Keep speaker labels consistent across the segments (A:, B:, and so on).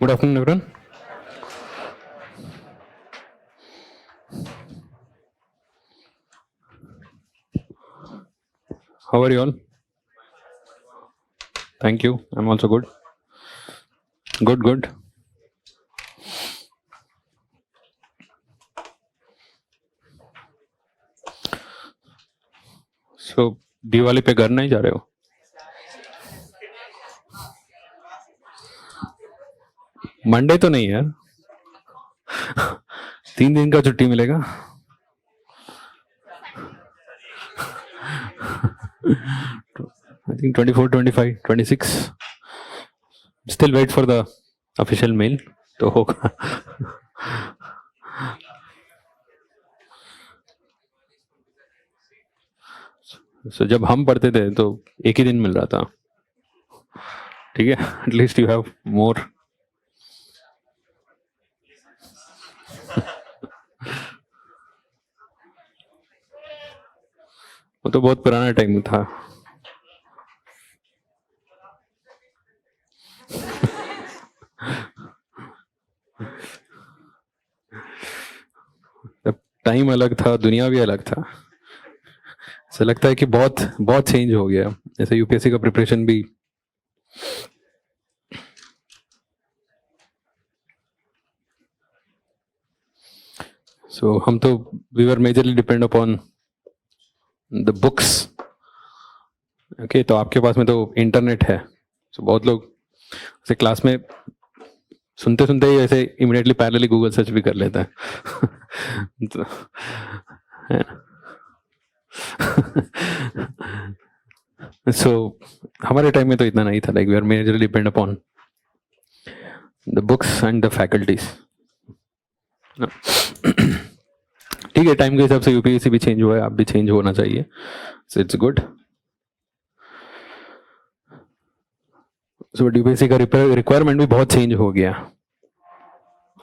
A: Good afternoon, everyone. How are you all? Thank you. I'm also good. Good. So, Diwali पे घर नहीं जा रहे हो? मंडे तो नहीं यार. 3 दिन का छुट्टी मिलेगा. I think 24, 25, 26. Still wait for the official mail. तो होगा. So, जब हम पढ़ते थे तो एक ही दिन मिल रहा था. ठीक है. At least you have more. वो तो बहुत पुराना टाइम था. टाइम अलग था, दुनिया भी अलग था. ऐसा लगता है कि बहुत चेंज हो गया. जैसे यूपीएससी का प्रिपरेशन भी हम तो we were majorly depend upon the books. Okay, तो आपके पास में तो इंटरनेट है. सो बहुत लोग ऐसे क्लास में सुनते ही ऐसे इमीडिएटली पैरेलली गूगल सर्च भी कर लेता है. तो, हमारे टाइम में तो इतना नहीं था. Like we are majorly depend upon the books and the faculties. ठीक है, टाइम के हिसाब से यूपीएससी भी चेंज हुआ है, आप भी चेंज होना चाहिए. So it's good. So UPSC का रिक्वायरमेंट भी बहुत चेंज हो गया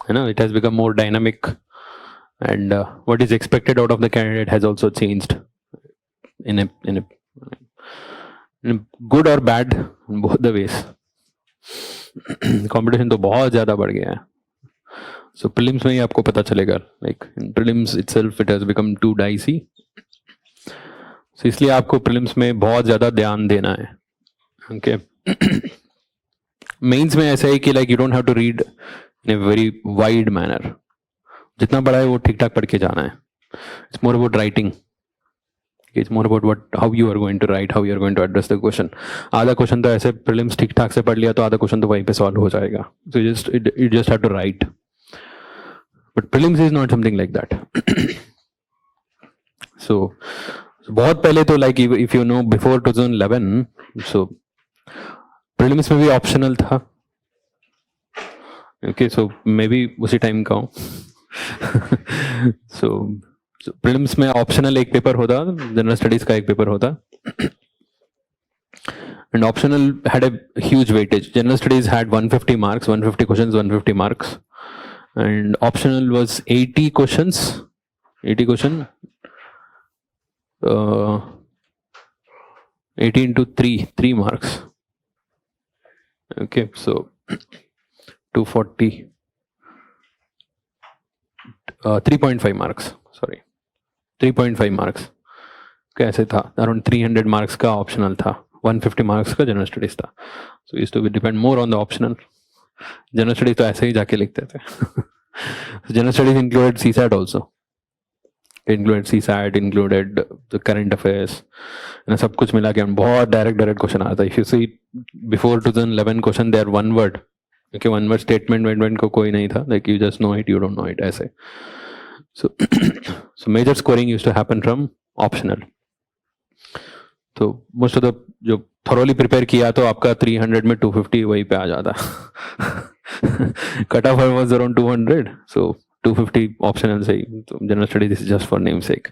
A: है ना. It has become more dynamic and what is expected out of the candidate has also changed in a good or bad, both the ways. Competition तो बहुत ज़्यादा बढ़ गया है. सो प्रीलिम्स में ही आपको पता चलेगा. Like in prelims itself it has become too dicey. So इसलिए आपको प्रीलिम्स में बहुत ज़्यादा ध्यान देना है. ओके. मेंस में ऐसा है कि like you don't have to read in a very wide manner. जितना पढ़ा है वो ठीक ठाक पढ़ के जाना है. It's more about writing. It's more about how you are going to write, how you are going to address the question. आधा क्वेश्चन तो ऐसे प्रीलिम्स ठीक ठाक से पढ़ लिया तो आधा क्वेश्चन तो वहीं पे सॉल्व हो जाएगा. So you just have to write. But prelims is not something like that. So बहुत पहले तो like if you know before 2011, so prelims में भी optional था. Okay, so maybe उसी टाइम का हूँ. So प्रीलिम्स में ऑप्शनल एक पेपर होता, जनरल स्टडीज का एक पेपर होता. And optional had a huge weightage. General studies had 150 marks, 150 questions, 150 marks. And optional was 80 questions, 80 question, 80 into 3 marks. Okay, so 240, 3.5 marks, sorry, 3.5 marks. कैसे था? Around 300 marks का optional था, 150 marks का general studies था. So used to depend more on the optional. General studies तो ऐसे ही जाके लिखते थे. General studies included CSAT also. Included CSAT, included the current affairs. सब कुछ मिला के बहुत डायरेक्ट क्वेश्चन आता है. If you see before 2011 question they are one word. Okay, one word statement को कोई नहीं था. Like you just know it, you don't know it, ऐसे. So major scoring used to happen from optional. तो most of the जो thoroughly prepare किया तो आपका 300 में 250 वहीं पे आ जाता. Cut off was around 200, so 250 optional से ही. तो general study this is just for namesake.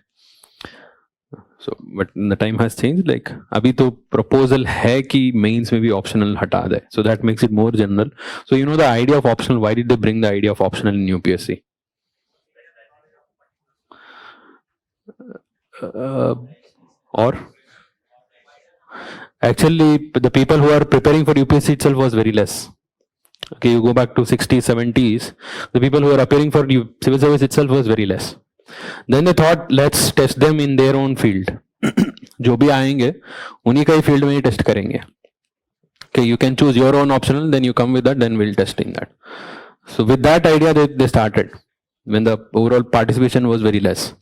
A: So but the time has changed. Like अभी तो proposal है कि mains में भी optional हटा दे. So that makes it more general. So you know the idea of optional. Why did they bring the idea of optional in UPSC? or actually the people who are preparing for UPSC itself was very less. Okay, you go back to 60s, 70s, the people who are appearing for civil service itself was very less. Then they thought, let's test them in their own field. जो भी आएंगे उन्हीं का ही field में ही test करेंगे. Okay, you can choose your own optional, then you come with that, then we'll test in that. So with that idea they started when the overall participation was very less.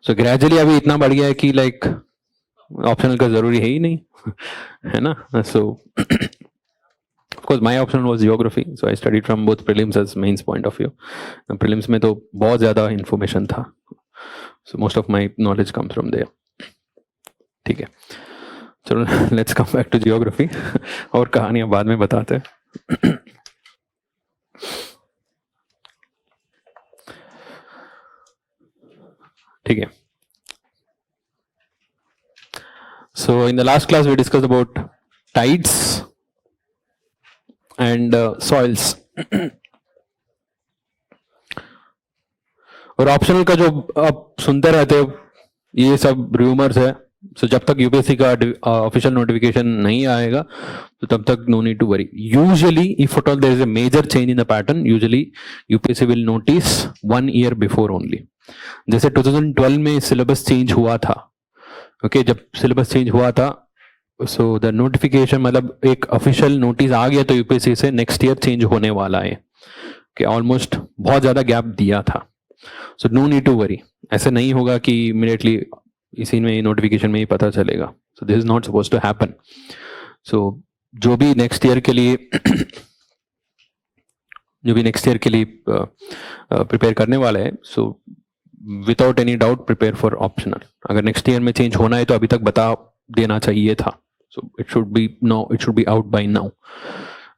A: So gradually अभी इतना बढ़ गया है कि like optional का जरूरी है ही नहीं, है ना? So of course my optional was geography, so I studied from both prelims as mains point of view. Prelims में तो बहुत ज़्यादा information था, so most of my knowledge comes from there. ठीक है, चलो let's come back to geography. और कहानियाँ बाद में बताते हैं. ठीक है. So in the last class we discussed about tides and soils. और ऑप्शनल का जो आप सुनते रहते हो ये सब रूमर्स है. सो जब तक यूपीएससी का ऑफिशियल नोटिफिकेशन नहीं आएगा तो तब तक no need to worry. Usually if at all there is a major change in the pattern, usually UPSC will notice 1 year before only. जैसे 2012 में सिलेबस चेंज हुआ था. ओके, जब सिलेबस चेंज हुआ था सो द नोटिफिकेशन मतलब एक official notice आ गया तो यूपीएससी से नेक्स्ट ईयर चेंज होने वाला है कि ऑलमोस्ट बहुत ज्यादा गैप दिया था. So no need to worry. ऐसे नहीं होगा कि इमीडिएटली इसी में नोटिफिकेशन में ही पता चलेगा. So this is not suppose to happen. So जो भी नेक्स्ट ईयर के लिए प्रिपेयर करने वाला है, so without any doubt prepare for optional. अगर नेक्स्ट ईयर में चेंज होना है तो अभी तक बता देना चाहिए था. So it should be out by now.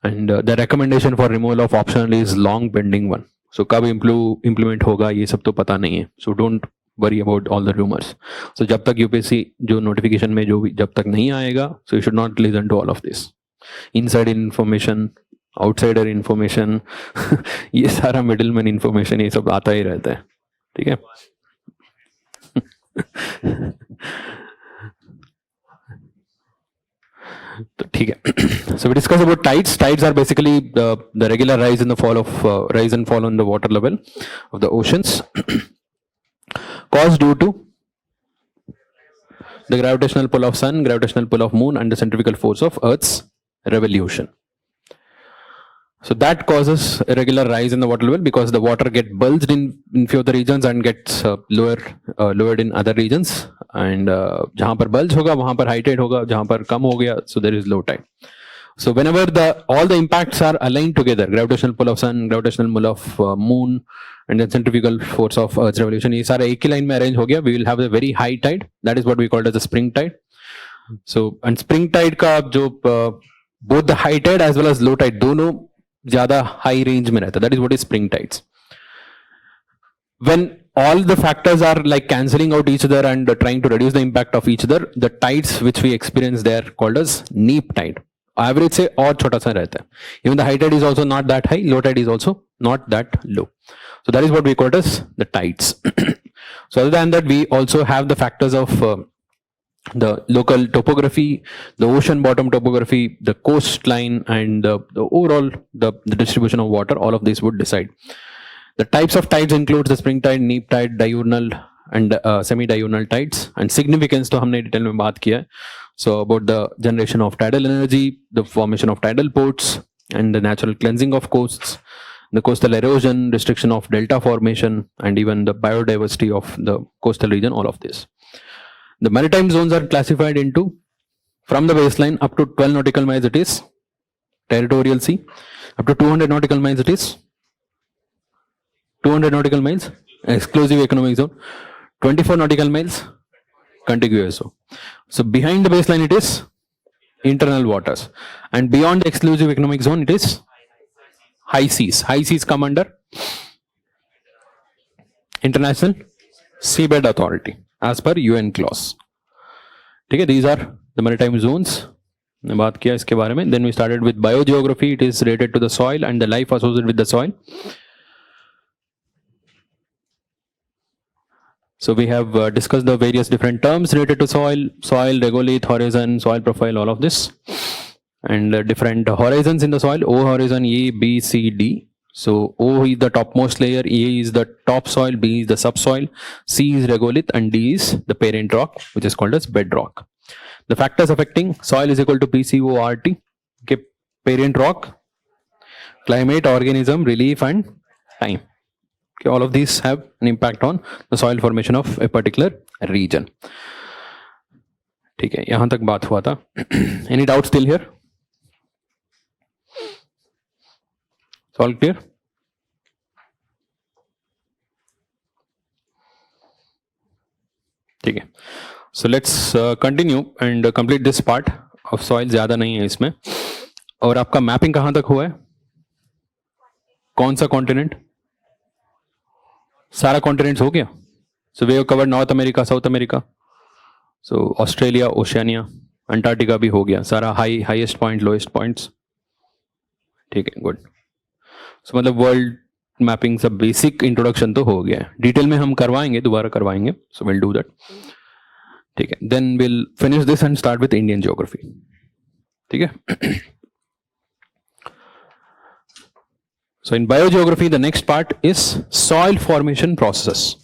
A: And the recommendation for removal of optional is long pending one. So कब इम्प्लीमेंट होगा ये सब तो पता नहीं है. So don't worry about all the rumours. So जब तक यूपीएससी जो नोटिफिकेशन में जो भी जब तक नहीं आएगा, so you should not listen to all of this inside information, outsider information. ये सारा मिडिलमैन इन्फॉर्मेशन ये सब आता ही रहता है. ठीक है. तो ठीक है. So we discuss about tides. Tides are basically the regular rise and fall on the water level of the oceans, caused due to the gravitational pull of sun, gravitational pull of moon, and the centrifugal force of Earth's revolution. So that causes a regular rise in the water level because the water gets bulged in few of the regions and gets lowered in other regions. And जहाँ पर bulge होगा वहाँ पर high tide होगा, जहाँ पर कम हो गया so there is low tide. So whenever all the impacts are aligned together, gravitational pull of sun, gravitational pull of moon, and then centrifugal force of Earth's revolution, ये सारा एक ही line में arrange हो गया, we will have a very high tide. That is what we call as a spring tide. So and spring tide का जो both the high tide as well as low tide दोनों ज्यादा high range में रहता है. That is what is spring tides. When all the factors are like cancelling out each other and trying to reduce the impact of each other, the tides which we experience there called as neap tide. Average से और छोटा सा रहता है. Even the high tide is also not that high, low tide is also not that low. So that is what we call as the tides. So other than that, we also have the factors of the local topography, the ocean bottom topography, the coastline, and the overall the distribution of water. All of these would decide. The types of tides includes the spring tide, neap tide, diurnal and semi-diurnal tides. And significance तो हमने detail में बात किया है. So about the generation of tidal energy, the formation of tidal ports, and the natural cleansing of coasts, the coastal erosion, restriction of delta formation, and even the biodiversity of the coastal region. All of this. The maritime zones are classified into, from the baseline up to 12 nautical miles it is territorial sea, up to 200 nautical miles it is 200 nautical miles exclusive economic zone, 24 nautical miles contiguous zone. So behind the baseline it is internal waters, and beyond the exclusive economic zone it is high seas. High seas come under International Seabed Authority as per UN clause. ठीक है. These are the maritime zones. ने बात किया इसके बारे में. Then we started with biogeography. It is related to the soil and the life associated with the soil. So we have discussed the various different terms related to soil, regolith, horizon, soil profile, all of this, and different horizons in the soil. O horizon, A, B, C, D. So O is the topmost layer, A is the topsoil, B is the subsoil, C is regolith, and D is the parent rock, which is called as bedrock. The factors affecting soil is equal to PCORT. Okay, parent rock, climate, organism, relief, and time. Okay, all of these have an impact on the soil formation of a particular region. ठीक है, यहाँ तक बात हुआ था. Any doubt still here? It's all clear? ठीक है. So let's continue and complete this part of soil. ज़्यादा नहीं है इसमें. और आपका मैपिंग कहाँ तक हुआ है? कौन सा कॉन्टिनेंट? सारा कॉन्टिनेंट्स हो गया. So we have covered North America, South America, so Australia, Oceania, Antarctica भी हो गया. सारा हाईएस्ट पॉइंट, लोएस्ट पॉइंट्स. ठीक है, गुड. सो मतलब वर्ल्ड मैपिंग सब बेसिक इंट्रोडक्शन तो हो गया है. डिटेल में हम करवाएंगे, दोबारा करवाएंगे. So will do that. ठीक है, then will finish this and start with Indian geography. ठीक है. So in biogeography, the next part is soil formation process.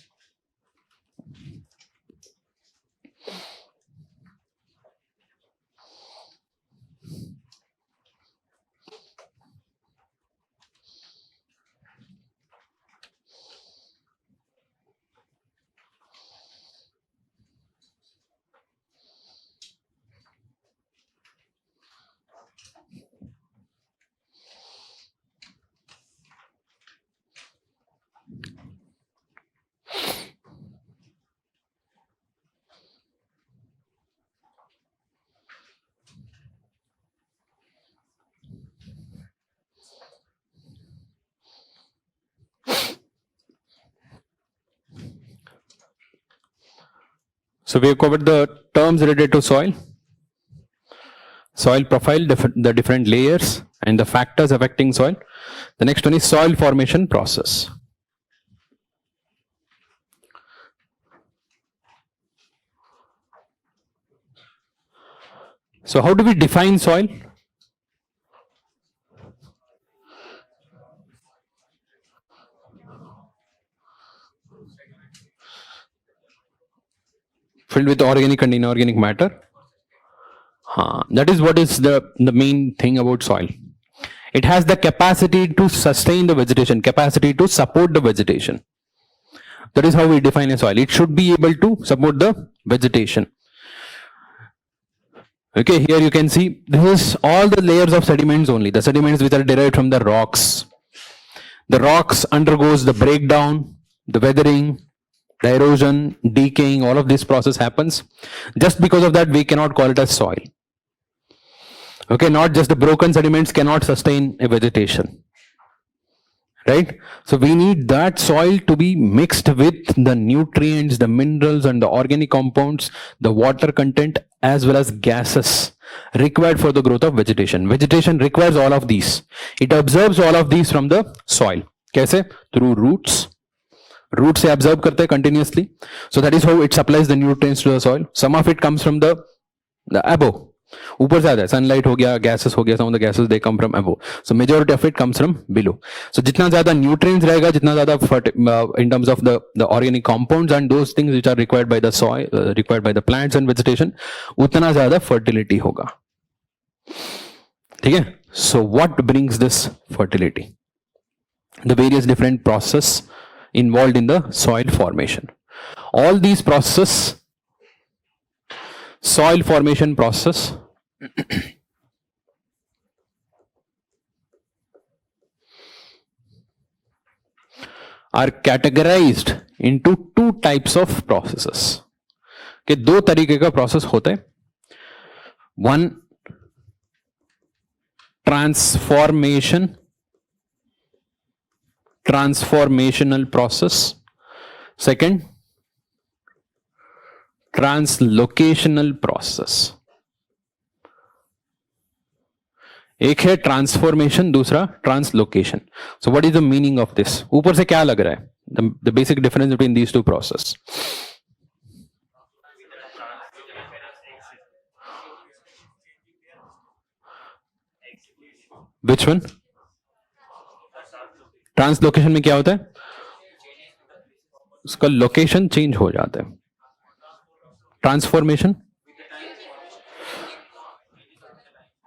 A: So we have covered the terms related to soil, soil profile, the different layers and the factors affecting soil. The next one is soil formation process. So how do we define soil? Filled with organic and inorganic matter. That is what is the main thing about soil. It has the capacity to sustain the vegetation, capacity to support the vegetation. That is how we define a soil. It should be able to support the vegetation. Okay, here you can see this is all the layers of sediments only, the sediments which are derived from the rocks. The rocks undergoes the breakdown, the weathering, the erosion, decaying, all of this process happens. Just because of that, we cannot call it as soil. Okay, not just the broken sediments cannot sustain a vegetation. Right? So we need that soil to be mixed with the nutrients, the minerals and the organic compounds, the water content as well as gases required for the growth of vegetation. Vegetation requires all of these. It absorbs all of these from the soil. कैसे? Through roots. Roots से absorb करते हैं continuously. So that is how it supplies the nutrients to the soil. Some of it comes from the above. ऊपर से आता है, sunlight हो गया, gases हो गया, some of the gases they come from above. So majority of it comes from below. So जितना ज़्यादा nutrients रहेगा, जितना ज़्यादा in terms of the organic compounds and those things which are required by the soil, required by the plants and vegetation, उतना ज़्यादा fertility होगा. ठीक है? So what brings this fertility? The various different process involved in the soil formation. All these processes, soil formation process, are categorized into two types of processes. कि दो तरीके का process होता है. One, transformational process. Second, translocational process. एक है transformation, दूसरा translocation. So what is the meaning of this? ऊपर से क्या लग रहा है? The basic difference between these two processes. Which one? Translocation में क्या होता है? उसका लोकेशन चेंज हो जाता है. Transformation,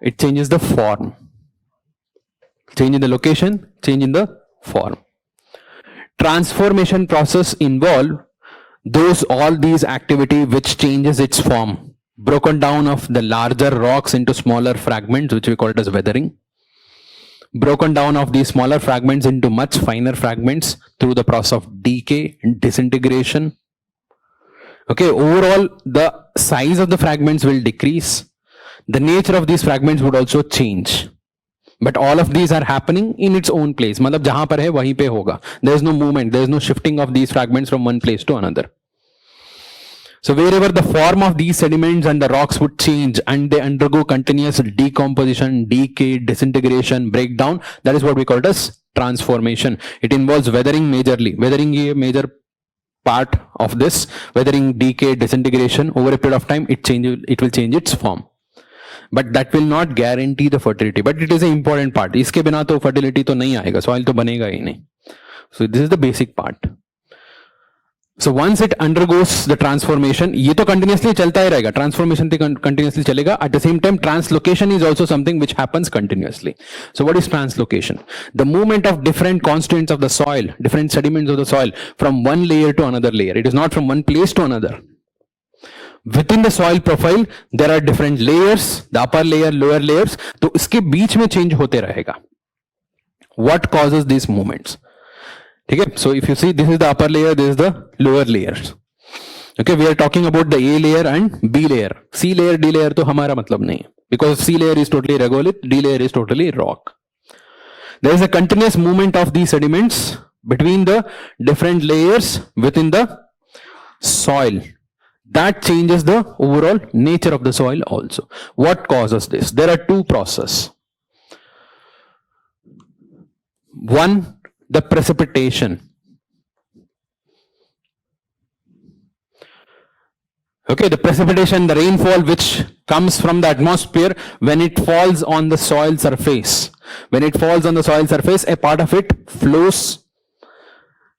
A: it changes the form. Change in the location, change in the form. Transformation process involve all these activity which changes its form, broken down of the larger rocks into smaller fragments, which we call it as weathering. Broken down of these smaller fragments into much finer fragments through the process of decay and disintegration. Okay, overall the size of the fragments will decrease. The nature of these fragments would also change. But all of these are happening in its own place. मतलब जहां पर है वहीं पे होगा. There is no movement, there is no shifting of these fragments from one place to another. So wherever the form of these sediments and the rocks would change and they undergo continuous decomposition, decay, disintegration, breakdown, that is what we call it as transformation. It involves weathering majorly. Weathering is a major part of this. Weathering, decay, disintegration, over a period of time it will change its form. But that will not guarantee the fertility. But it is an important part. इसके बिना तो fertility तो नहीं आएगा. Soil तो बनेगा ही नहीं. So this is the basic part. So once it undergoes the transformation, ये तो continuously चलता ही रहेगा. Transformation तो continuously चलेगा. At the same time, translocation is also something which happens continuously. So what is translocation? The movement of different constituents of the soil, different sediments of the soil from one layer to another layer. It is not from one place to another. Within the soil profile, there are different layers, the upper layer, lower layers. तो इसके बीच में change होते रहेगा. What causes these movements? ठीक है? So if you see, this is the upper layer, this is the lower layers. Okay, we are talking about the A layer and B layer. C layer, D layer तो हमारा मतलब नहीं है. Because C layer is totally regolith, D layer is totally rock. There is a continuous movement of these sediments between the different layers within the soil. That changes the overall nature of the soil also. What causes this? There are two processes. One, the precipitation. Okay, the precipitation, the rainfall which comes from the atmosphere when it falls on the soil surface. When it falls on the soil surface, a part of it flows,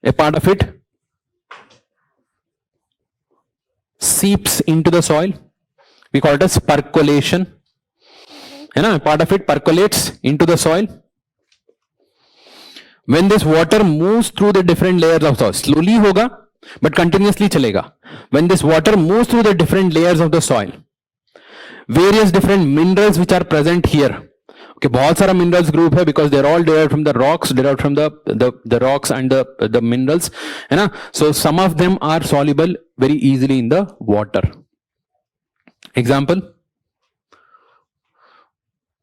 A: a part of it seeps into the soil. We call it as percolation. A part of it percolates into the soil. When this water moves through the different layers of soil, slowly hoga, but continuously chalega. When this water moves through the different layers of the soil, various different minerals which are present here. Okay, बहुत सारा minerals group है because they're all derived from the rocks, derived from the rocks and the minerals. So some of them are soluble very easily in the water. Example,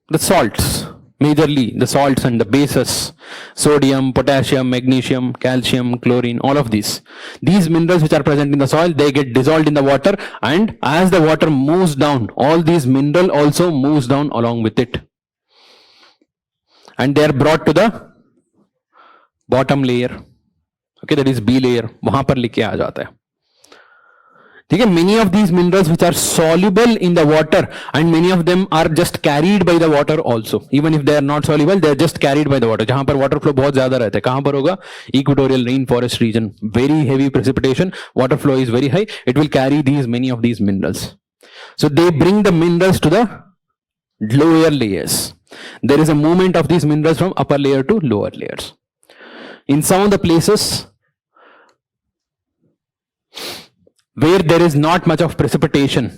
A: the salts, majorly the salts and the bases, sodium, potassium, magnesium, calcium, chlorine, all of these minerals which are present in the soil, they get dissolved in the water, and as the water moves down, all these mineral also moves down along with it, and they are brought to the bottom layer. Okay, that is B layer. वहां पर लेके आ जाता है. ठीक है, many of these minerals which are soluble in the water, and many of them are just carried by the water also. Even if they are not soluble, they are just carried by the water. जहां पर water flow बहुत ज्यादा रहता है, कहां पर होगा? Equatorial rainforest region, very heavy precipitation, water flow is very high. It will carry many of these minerals. So they bring the minerals to the lower layers. There is a movement of these minerals from upper layer to lower layers. In some of the places where there is not much of precipitation,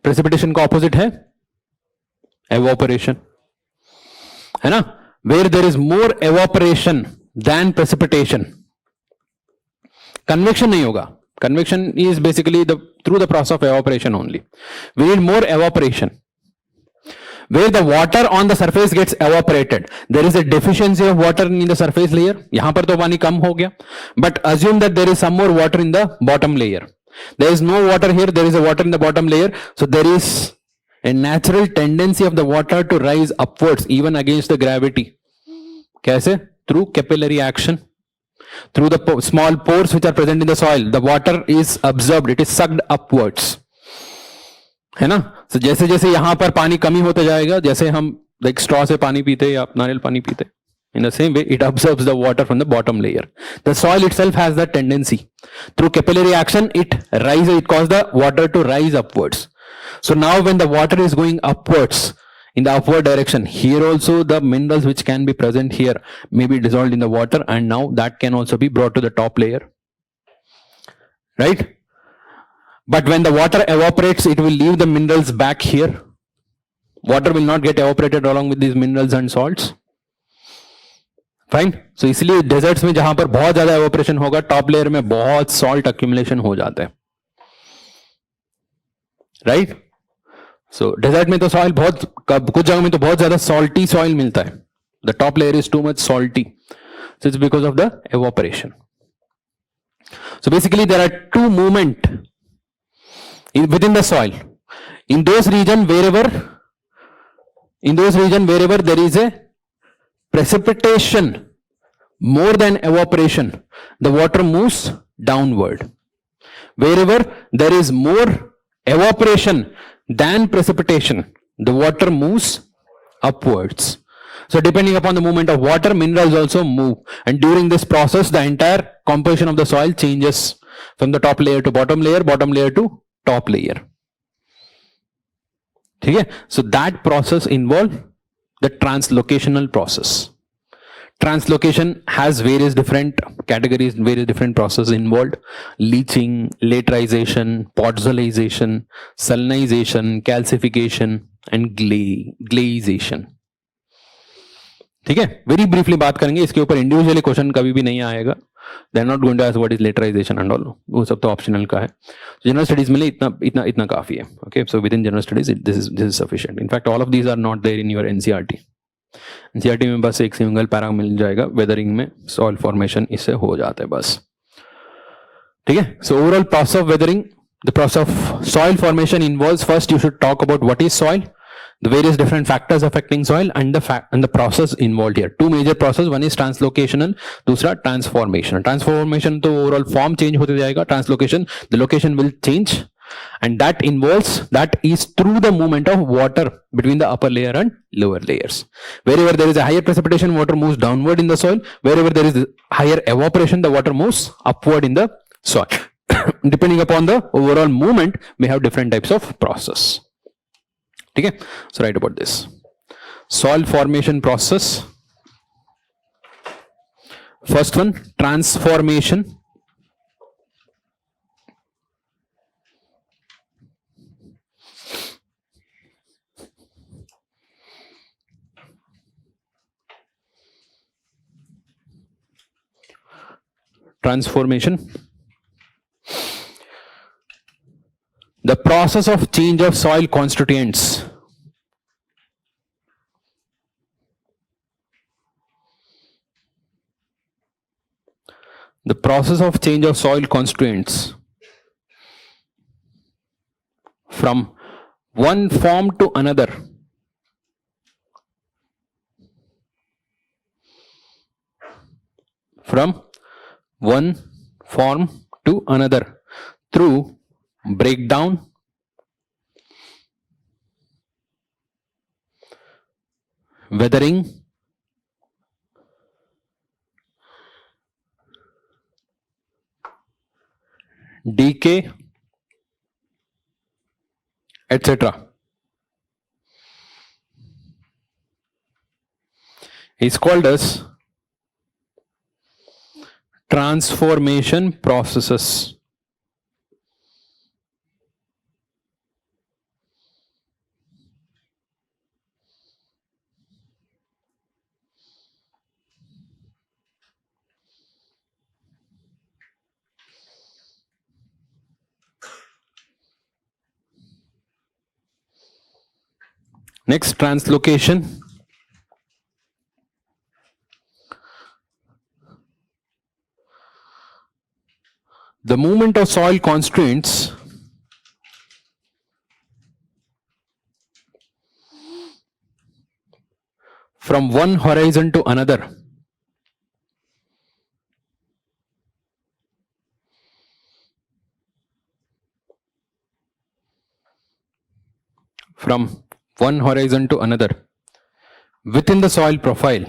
A: precipitation का opposite है evaporation, है ना? Where there is more evaporation than precipitation, convection नहीं होगा. Convection is basically through the process of evaporation only. We need more evaporation. Where the water on the surface gets evaporated, there is a deficiency of water in the surface layer. यहाँ पर तो पानी कम हो गया. But assume that there is some more water in the bottom layer. There is no water here, there is a water in the bottom layer. So there is a natural tendency of the water to rise upwards even against the gravity. कैसे? Through capillary action. through the small pores which are present in the soil, the water is absorbed, it is sucked upwards. है ना? So जैसे जैसे यहाँ पर पानी कमी होता जाएगा, जैसे हम like straw से पानी पीते या नारियल पानी पीते, in the same way it absorbs the water from the bottom layer. The soil itself has that tendency. Through capillary action, it causes the water to rise upwards. So now when the water is going upwards, in the upward direction, here also the minerals which can be present here may be dissolved in the water, and now that can also be brought to the top layer, right? But when the water evaporates, it will leave the minerals back here. Water will not get evaporated along with these minerals and salts. Fine. So इसलिए deserts में जहां पर बहुत ज्यादा evaporation होगा, top layer में बहुत salt accumulation हो जाता है, राइट? सो डेजर्ट में तो सॉइल बहुत, कुछ जगह में तो बहुत ज्यादा सॉल्टी सॉइल मिलता है. The top layer is too much salty, so it's because of the evaporation. So basically there are two movement within the soil. In those region wherever there is a precipitation more than evaporation, the water moves downward. Wherever there is more evaporation than precipitation, the water moves upwards. So depending upon the movement of water, minerals also move, and during this process the entire composition of the soil changes from the top layer to bottom layer to top layer. ठीक है? So that process involves the translocational process. Translocation has various different categories, various different processes involved: leaching, laterization, podzolization, salinization, calcification and glaciation. ठीक है? Very briefly बात करेंगे इसके ऊपर. Individually question कभी भी नहीं आएगा. They are not going to ask what is laterization and all. वो सब तो ऑप्शनल का है. जनरल स्टडीज में इतना काफी है. Okay, so within general studies this is sufficient. In fact all of these are not there in your NCERT. NCERT में बस एक सिंगल पैरा मिल जाएगा, वेदरिंग में सॉइल फॉर्मेशन इससे हो जाता है बस. ठीक है? So overall process of weathering, the process of soil formation involves, first you should talk about what is soil, the various different factors affecting soil and the process involved here. Two major process, one is translocational, दूसरा transformation. Transformation तो overall form change होते जाएगा. Translocation, the location will change, and that is through the movement of water between the upper layer and lower layers. Wherever there is a higher precipitation, water moves downward in the soil. Wherever there is higher evaporation, the water moves upward in the soil. Depending upon the overall movement, we have different types of process. ठीक है? So write about this. Soil formation process. First one, transformation. Transformation. The process of change of soil constituents. The process of change of soil constituents from one form to another. From one form to another through breakdown, weathering, decay, etc. is called as transformation processes. Next, translocation. The movement of soil constituents from one horizon to another from one horizon to another within the soil profile,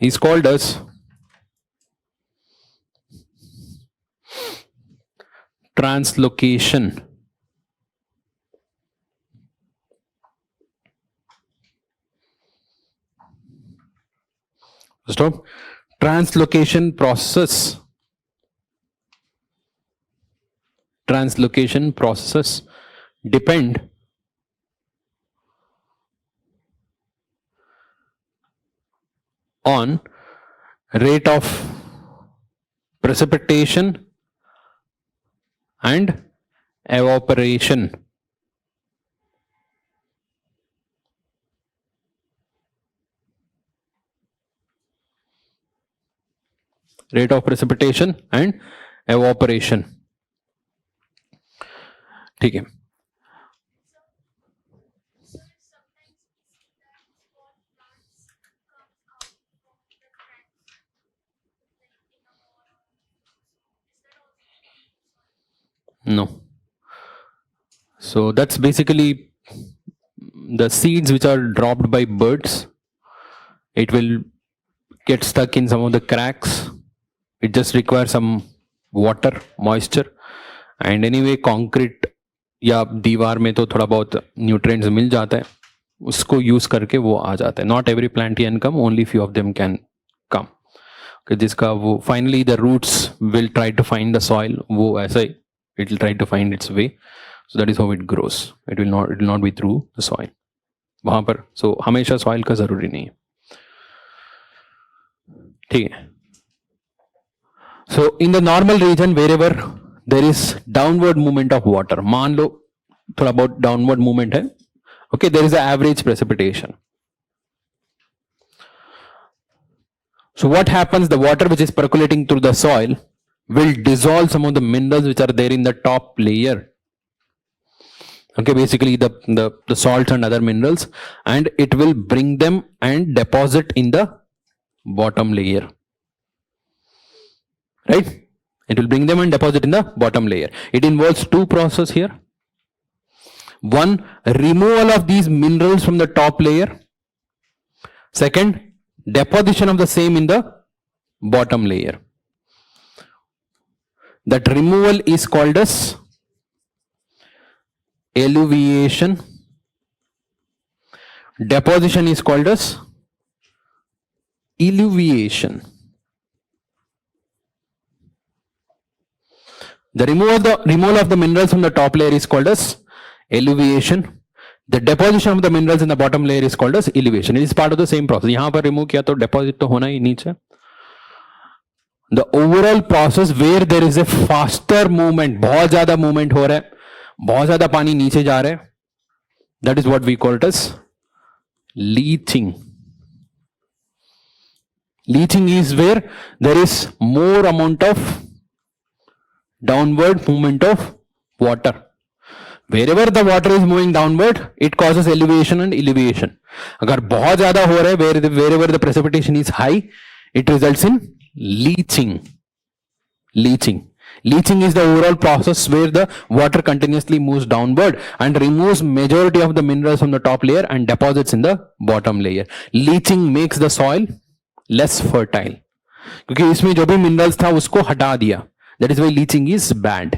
A: is called as translocation. Stop. Translocation process. Translocation processes depend on rate of precipitation and evaporation. Rate of precipitation and evaporation. ठीक है. No. So that's basically the seeds which are dropped by birds. It will get stuck in some of the cracks. It just requires some water, moisture, and anyway concrete या दीवार में तो थोड़ा बहुत nutrients मिल जाता है, उसको यूज करके वो आ जाता है. Not every plant can come, only few of them can come. जिसका वो finally the roots will try to find the soil, वो ऐसा ही it will try to find its way. So that is how it grows. It will not be through the soil वहां पर. सो हमेशा soil का जरूरी नहीं है. ठीक है. So in the normal region wherever there is downward movement of water, मान लो थोड़ा बहुत downward movement है, okay, there is an average precipitation. So what happens, the water which is percolating through the soil will dissolve some of the minerals which are there in the top layer. Okay, basically the salts and other minerals, and it will bring them and deposit in the bottom layer. Right? It will bring them and deposit in the bottom layer. It involves two processes here. One, removal of these minerals from the top layer. Second, deposition of the same in the bottom layer. That removal is called as alluviation. Deposition is called as eluviation. The removal of the minerals from the top layer is called as alluviation. The deposition of the minerals in the bottom layer is called as elevation. It is part of the same process. यहाँ पर remove किया तो deposit तो होना ही नीचे. The overall process where there is a faster movement, बहुत ज़्यादा movement हो रहा है, बहुत ज़्यादा पानी नीचे जा रहा है, that is what we call it as leaching. Leaching is where there is more amount of downward movement of water. Wherever the water is moving downward, it causes elevation and elevation. अगर बहुत ज़्यादा हो रहा है, wherever the precipitation is high, it results in leaching. Leaching is the overall process where the water continuously moves downward and removes majority of the minerals from the top layer and deposits in the bottom layer. Leaching makes the soil less fertile. क्योंकि इसमें जो भी minerals था उसको हटा दिया. That is why leaching is bad.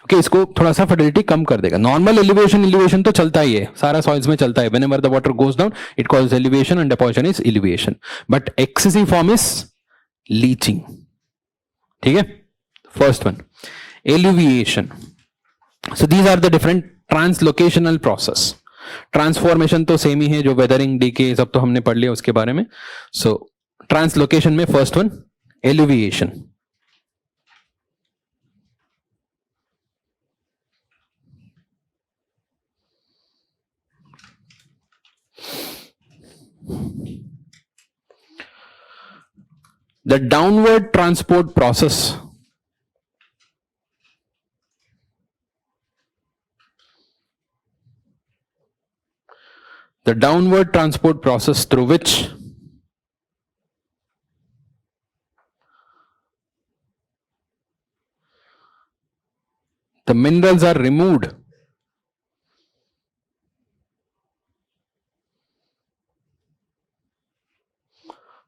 A: Okay, इसको थोड़ा सा fertility कम कर देगा. Normal elevation तो चलता ही है, सारा soils में चलता है. Whenever the water goes down, it causes elevation and deposition is elevation. But excessive form is leaching. ठीक है? First one, alluviation. So these are the different translocational process. Transformation तो same ही है, जो weathering, decay सब तो हमने पढ़ लिया उसके बारे में. So translocation में first one, alluviation. The downward transport process The downward transport process through which the minerals are removed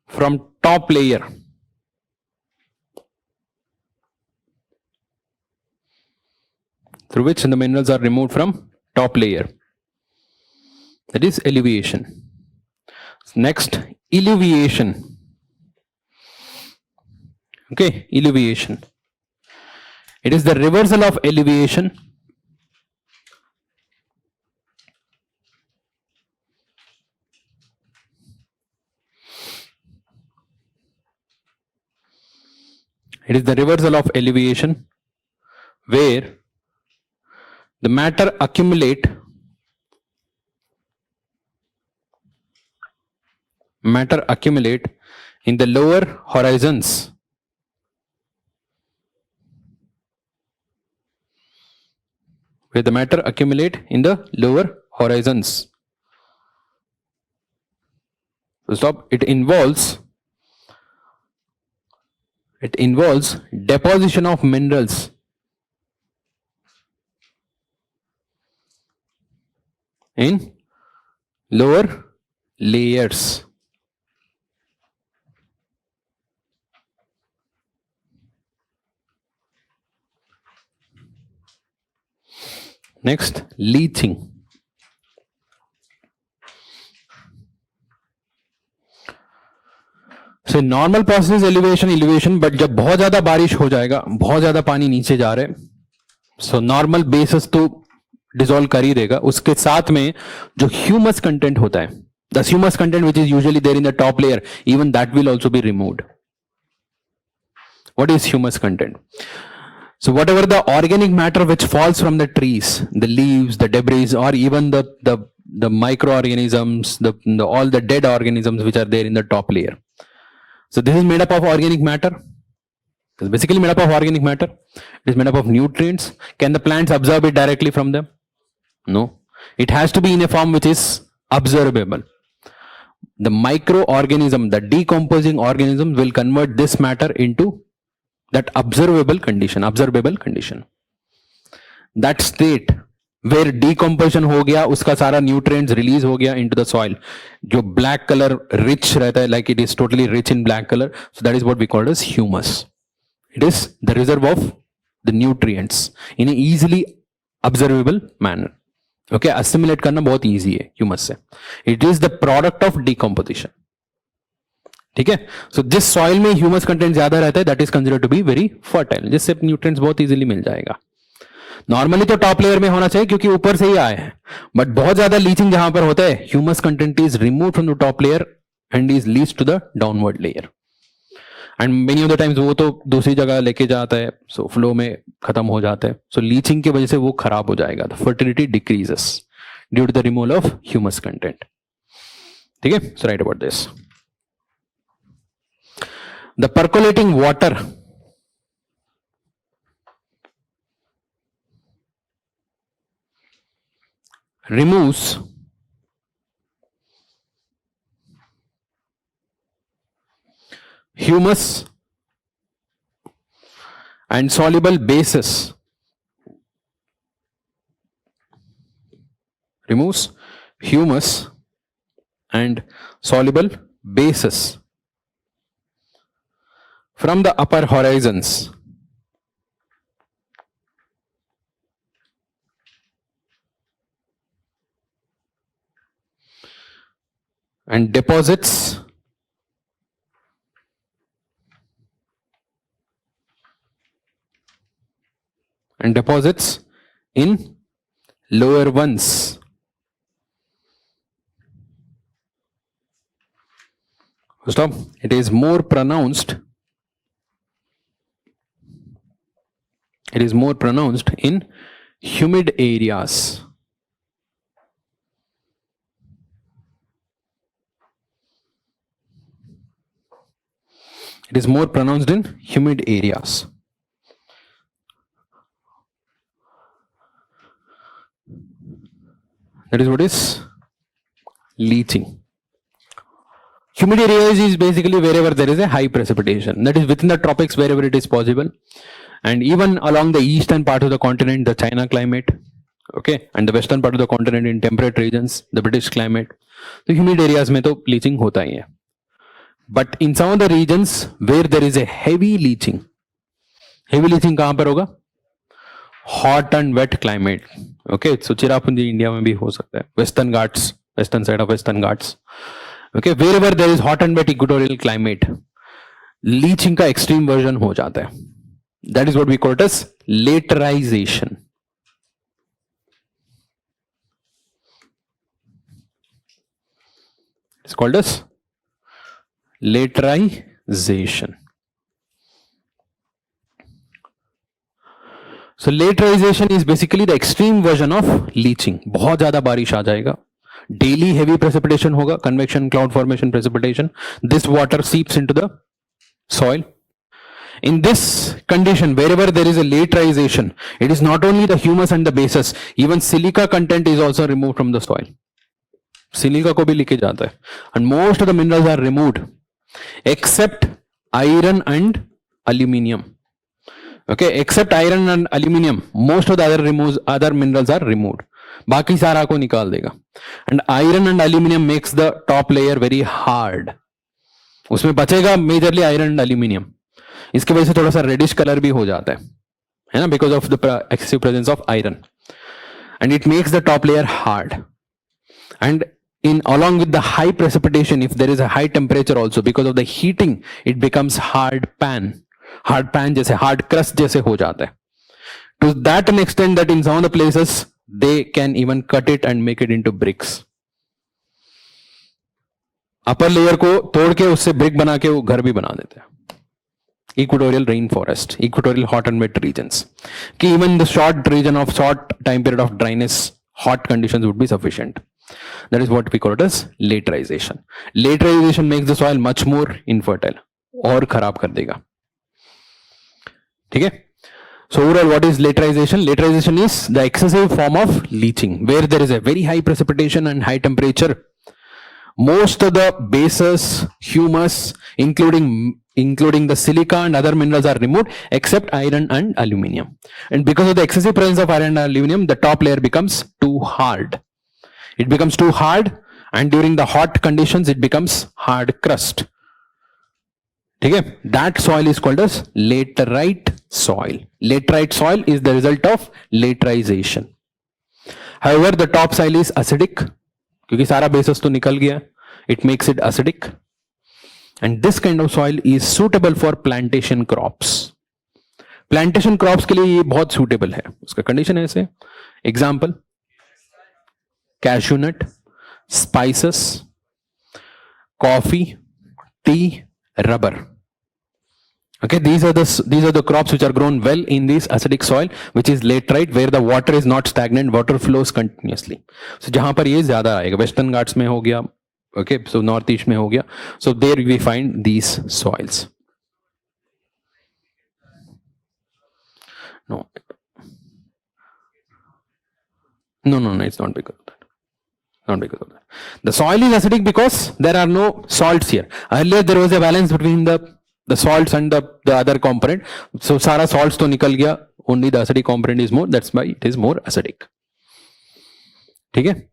A: from top layer. Through which the minerals are removed from top layer. That is elevation. Next, elevation. Okay, elevation. It is the reversal of elevation where the matter accumulate in the lower horizons So it involves deposition of minerals in lower layers. Next, leaching. So normal process elevation, but जब बहुत ज्यादा बारिश हो जाएगा, बहुत ज्यादा पानी नीचे जा रहे, so normal basis तो डिसॉल्व कर ही देगा. उसके साथ में जो ह्यूमस कंटेंट होता है, the humus content which is usually there in the top layer, even that will also be removed. What is humus content? So whatever the organic matter which falls from the trees, the leaves, the debris, or even the microorganisms, all the dead organisms which are there in the top layer. So this is made up of organic matter. It's basically made up of organic matter. It is made up of nutrients. Can the plants absorb it directly from them? No. It has to be in a form which is absorbable. The microorganism, the decomposing organism will convert this matter into that observable condition. That state where decomposition हो गया, उसका सारा nutrients release हो गया into the soil, जो black color rich रहता है, like it is totally rich in black color, so that is what we call as humus. It is the reserve of the nutrients in an easily observable manner. Okay, assimilate करना बहुत easy है humus से. It is the product of decomposition. ठीक है. So जिस soil में humus content ज्यादा रहता है, that is considered to be very fertile, जिससे nutrients बहुत easily मिल जाएगा. नॉर्मली तो टॉप लेयर में होना चाहिए क्योंकि ऊपर से ही आए हैं, बट बहुत ज्यादा लीचिंग जहां पर होता है, humus content is remove from the top layer and is leach to the downward layer, and many of the times वो तो दूसरी जगह लेके जाता है, सो फ्लो में खत्म हो जाता है. सो लीचिंग की वजह से वो खराब हो जाएगा. The fertility decreases due to the removal of humus content. ठीक है. So write about this. The percolating water removes humus and soluble bases. Removes humus and soluble bases from the upper horizons. And deposits in lower ones. Stop. It is more pronounced. It is more pronounced in humid areas. It is more pronounced in humid areas. That is what is leaching. Humid areas is basically wherever there is a high precipitation, that is within the tropics wherever it is possible, and even along the eastern part of the continent, the China climate, okay, and the western part of the continent in temperate regions, the British climate. So humid areas में तो leaching होता ही है. But in some of the regions where there is a heavy leaching कहाँ पर होगा? Hot and wet climate. Okay, so Cherrapunji India में भी हो सकता है. Western Ghats, western side of Western Ghats. Okay, wherever there is hot and wet equatorial climate, leaching का extreme version हो जाता है. That is what we call it as laterization. It's called as laterization. So laterization is basically the extreme version of leaching. बहुत ज्यादा बारिश आ जाएगा. Daily heavy precipitation होगा, convection cloud formation precipitation. This water seeps into the soil. In this condition, wherever there is a laterization, it is not only the humus and the bases, even silica content is also removed from the soil. Silica को भी लेके जाता है. And most of the minerals are removed, except iron and aluminium. Okay, except iron and aluminium, most of the other minerals are removed. बाकी सारा को निकाल देगा. And iron and aluminium makes the top layer very hard. उसमें बचेगा majorly iron and aluminium. इसकी वजह से थोड़ा सा रेडिश कलर भी हो जाता है ना, because of the excessive presence of iron, and it makes the top layer hard. And in along with the high precipitation, if there is a high temperature also, because of the heating, it becomes hard pan जैसे hard crust जैसे हो जाता है. To that an extent that in some of the places they can even cut it and make it into bricks. Upper layer को तोड़ के उससे brick बना के वो घर भी बना देते हैं. Equatorial rainforest, equatorial hot and wet regions. Even the short time period of dryness, hot conditions would be sufficient. That is what we call it as laterization. Laterization makes the soil much more infertile. और खराब कर देगा. ठीक है? So overall, what is laterization? Laterization is the excessive form of leaching, where there is a very high precipitation and high temperature. Most of the bases, humus, including the silica and other minerals are removed, except iron and aluminium. And because of the excessive presence of iron and aluminium, the top layer becomes too hard. It becomes too hard, and during the hot conditions, it becomes hard crust. Okay? That soil is called as laterite soil. Laterite soil is the result of laterization. However, the top soil is acidic, क्योंकि सारा basis तो निकल गया. It makes it acidic. And this kind of soil is suitable for plantation crops. Plantation crops के लिए ये बहुत suitable है. उसका condition है ऐसे. Example: cashew nut, spices, coffee, tea, rubber. Okay, these are the crops which are grown well in this acidic soil, which is laterite, where the water is not stagnant, water flows continuously. So जहां पर ये ज्यादा आएगा, Western Ghats में हो गया, okay, so Northeast में हो गया, so there we find these soils. No, it's not because of that. Not because of that. The soil is acidic because there are no salts here. Earlier there was a balance between the salts and the other component. So सारा salts तो निकल गया. Only the acidic component is more. That's why it is more acidic. ठीक है?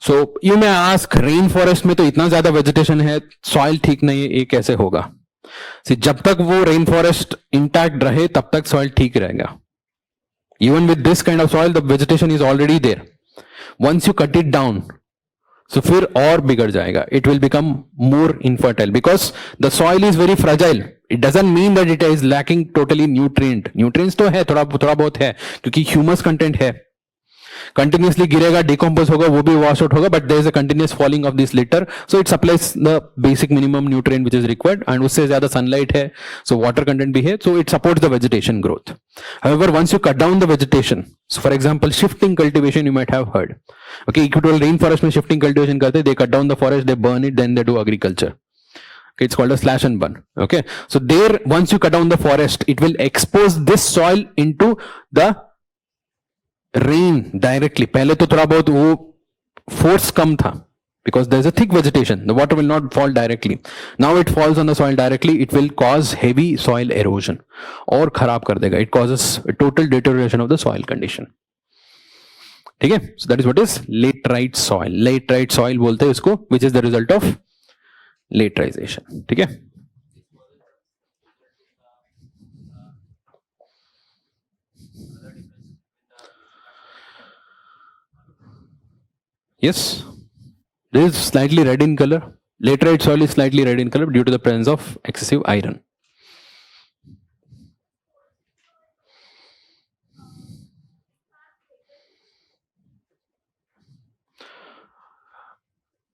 A: So you may ask, rain forest में तो इतना ज्यादा vegetation है, soil ठीक नहीं है, ये कैसे होगा? See, जब तक वो rain forest intact रहे, तब तक soil ठीक रहेगा. Even with this kind of soil, the vegetation is already there. Once you cut it down, so फिर और बिगड़ जाएगा. It will become more infertile because the soil is very fragile. It doesn't mean that it is lacking totally nutrient. Nutrients तो है, थोड़ा बहुत है, क्योंकि humus content है. Continuously गिरेगा, decompose होगा, वो भी wash out होगा, but there is a continuous falling of this litter, so it supplies the basic minimum nutrient which is required, and उससे ज़्यादा sunlight है, so water content भी है, so it supports the vegetation growth. However, once you cut down the vegetation, so for example, shifting cultivation you might have heard. Okay, equatorial rainforest में shifting cultivation करते, they cut down the forest, they burn it, then they do agriculture. Okay, it's called a slash and burn. Okay, so there, once you cut down the forest, it will expose this soil into the rain directly. पहले तो थोड़ा बहुत वो force कम था, because there's a thick vegetation. The water will not fall directly. Now it falls on the soil directly. It will cause heavy soil erosion और खराब कर देगा. It causes a total deterioration of the soil condition. ठीक है? So that is what is laterite soil. Laterite soil बोलते हैं इसको, which is the result of laterization. ठीक है? Yes. This is slightly red in color. Laterite soil is slightly red in color due to the presence of excessive iron.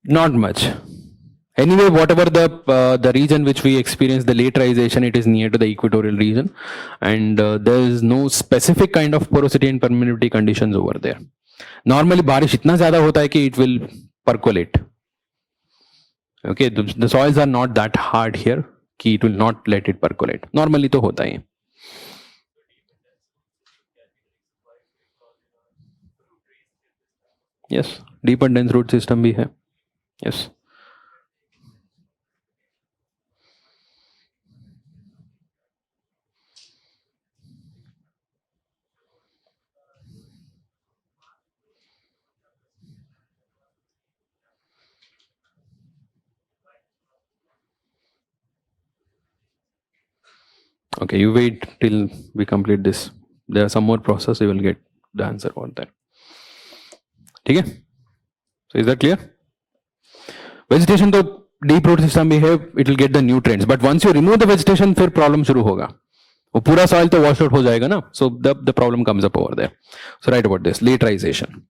A: Not much. Anyway, whatever the region which we experience the laterization, it is near to the equatorial region, and there is no specific kind of porosity and permeability conditions over there. Normally, बारिश इतना ज़्यादा होता है कि it will percolate. Okay, the soils are not that hard here कि it will not let it percolate. Normally तो होता ही. Yes, deep and dense root system भी है. Yes. Okay, you wait till we complete this. There are some more process. You will get the answer on that. ठीक है? So is that clear? Vegetation तो deep root system भी है. It will get the nutrients. But once you remove the vegetation, फिर problem शुरू होगा. वो पूरा soil तो wash out हो जाएगा ना. So the problem comes up over there. So write about this laterization.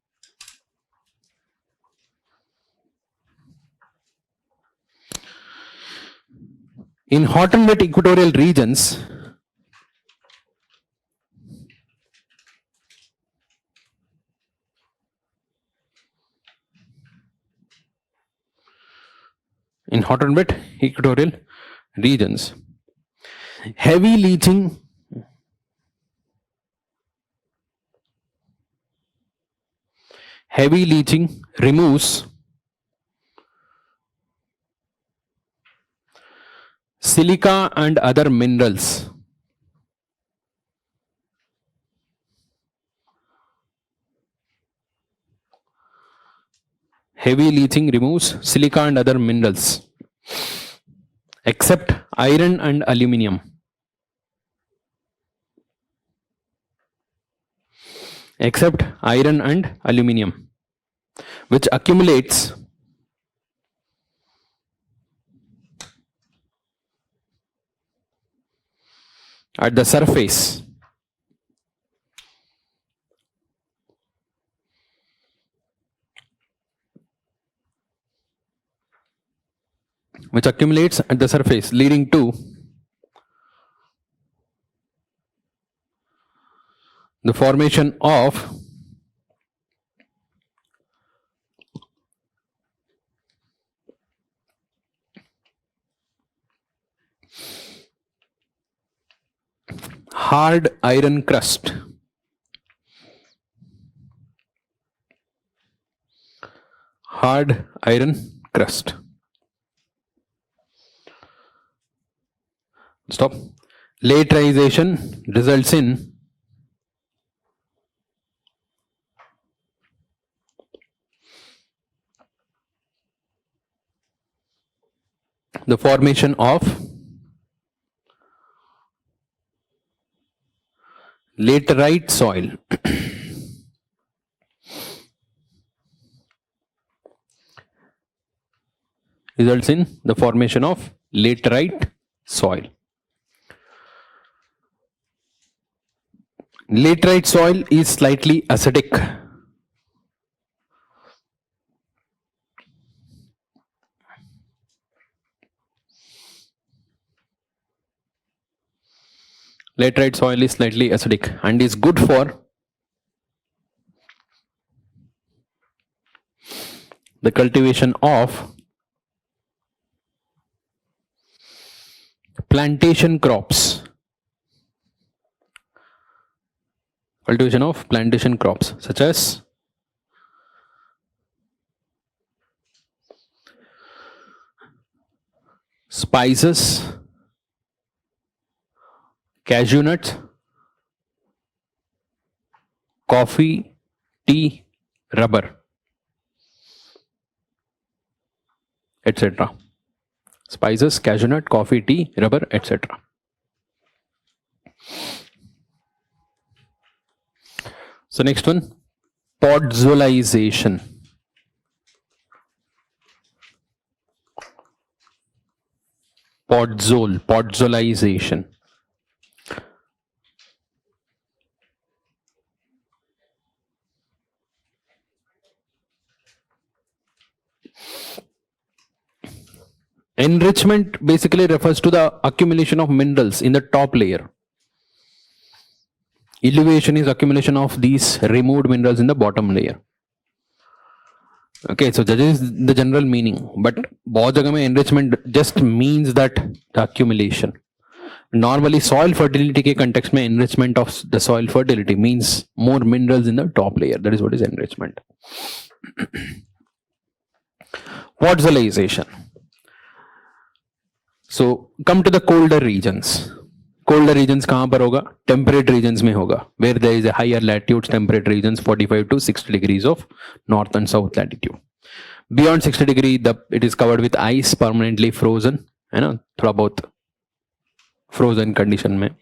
A: In hot and wet equatorial regions, heavy leaching removes silica and other minerals. Heavy leaching removes silica and other minerals except iron and aluminium. Except iron and aluminium, which accumulates at the surface leading to the formation of hard iron crust. Hard iron crust. Stop. Laterization results in the formation of laterite soil. Results in the formation of laterite soil. Laterite soil is slightly acidic. Laterite soil is slightly acidic and is good for the cultivation of plantation crops. Cultivation of plantation crops such as spices, cashew nuts, coffee, tea, rubber, etc. Spices, cashew nut, coffee, tea, rubber, etc. So next one, podzolization. Podzolization. Enrichment basically refers to the accumulation of minerals in the top layer. Elevation is accumulation of these removed minerals in the bottom layer. Okay, so that is the general meaning. But बहुत जगह में enrichment just means that the accumulation. Normally, soil fertility के context में enrichment of the soil fertility means more minerals in the top layer. That is what is enrichment. Podzolization. So come to the colder regions. Colder regions कहाँ पर होगा? Temperate regions में होगा. Where there is a higher latitudes, temperate regions 45 to 60 degrees of north and south latitude. Beyond 60 degree, it is covered with ice, permanently frozen. है ना? थोड़ा बहुत frozen condition में.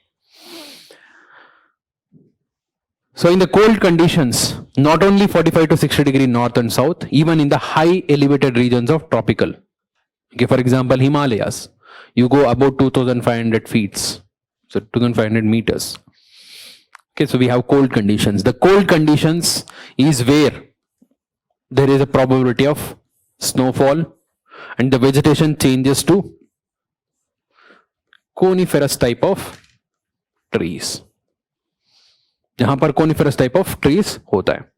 A: So in the cold conditions, not only 45 to 60 degree north and south, even in the high elevated regions of tropical. Okay, for example, Himalayas, you go about 2,500 feet. So 2,500 meters. Okay, so we have cold conditions. The cold conditions is where there is a probability of snowfall and the vegetation changes to coniferous type of trees. यहाँ पर coniferous type of trees होता है.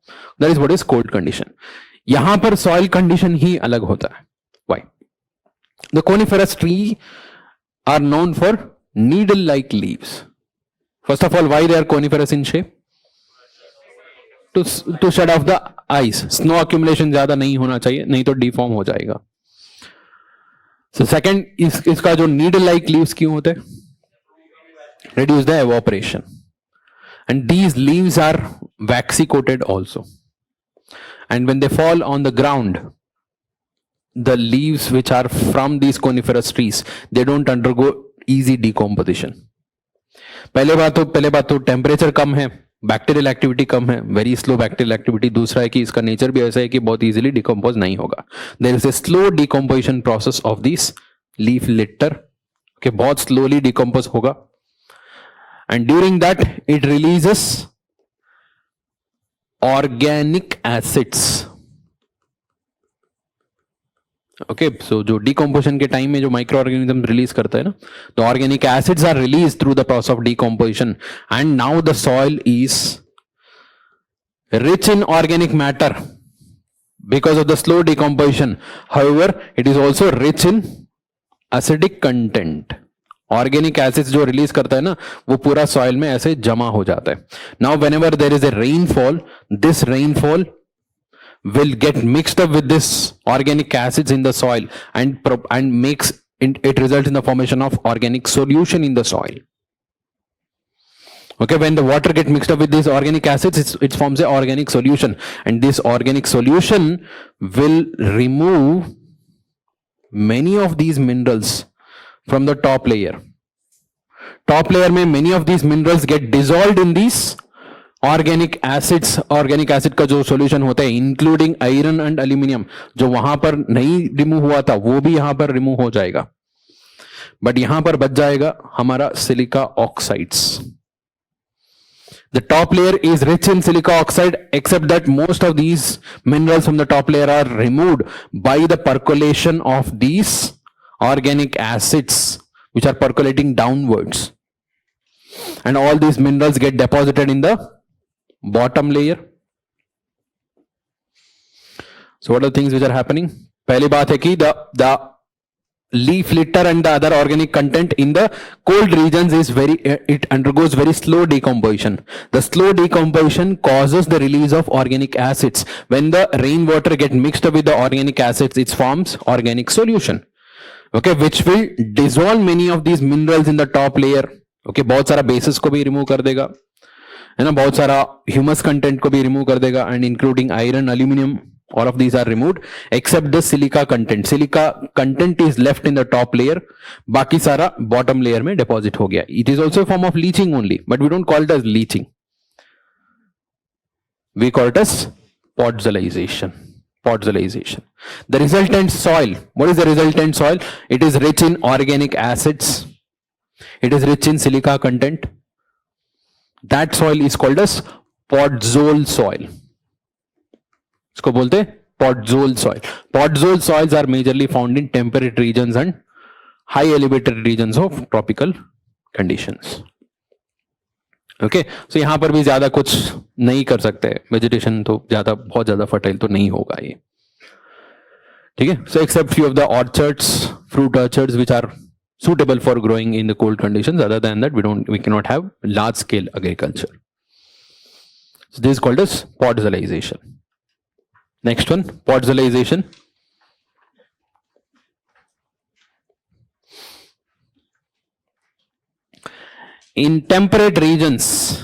A: That is what is cold condition. यहाँ पर soil condition ही अलग होता है. Why? The coniferous tree are known for needle-like leaves. First of all, why they are coniferous in shape? To shed off the ice. Snow accumulation ज़्यादा नहीं होना चाहिए, नहीं तो deform हो जाएगा. So second, इसका जो needle-like leaves क्यों होते हैं? Reduce the evaporation. And these leaves are waxy coated also. And when they fall on the ground, the leaves which are from these coniferous trees, they don't undergo easy decomposition. पहले बात तो temperature कम है, bacterial activity कम है, very slow bacterial activity. दूसरा है कि इसका nature भी ऐसा है कि बहुत इजीली डिकम्पोज नहीं होगा. There is a slow decomposition process of this leaf litter. Okay, बहुत स्लोली डिकम्पोज होगा. And during that it releases organic acids. Okay, so जो डिकम्पोजिशन के टाइम में जो माइक्रो ऑर्गेनिज्म रिलीज करता है ना, तो organic acids are release through the process of decomposition. And now the soil is rich in organic matter because of the slow decomposition. However it is also rich in acidic content. Organic acids जो release करता है ना, वो पूरा soil में ऐसे जमा हो जाता है. Now whenever there is a rainfall, this rainfall will get mixed up with this organic acids in the soil and makes it results in the formation of organic solution in the soil. Okay, when the water get mixed up with these organic acids, it forms a organic solution, and this organic solution will remove many of these minerals from the top layer. Top layer में many of these minerals get dissolved in these organic acids. Organic acid का जो solution होता है, including iron and aluminium, जो वहां पर नहीं remove हुआ था वो भी यहां पर रिमूव हो जाएगा. बट यहां पर बच जाएगा हमारा silica oxides. The top layer is rich in silica oxide, except that most of these minerals from the top layer are removed by the percolation of these organic acids which are percolating downwards, and all these minerals get deposited in the bottom layer. So what are the things which are happening? पहली बात है कि the leaf litter and the other organic content in the cold regions is it undergoes very slow decomposition. The slow decomposition causes the release of organic acids. When the rainwater get mixed up with the organic acids, it forms organic solution. okay, which will dissolve many of these minerals in the top layer. okay, बहुत सारा bases को भी remove कर देगा, है ना, बहुत सारा humus content को भी remove कर देगा, and including iron, aluminum, all of these are removed except the silica content. Silica content is left in the top layer, बाकी सारा bottom layer में deposit हो गया. It is also a form of leaching only, but we don't call it as leaching. We call it as podzolization. Podzolization. The resultant soil. What is the resultant soil? It is rich in organic acids. It is rich in silica content. That soil is called as podzol soil. इसको बोलते हैं podzol soil. Podzol soils are majorly found in temperate regions and high elevated regions of tropical conditions. Okay, so यहां पर भी ज्यादा कुछ नहीं कर सकते, वेजिटेशन तो ज्यादा बहुत ज्यादा फर्टाइल तो नहीं होगा ये, ठीक है. So except few of the orchards, fruit orchards which are suitable for growing in the cold conditions. Other than that, we cannot have large scale agriculture. So this is called as podzolization. Next one, podzolization. In temperate regions,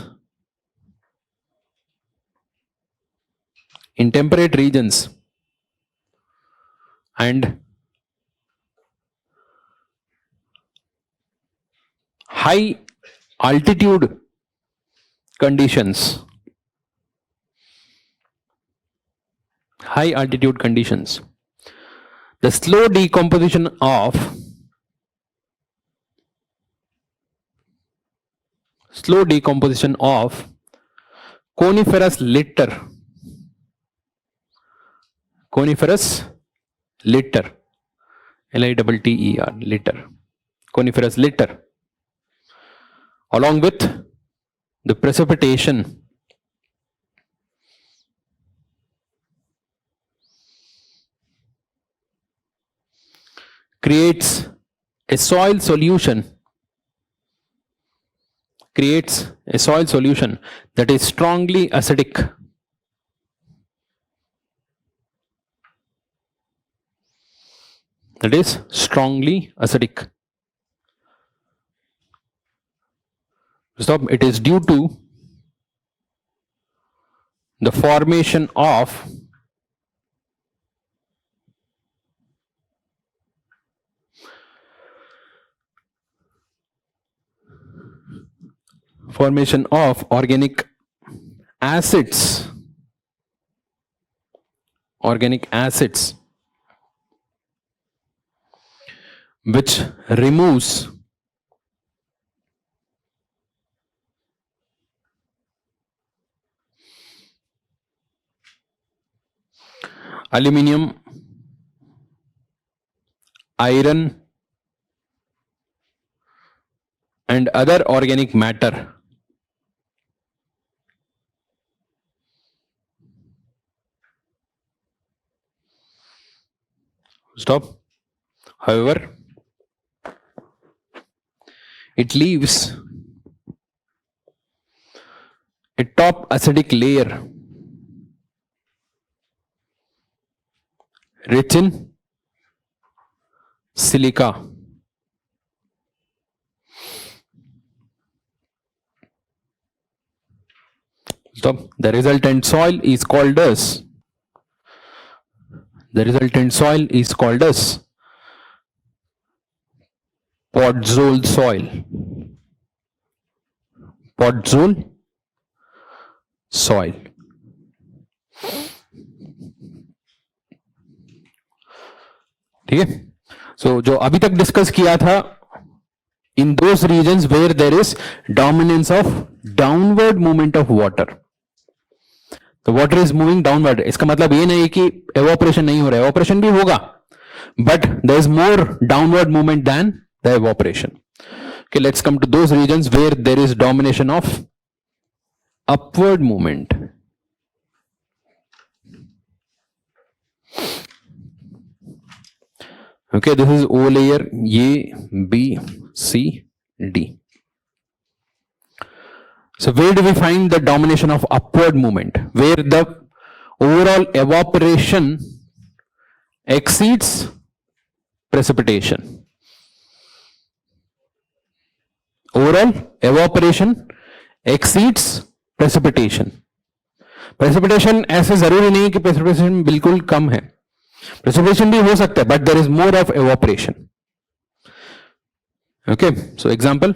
A: and high altitude conditions, the slow decomposition of coniferous litter, L-I-T-T-E-R, litter, coniferous litter, along with the precipitation creates a soil solution that is strongly acidic. Stop. It is due to the formation of organic acids, which removes aluminum, iron, and other organic matter. Stop. However, it leaves a top acidic layer rich in silica. Stop. The resultant soil is called as podzol soil. ठीक है. सो जो अभी तक discuss किया था, in those regions where there is dominance of downward movement of water, the water is moving downward. इसका मतलब ये नहीं कि evaporation नहीं हो रहा है, evaporation भी होगा, but there is more downward movement than the evaporation. Okay, let's come to those regions where there is domination of upward movement. Okay, this is O layer, A, B, C, D. So where do we find the domination of upward movement? Where the overall evaporation exceeds precipitation. Overall evaporation exceeds precipitation. Precipitation ऐसे जरूरी नहीं कि precipitation बिल्कुल कम है, precipitation भी हो सकता है, but there is more of evaporation. Okay, so example,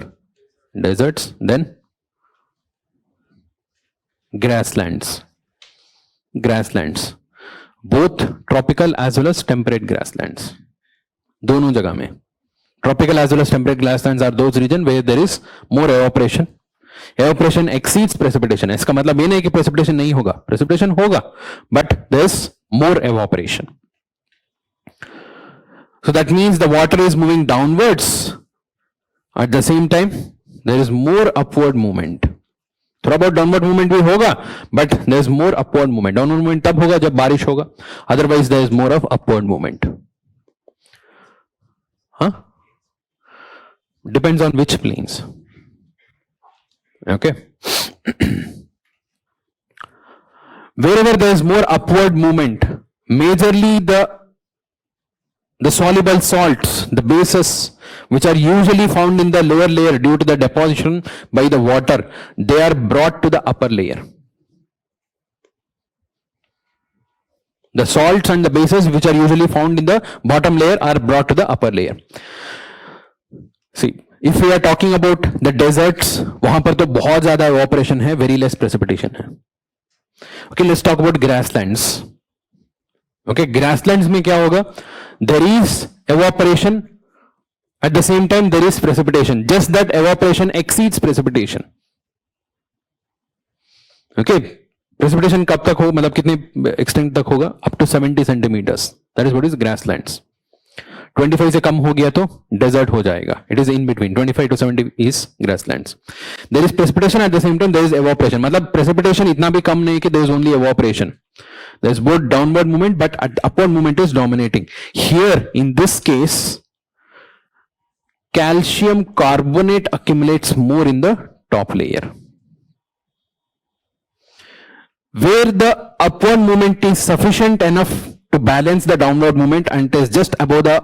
A: deserts, then grasslands. Grasslands, both tropical as well as temperate grasslands. दोनों जगह में tropical as well as temperate grasslands are those regions where there is more evaporation. Evaporation exceeds precipitation. इसका मतलब ये नहीं कि precipitation नहीं होगा, precipitation होगा, but there is more evaporation. So that means the water is moving downwards. At the same time, there is more upward movement. थोड़ा बहुत डाउनवर्ड मूवमेंट भी होगा, but there is more upward movement. Downward movement तब होगा जब बारिश होगा, otherwise there is more of upward movement. हाँ, depends on which plains. Okay, wherever there is more upward movement, majorly the soluble salts, the bases which are usually found in the lower layer due to the deposition by the water, they are brought to the upper layer. The salts and the bases which are usually found in the bottom layer are brought to the upper layer. See, if we are talking about the deserts, वहां पर तो बहुत ज्यादा evaporation है, very less precipitation है. Okay, let's talk about grasslands. Okay, grasslands में क्या होगा? There is evaporation, at the same time there is precipitation, just that evaporation exceeds precipitation. Okay, precipitation कब तक हो, मतलब कितने extent तक होगा? Up to 70 centimeters. That is what is grasslands. 25 से कम हो गया तो desert हो जाएगा. It is in between 25 to 70 is grasslands. There is precipitation, at the same time there is evaporation. मतलब precipitation इतना भी कम नहीं कि there is only evaporation. There is both downward movement, but upward movement is dominating. Here in this case, calcium carbonate accumulates more in the top layer. Where the upward movement is sufficient enough to balance the downward movement and it is just above the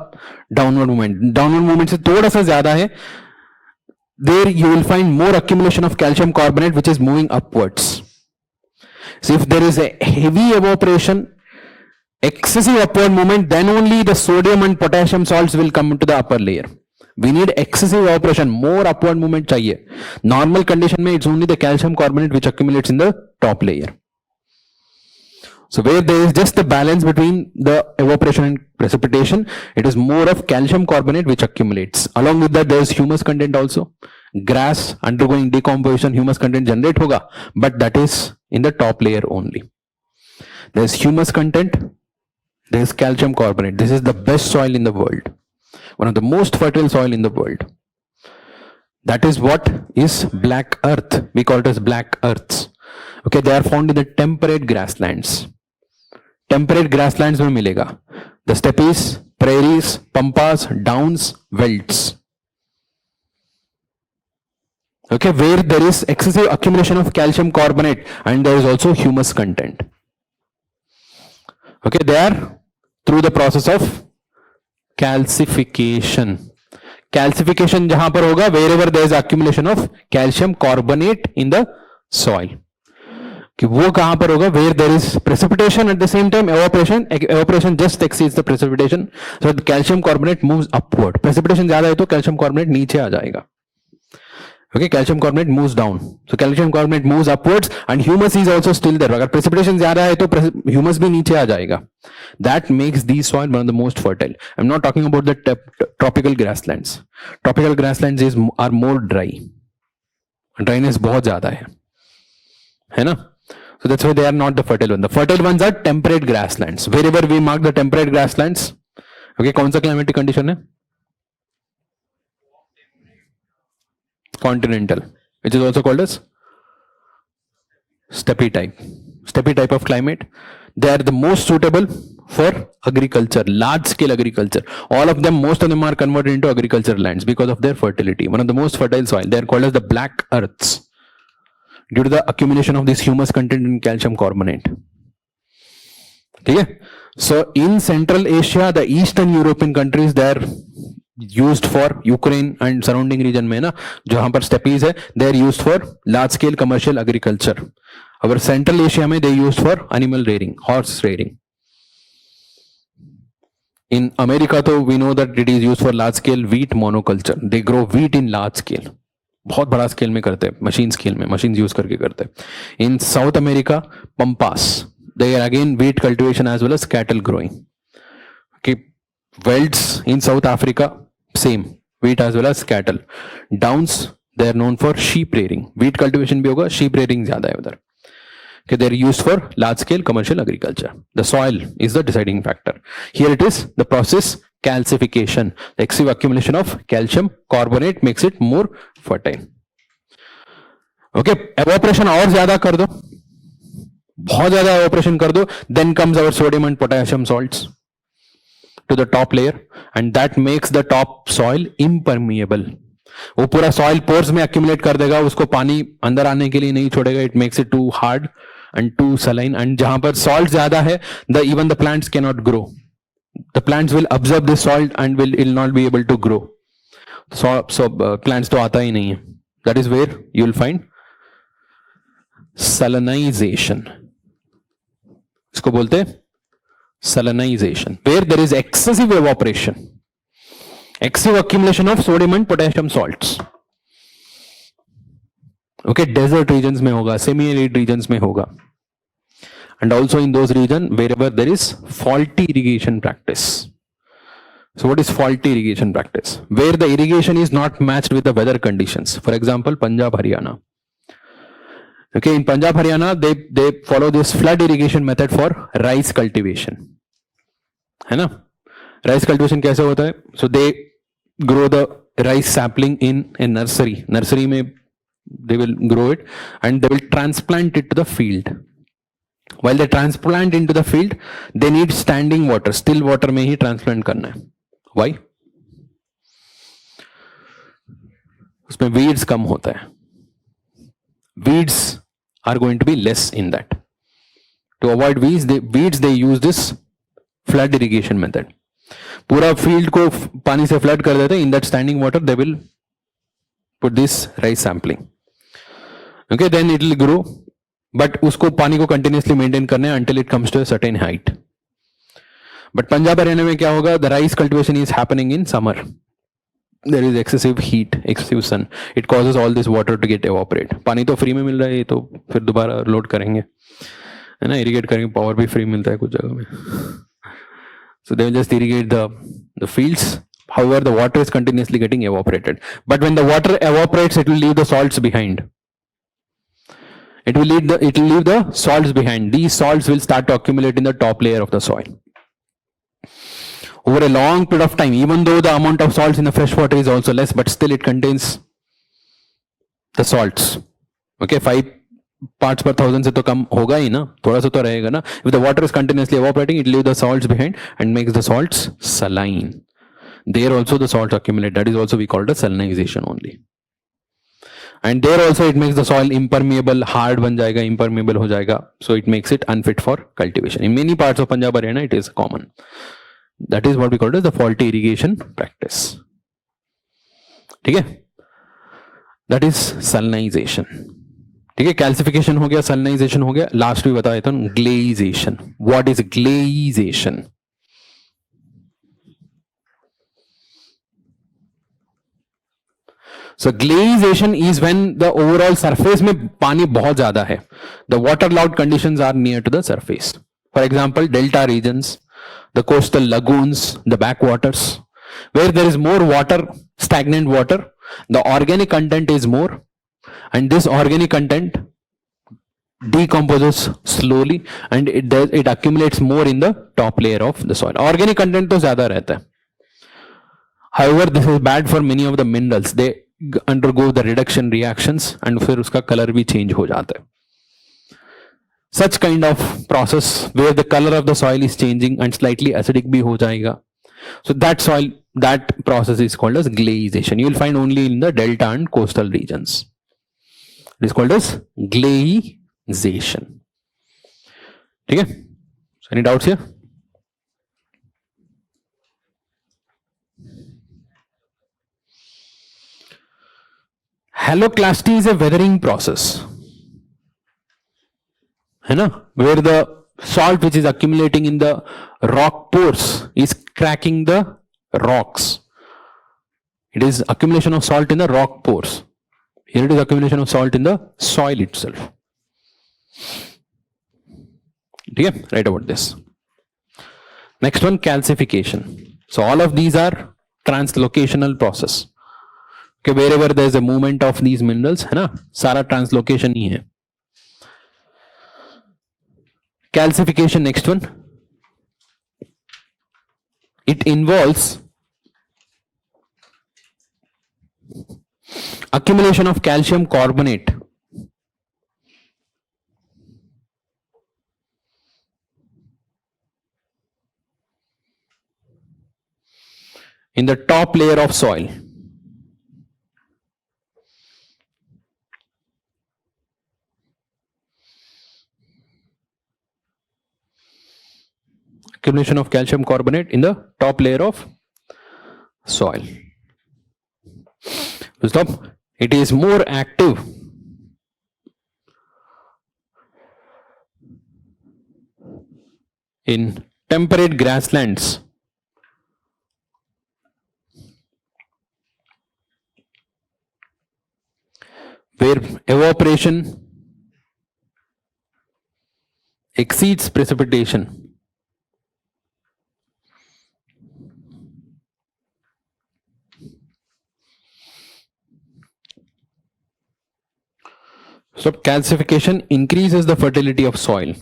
A: downward movement. Downward movement से थोड़ा सा ज्यादा है. There you will find more accumulation of calcium carbonate which is moving upwards. So if there is a heavy evaporation, excessive upward movement, then only the sodium and potassium salts will come into the upper layer. We need excessive evaporation, more upward movement चाहिए. Normal condition में it's only the calcium carbonate which accumulates in the top layer. So where there is just the balance between the evaporation and precipitation, it is more of calcium carbonate which accumulates. Along with that, there is humus content also. Grass undergoing decomposition, humus content generate होगा, but that is in the top layer only. There is humus content, there is calcium carbonate. This is the best soil in the world. One of the most fertile soil in the world. That is what is black earth. We call it as black earths. Okay, they are found in the temperate grasslands. Temperate grasslands में मिलेगा. The steppes, prairies, pampas, downs, velds. Okay, where there is excessive accumulation of calcium carbonate and there is also humus content. Okay, they are through the process of calcification. Calcification जहां पर होगा, wherever there is accumulation of calcium carbonate in the soil. कि वो कहां पर होगा? Where there is precipitation, at the same time evaporation just exceeds the precipitation, so the calcium carbonate moves upward. Precipitation ज्यादा है तो calcium carbonate नीचे आ जाएगा. Okay, calcium carbonate moves down, so calcium carbonate moves upwards and humus is also still there. अगर precipitation ज्यादा है तो humus भी नीचे आ जाएगा. That makes these soil one of the most fertile. I'm not talking about the tropical grasslands. Tropical grasslands are more dry. Dryness बहुत ज्यादा है ना? So that's why they are not the fertile ones. The fertile ones are temperate grasslands. Wherever we mark the temperate grasslands, okay, कौन सा climatic condition है? Continental, which is also called as steppe type of climate. They are the most suitable for agriculture, large scale agriculture. All of them, most of them are converted into agricultural lands because of their fertility. One of the most fertile soil. They are called as the black earths due to the accumulation of this humus content in calcium carbonate. ठीक है? So in Central Asia, the Eastern European countries, they are used for Ukraine and surrounding region में ना, जहाँ पर steppes है, they are used for large scale commercial agriculture. Our Central Asia में they used for animal rearing, horse rearing. In America, though, we know that it is used for large scale wheat monoculture. They grow wheat in large scale. बहुत बड़ा scale में करते हैं, machine scale में, machine use करके करते हैं. In South America, pampas, they are again wheat cultivation as well as cattle growing. Okay, Velds in South Africa, same wheat as well as cattle. Downs, they are known for sheep rearing. Wheat cultivation भी होगा, sheep rearing ज्यादा है उधर. Okay, they are used for large scale commercial agriculture. The soil is the deciding factor. Here it is the process calcification. The excessive accumulation of calcium carbonate makes it more fertile. Okay, evaporation और ज्यादा कर दो, बहुत ज्यादा evaporation कर दो, then comes our sodium and potassium salts to the top layer, and that makes the top soil impermeable. वो पूरा सॉइल पोर्स में accumulate कर देगा, उसको पानी अंदर आने के लिए नहीं छोड़ेगा. It makes it too hard and too saline. And जहां पर salt ज्यादा है, even the plants cannot grow. The plants will absorb this salt and will not be able to grow. So plants तो आता ही नहीं है. That is where you will find salinization. इसको बोलते हैं salinization, where there is excessive evaporation, excessive accumulation of sodium and potassium salts. Okay, desert regions में होगा, semi-arid regions में होगा, and also in those regions wherever there is faulty irrigation practice. So what is faulty irrigation practice? Where the irrigation is not matched with the weather conditions. For example, Punjab, Haryana. Okay, in Punjab, Haryana, they follow this flood irrigation method for rice cultivation. है ना? Rice cultivation कैसे होता है? So they grow the rice sapling in a nursery. Nursery में they will grow it and they will transplant it to the field. While they transplant into the field, they need standing water, still water में ही transplant करना है. Why? उसमें weeds कम होता है. Weeds are going to be less in that. To avoid weeds, they use this flood irrigation method. पूरा field को पानी से flood कर देते हैं. In that standing water, they will put this rice sampling. Okay, then it will grow, but उसको पानी को continuously maintain करना है until it comes to a certain height. But Punjab Haryana में क्या होगा? The rice cultivation is happening in summer. There is excessive heat, excessive sun. It causes all this water to get evaporate. पानी तो free में मिल रहा है, तो फिर दोबारा लोड करेंगे, है ना, इरिगेट करेंगे, पावर भी फ्री मिलता है कुछ जगह में. So they will just irrigate the fields. However, the water is continuously getting evaporated. But when the water evaporates, it will leave the salts behind. It will leave the salts behind. These salts will start to accumulate in the top layer of the soil. Over a long period of time, even though the amount of salts in the fresh water is also less, but still it contains the salts. Okay, 5 parts per thousand से तो कम होगा ही ना, थोड़ा सा तो रहेगा ना. If the water is continuously evaporating, it leaves the salts behind and makes the salts saline. There also the salts accumulate. That is also we call it salinization only. And there also it makes the soil impermeable, hard बन जाएगा, impermeable हो जाएगा. So it makes it unfit for cultivation. In many parts of Punjab Haryana, it is common. That is what we call it as the faulty irrigation practice. ठीक है? That is salinization. ठीक है, calcification हो गया, salinization हो गया. Last भी बता देता हूँ, glaciation. What is glaciation? So glaciation is when the overall surface में पानी बहुत ज़्यादा है. The waterlogged conditions are near to the surface. For example, delta regions, the coastal lagoons, the backwaters, where there is more water, stagnant water, the organic content is more, and this organic content decomposes slowly and it accumulates more in the top layer of the soil. Organic content तो ज़्यादा रहता है. However, this is bad for many of the minerals. They undergo the reduction reactions and फिर उसका color भी change हो जाता है. Such kind of process where the color of the soil is changing and slightly acidic भी हो जाएगा. So that process is called as glaciation. You will find only in the delta and coastal regions. It is called as glaciation. ठीक है? So any doubts here? Haloclasty is a weathering process, है ना, where the salt which is accumulating in the rock pores is cracking the rocks. It is accumulation of salt in the rock pores. Here it is accumulation of salt in the soil itself. Okay, write about this. Next one, calcification. So all of these are translocational process. Okay, wherever there is a movement of these minerals, है ना, सारा translocation ही है. Calcification, next one. It involves accumulation of calcium carbonate in the top layer of soil. Accumulation of calcium carbonate in the top layer of soil. Stop. It is more active in temperate grasslands where evaporation exceeds precipitation. So calcification increases the fertility of soil.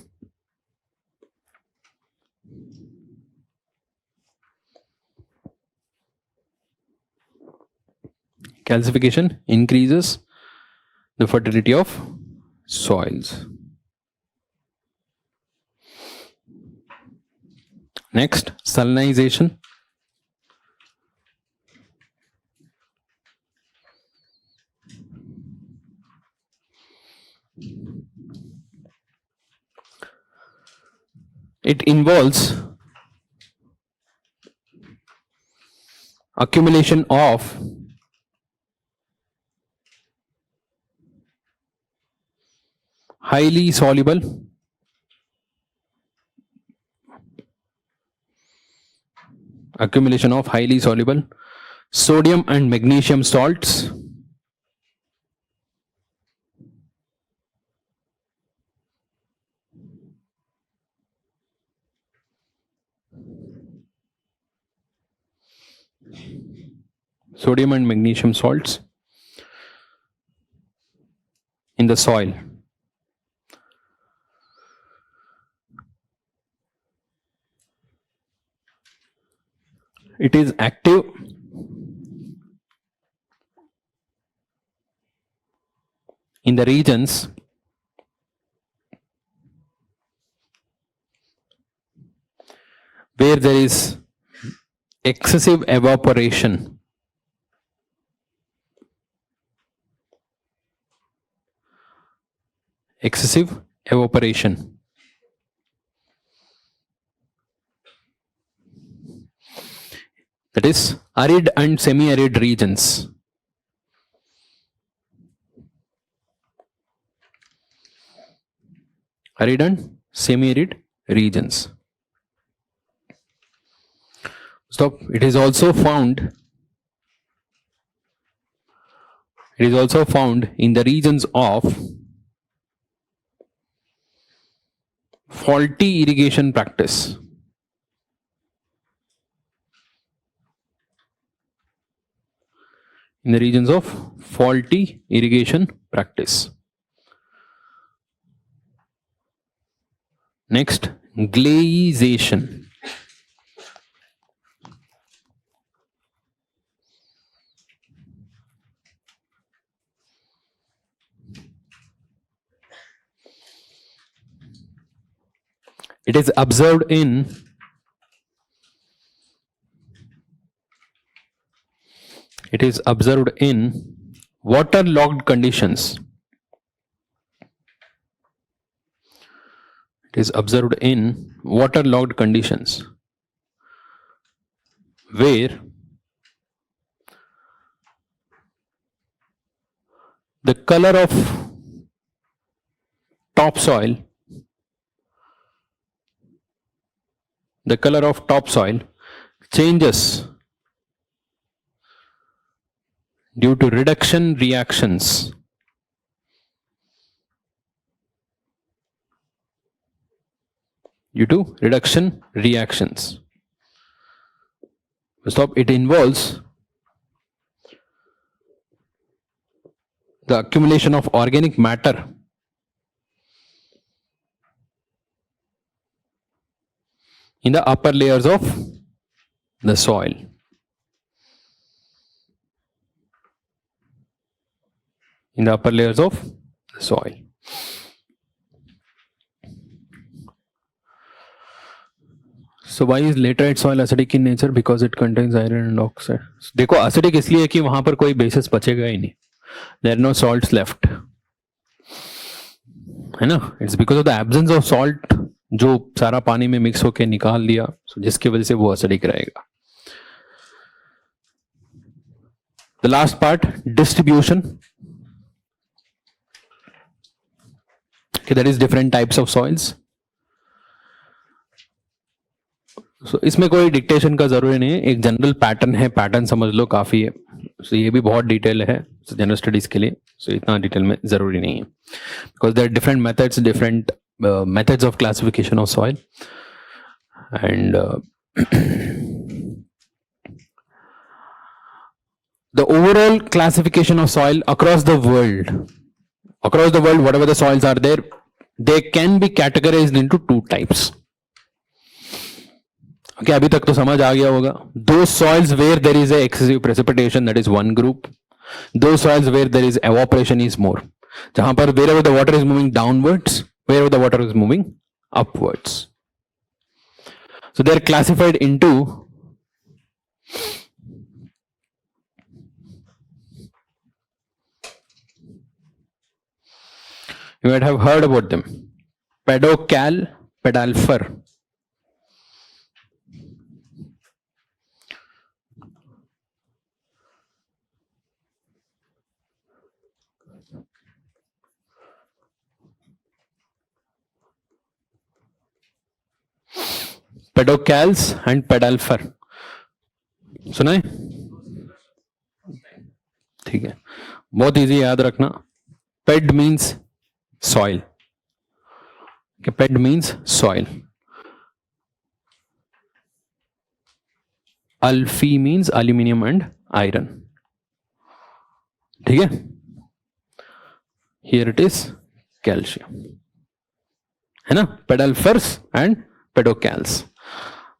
A: Calcification increases the fertility of soils. Next, salinization. It involves accumulation of highly soluble sodium and magnesium salts in the soil. It is active in the regions where there is excessive evaporation. That is arid and semi-arid regions. Arid and semi-arid regions. Stop. It is also found in the regions of faulty irrigation practice. In the regions of faulty irrigation practice. Next, glaciation. It is observed in waterlogged conditions. Where the color of topsoil, the color of topsoil changes due to reduction reactions Stop. It involves the accumulation of organic matter in the upper layers of the soil. In the upper layers of the soil. So why is laterite soil acidic in nature? Because it contains iron and oxide. देखो acidic इसलिए कि वहां पर कोई basis बचेगा ही नहीं. There are no salts left. है ना? It's because of the absence of salt जो सारा पानी में मिक्स होके निकाल दिया, so जिसकी वजह से वो acidic रहेगा. The last part, distribution. Okay, that is different types of soils. So, इसमें कोई डिक्टेशन का जरूरी नहीं है, एक जनरल पैटर्न है, पैटर्न समझ लो काफी है. So, ये भी बहुत डिटेल है जनरल स्टडीज के लिए, so इतना डिटेल में जरूरी नहीं है, because there are different methods of classification of soil, and the overall classification of soil across the world, whatever the soils are there, they can be categorized into two types. Okay, अभी तक तो समझ आ गया होगा. Those soils where there is a excessive precipitation, that is one group. Those soils where there is evaporation is more. जहां पर wherever the water is moving downwards, wherever the water is moving upwards. So they are classified into you might have heard about them. Pedocal, pedalfer. Pedocals and pedalfer सुना है? ठीक है, बहुत easy याद रखना. Ped means soil. Ped means soil. Alfi means aluminium and iron. ठीक है, here it is calcium, है ना? पेडल्फर्स एंड पेडोकैल्स.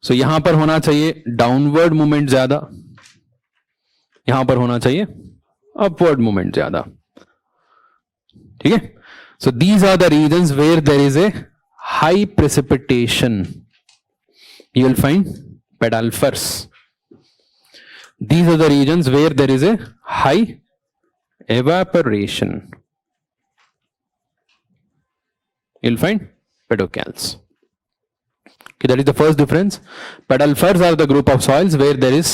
A: सो यहां पर होना चाहिए डाउनवर्ड मूवमेंट ज्यादा, यहां पर होना चाहिए अपवर्ड मूवमेंट ज्यादा. ठीक है, so these are the reasons where there is a high precipitation. You will find pedalfers. These are the regions where there is a high evaporation. You'll find pedocals. Okay, that is the first difference. Pedalfers are the group of soils where there is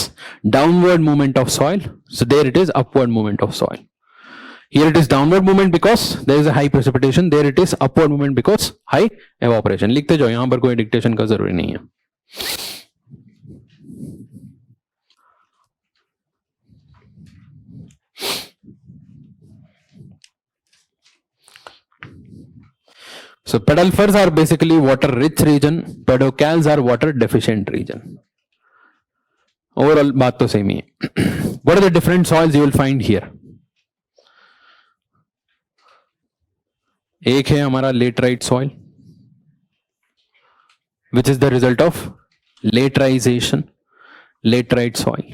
A: downward movement of soil. So there it is upward movement of soil. Here it is downward movement because there is a high precipitation. There it is upward movement because high evaporation. लिखते जाओ, यहाँ पर कोई dictation का जरूरी नहीं है. So pedalfers are basically water rich region, pedocals are water deficient region. Overall बात तो सेम ही है. What are the different soils you will find here? एक है हमारा laterite soil, which is the result of laterization, laterite soil.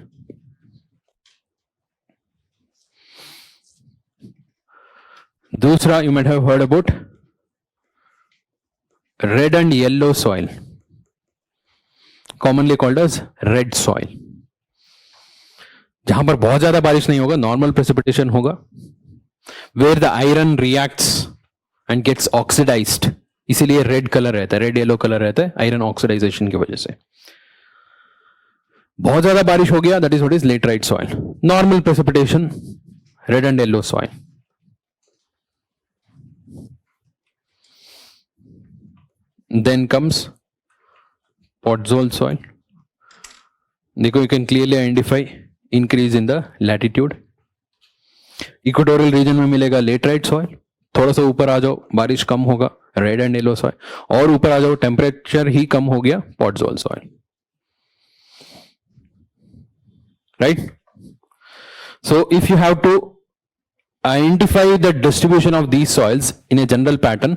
A: दूसरा you might have heard about red and yellow soil, commonly called as red soil. जहां पर बहुत ज्यादा बारिश नहीं होगा, नॉर्मल प्रेसिपिटेशन होगा, where the iron reacts and gets oxidized, इसीलिए रेड कलर रहता है, रेड येलो कलर रहता है आयरन ऑक्सीडाइजेशन की वजह से. बहुत ज्यादा बारिश हो गया, that is what is laterite soil. Normal precipitation, red and yellow soil. then comes podzol soil. देखो, you can clearly identify increase in the latitude. Equatorial region में मिलेगा लेटराइट सॉइल. थोड़ा सा ऊपर आ जाओ, बारिश कम होगा, रेड एंड येलो सॉइल. और ऊपर आ जाओ, टेम्परेचर ही कम हो गया, podzol soil. Right. So if you have to identify the distribution of these soils in a general pattern,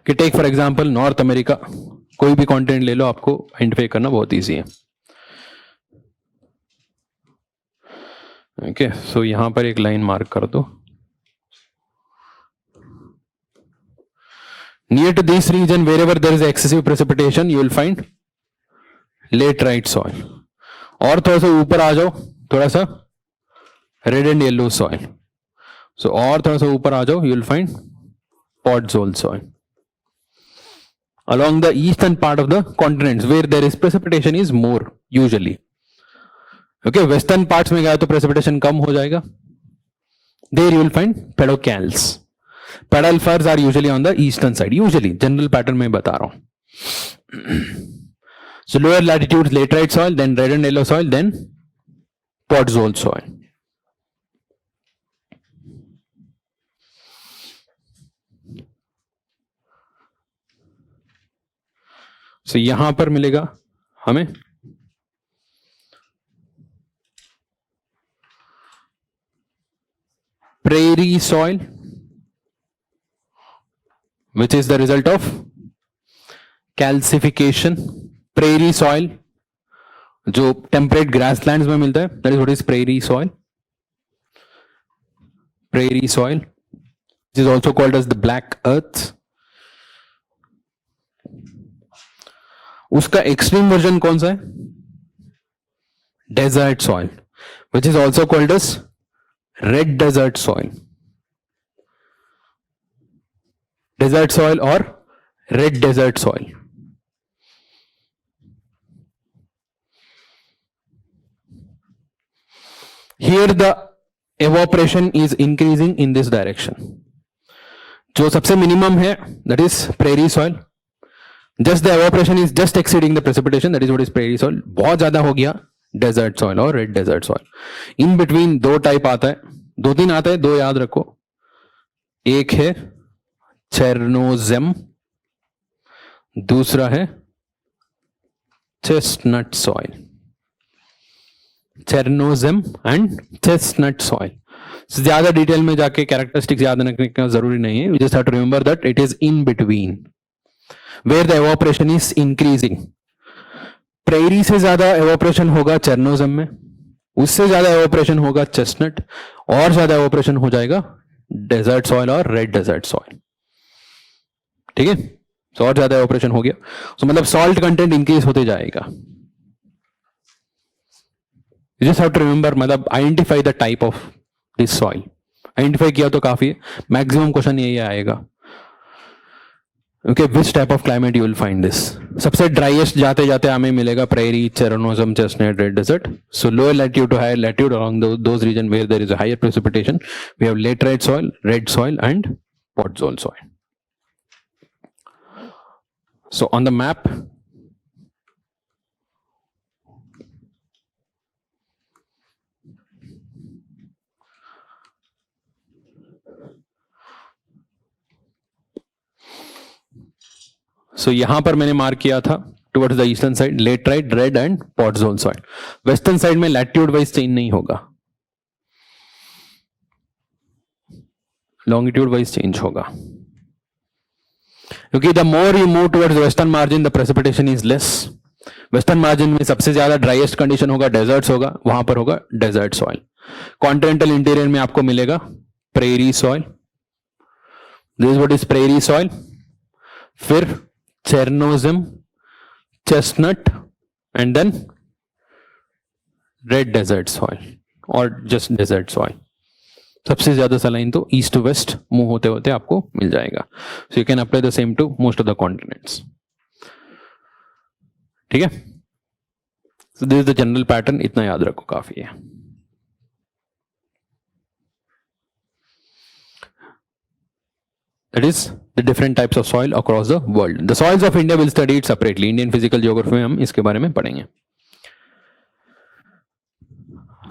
A: कि take for example North America, कोई भी कॉन्टिनेंट ले लो, आपको आइडेंटिफाई करना बहुत इजी है. ओके, सो यहां पर एक लाइन मार्क कर दो. Near to this region wherever there is excessive precipitation you will find laterite soil. और थोड़ा सा ऊपर आ जाओ, थोड़ा सा रेड एंड येलो सॉइल. सो और थोड़ा सा ऊपर आ जाओ, you will find podzol soil. Along the eastern part of the continents where there is precipitation is more usually. Okay, western parts में गया तो precipitation कम हो जाएगा. There you will find pedocals. Pedal firs are usually on the eastern side. Usually, general pattern में बता रहा हूँ. So lower latitudes laterite soil, then red and yellow soil, then podzol soil. So यहां पर मिलेगा हमें prairie soil, which is the result of calcification. Prairie soil जो temperate grasslands में मिलता है, that is what is prairie soil. Prairie soil, which is also called as the black earth. उसका extreme version कौन सा है? Desert soil, which is also called as red desert soil. Desert soil और red desert soil. Here the evaporation is increasing in this direction. जो सबसे minimum है, that is prairie soil. Just the evaporation is just exceeding the precipitation, that is what is prairie soil. बहुत ज्यादा हो गया desert soil और red desert soil. In between दो type आता है, दो तीन आता है, दो याद रखो. एक है चेरनोजेम, दूसरा है chestnut soil. Chernozem and chestnut soil. ज्यादा डिटेल में जाके कैरेक्टरिस्टिक्स याद रखने का जरूरी नहीं है. You just have to remember that it is in between where the evaporation is increasing. Prairie से ज्यादा एवापोरेशन होगा चेरनोजेम में, उससे ज्यादा एवापोरेशन होगा चेस्टनट, और ज्यादा एवापोरेशन हो जाएगा डेजर्ट सॉइल और रेड डेजर्ट सॉइल. ठीक है, तो और ज्यादा एवापोरेशन हो गया, तो मतलब सॉल्ट कंटेंट इंक्रीज होते जाएगा. You just have to remember, मतलब identify the type of this soil. Identify किया तो काफी है, मैक्सिमम क्वेश्चन यही आएगा. Okay, which type of climate you will find this. सबसे ड्राइएस्ट जाते जाते हमें मिलेगा prairie, chernozem, chestnut, red desert. So lower latitude to higher latitude along those region where there is a higher precipitation, we have laterite soil, red soil and podzol soil. So on the map, सो यहां पर मैंने mark किया था towards the eastern side laterite, red and podzol soil. Western side में latitude wise change नहीं होगा, longitude wise change होगा, क्योंकि the more you move towards western margin the precipitation is less. Western margin में सबसे ज्यादा ड्राइएस्ट कंडीशन होगा, desserts होगा, वहां पर होगा डेजर्ट सॉइल. कॉन्टिनेंटल इंटीरियर में आपको मिलेगा prairie soil. This what is prairie soil. फिर chernozem, chestnut and then red desert soil और जस्ट डेजर्ट सॉइल. सबसे ज्यादा सलाइन तो ईस्ट टू वेस्ट मूव होते होते आपको मिल जाएगा. So you can apply the same to most of the continents. ठीक है, so this is the general pattern. इतना याद रखो, काफी है. that is the different types of soil across the world. The soils of India will study it separately. Indian physical geography में हम इसके बारे में पढ़ेंगे.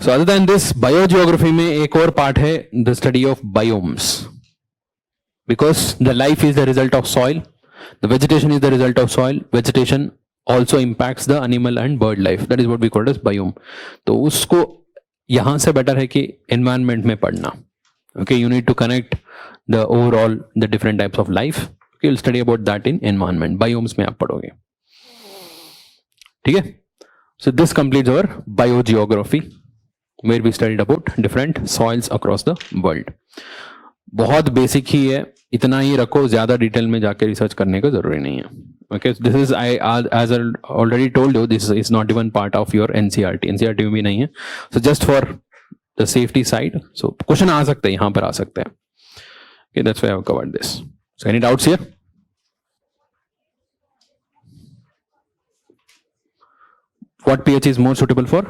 A: So other than this, biogeography में एक और part है the study of biomes, because the life is the result of soil, the vegetation is the result of soil. Vegetation also impacts the animal and bird life. That is what we call as biome. तो उसको यहाँ से better है कि environment में पढ़ना. Okay, you need to connect the overall the different types of life. Okay, you'll study about that in environment. Biomes में आप पढ़ोगे. ठीक है? So this completes our biogeography, where we studied about different soils across the world. बहुत basic ही है, इतना ही रखो, ज्यादा डिटेल में जाके रिसर्च करने का जरूरी नहीं है. Okay, so this is as I already told you, this is not even part of your NCERT. NCERT में भी नहीं है. So just for the safety side, so question आ सकते हैं, यहाँ पर आ सकते हैं. Okay, that's why I have covered this. So any doubts here? What pH is more suitable for?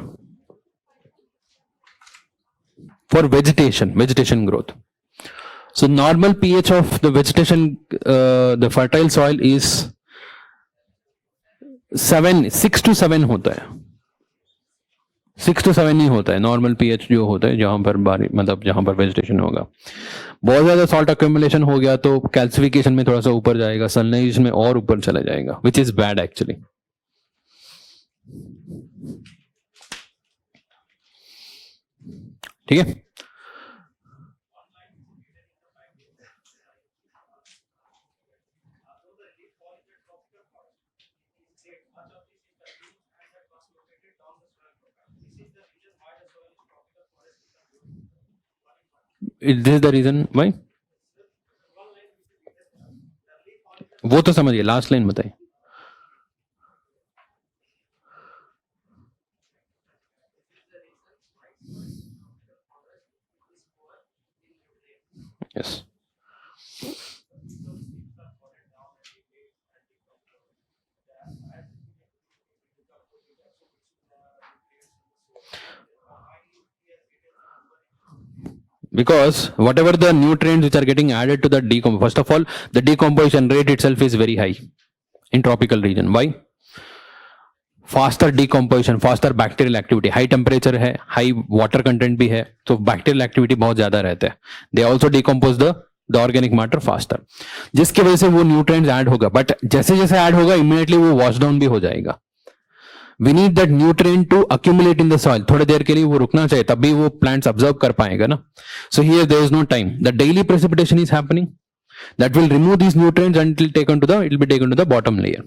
A: For vegetation growth. So normal pH of the vegetation, the fertile soil is 6 to 7 होता है. 6 to 7 ही होता है normal pH जो होता है, जहां पर मतलब जहां पर वेजिटेशन होगा. बहुत ज्यादा सॉल्ट अक्यूमुलेशन हो गया तो कैल्सिफिकेशन में थोड़ा सा ऊपर जाएगा, सल्फनाइजेशन में और ऊपर चला जाएगा, विच इज बैड एक्चुअली. ठीक है. Is this the reason why? वो तो समझिए, लास्ट लाइन बताइए. Yes. Because whatever the nutrients which are getting added to the decomposition, first of all, the decomposition rate itself is very high in tropical region. Why? Faster decomposition, faster bacterial activity, high temperature है, high water content भी है, तो bacterial activity बहुत ज्यादा रहते हैं. They also decompose the organic matter faster, जिसकी वजह से वो nutrients add होगा. But जैसे जैसे add होगा immediately वो wash down भी हो जाएगा. We need that nutrient to accumulate in the soil. थोड़ी देर के लिए वो रुकना चाहिए, तब भी वो plants absorb कर पाएगा ना. So here there is no time. The daily precipitation is happening. That will remove these nutrients and it will be taken to the bottom layer.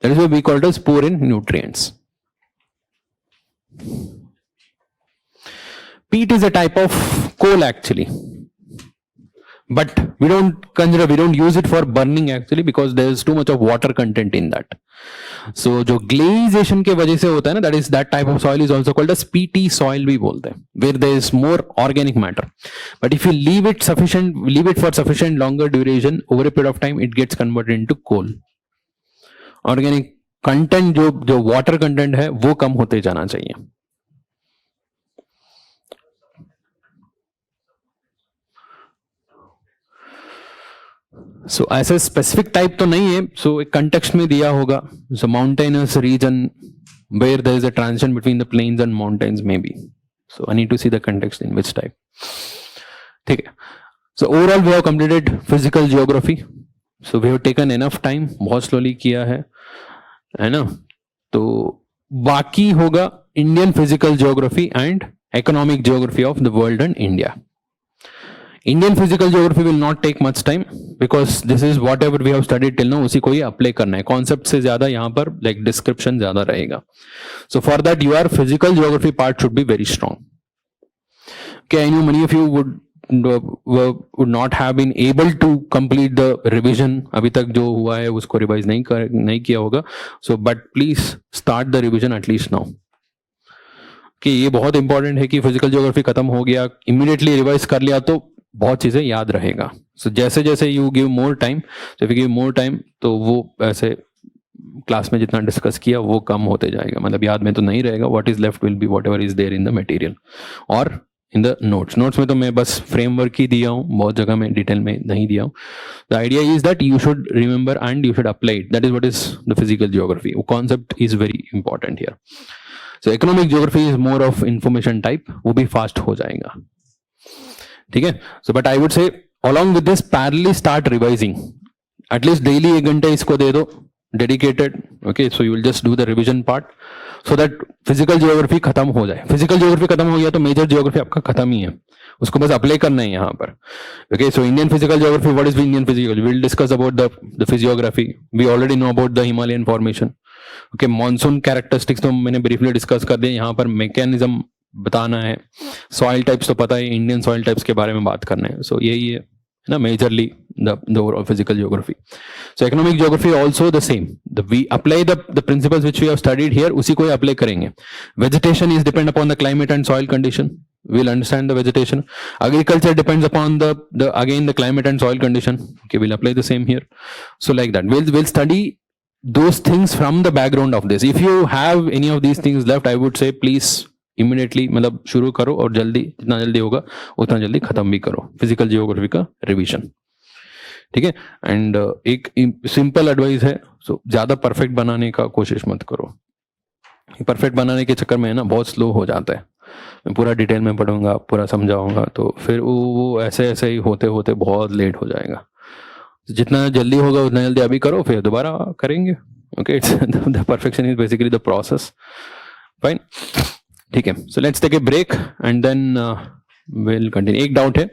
A: That is what we call it as poor in nutrients. Peat is a type of coal actually, but we don't use it for burning actually, because there is too much of water content in that. So जो glaciation के वजह से होता है ना, that type of soil is also called as peaty soil भी बोलते हैं, where there is more organic matter. But if you leave it for sufficient longer duration, over a period of time it gets converted into coal. Organic content जो water content है वो कम होते जाना चाहिए. So ऐसे specific type तो नहीं है, so एक context में दिया होगा. So mountainous region where there is a transition between the plains and mountains maybe. So I need to see the context in which type. ठीक है. So overall we have completed physical geography. So we have taken enough time, बहुत slowly किया है ना. तो बाकी होगा Indian physical geography and economic geography of the world and India. Indian physical geography will not take much time, because this is whatever we have studied till now, उसी को ही अप्लाई करना है. कॉन्सेप्ट से ज्यादा यहाँ पर like डिस्क्रिप्शन ज्यादा रहेगा. So for that your physical geography part should be very strong. Okay, I know many of you would not have been able to complete the revision. अभी तक जो हुआ है उसको रिवाइज नहीं किया होगा. So but please start the revision at least now. कि ये बहुत इंपॉर्टेंट है कि फिजिकल ज्योग्राफी खत्म हो गया, इमीडिएटली रिवाइज कर लिया तो बहुत चीजें याद रहेगा. सो जैसे जैसे you give more time, if you give more time तो वो ऐसे क्लास में जितना डिस्कस किया वो कम होते जाएगा, मतलब याद में तो नहीं रहेगा. What is left will be whatever is there in the material, और इन द नोट्स में तो मैं बस फ्रेमवर्क ही दिया हूँ, बहुत जगह में डिटेल में नहीं दिया हूँ. The idea is that you should remember and you should apply it. That is what is the physical geography. वो concept is very important here. So economic geography is more of information type, वो भी fast हो जाएगा. ठीक है. So but I would say along with this parallelly start revising. At least daily 1 घंटे इसको दे दो dedicated. Okay, so you will just do the revision part so that physical geography खत्म हो जाए. Physical geography खत्म हो गया तो major geography आपका खत्म ही है, उसको बस अप्लाई करना है यहाँ पर. Okay, so Indian physical geography, what is Indian physical? We will discuss about the physiography. We already know about the Himalayan formation. Okay, monsoon characteristics तो मैंने briefly discuss कर दिया. यहाँ पर mechanism बताना है. सॉइल टाइप्स तो पता है, इंडियन सॉइल टाइप्स के बारे में बात करना है. सो यही है ना majorly the overall physical geography. So economic geography also the same. We apply the principles which we have studied here, उसी को ही अप्लाई करेंगे. Vegetation is depend upon the climate and soil condition. we'll understand the vegetation. Agriculture depends upon the again the climate and soil condition. Okay, we'll apply the same here. So like that we'll study those things from the background of this. If you have any of these things left, I would say please immediately मतलब शुरू करो और जल्दी, जितना जल्दी होगा उतना जल्दी खत्म भी करो फिजिकल जियोग्राफी का रिवीजन. ठीक है. एंड एक सिंपल एडवाइस है, सो ज्यादा परफेक्ट बनाने का कोशिश मत करो. परफेक्ट बनाने के चक्कर में ना बहुत स्लो हो जाता है. मैं पूरा डिटेल में पढ़ूंगा, पूरा समझाऊंगा, तो फिर वो ऐसे ऐसे ही होते होते बहुत लेट हो जाएगा. जितना जल्दी होगा उतना जल्दी अभी करो, फिर दोबारा करेंगे. Okay, the perfection is basically the process. Fine. ठीक है. So let's take a break and then will continue. एक डाउट है,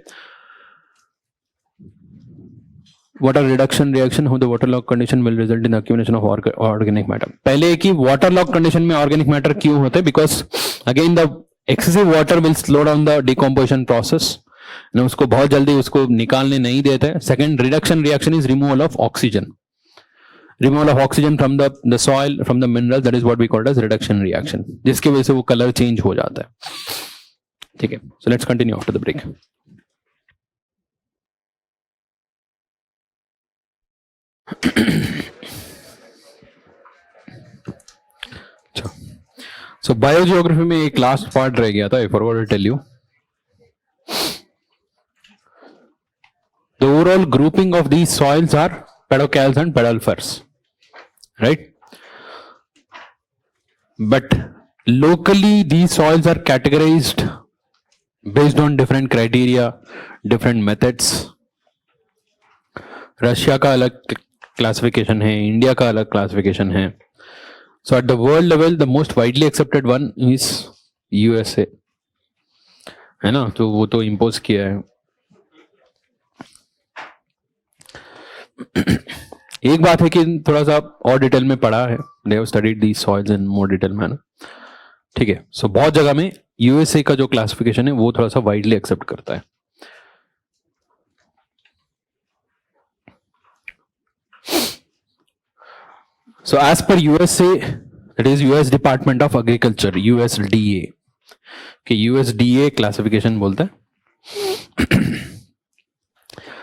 A: वाटर रिडक्शन रिएक्शन हो the water logged condition will result in accumulation of organic matter. पहले कि water logged condition में organic matter क्यों होते हैं, because again the excessive water will slow down the decomposition process. उसको बहुत जल्दी उसको निकालने नहीं देते. Second, reduction reaction is removal of oxygen. Removal of oxygen from the soil, from the minerals, that is what we call as reduction reaction, जिसकी वजह से वो कलर चेंज हो जाता है. ठीक है. So let's continue after the break. अच्छा, so बायोजियोग्राफी में एक लास्ट पार्ट रह गया था. I forgot to tell you. The overall grouping of these soils are pedocalcs and pedalfers. Right? But locally these soils are categorized based on different criteria, different methods. Russia का अलग classification है, India का अलग classification है. So at the world level the most widely accepted one is USA, है ना. तो वो तो इम्पोज किया है. एक बात है कि थोड़ा सा और डिटेल में पढ़ा है. They have studied these soils in more detail manner. ठीक है. सो बहुत जगह में यूएसए का जो क्लासिफिकेशन है वो थोड़ा सा वाइडली एक्सेप्ट करता है. So as per USA, that is US department of agriculture, USDA के यूएसडीए क्लासिफिकेशन बोलता है.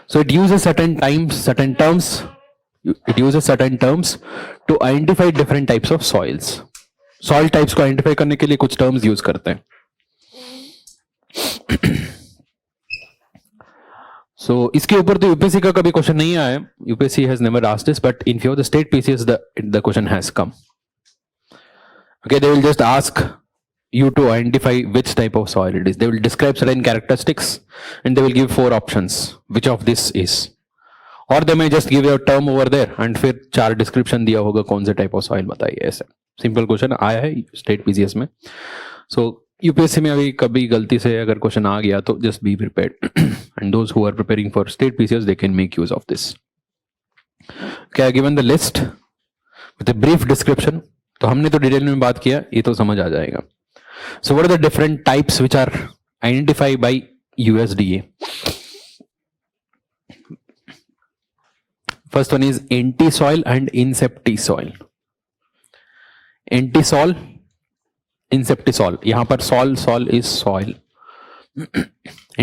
A: So it uses certain terms to identify different types of soils. Soil types को identify करने के लिए कुछ terms use करते हैं. So इसके ऊपर तो यूपीएससी का कभी क्वेश्चन नहीं आया. UPSC has never asked this, but in few of the state PCS the question has come. Okay, they will just ask you to identify which type of soil it is. They will describe certain characteristics and they will give 4 options which of this is, or they may just give you a term over there and फिर 4 description दिया होगा कौन से type of soil बताइए. ऐसे simple question आया है state PCS में. सो यूपीएससी में अभी कभी गलती से अगर क्वेश्चन आ गया तो just be prepared and those who are preparing for state PCS they can make use of this. क्या given the list with a brief description. तो हमने तो डिटेल में बात किया, ये तो समझ आ जाएगा. So what are the different types which are identified by USDA? First one is anti-soil and insecti-soil. Anti-soil, insecti-soil. यहाँ पर soil is soil.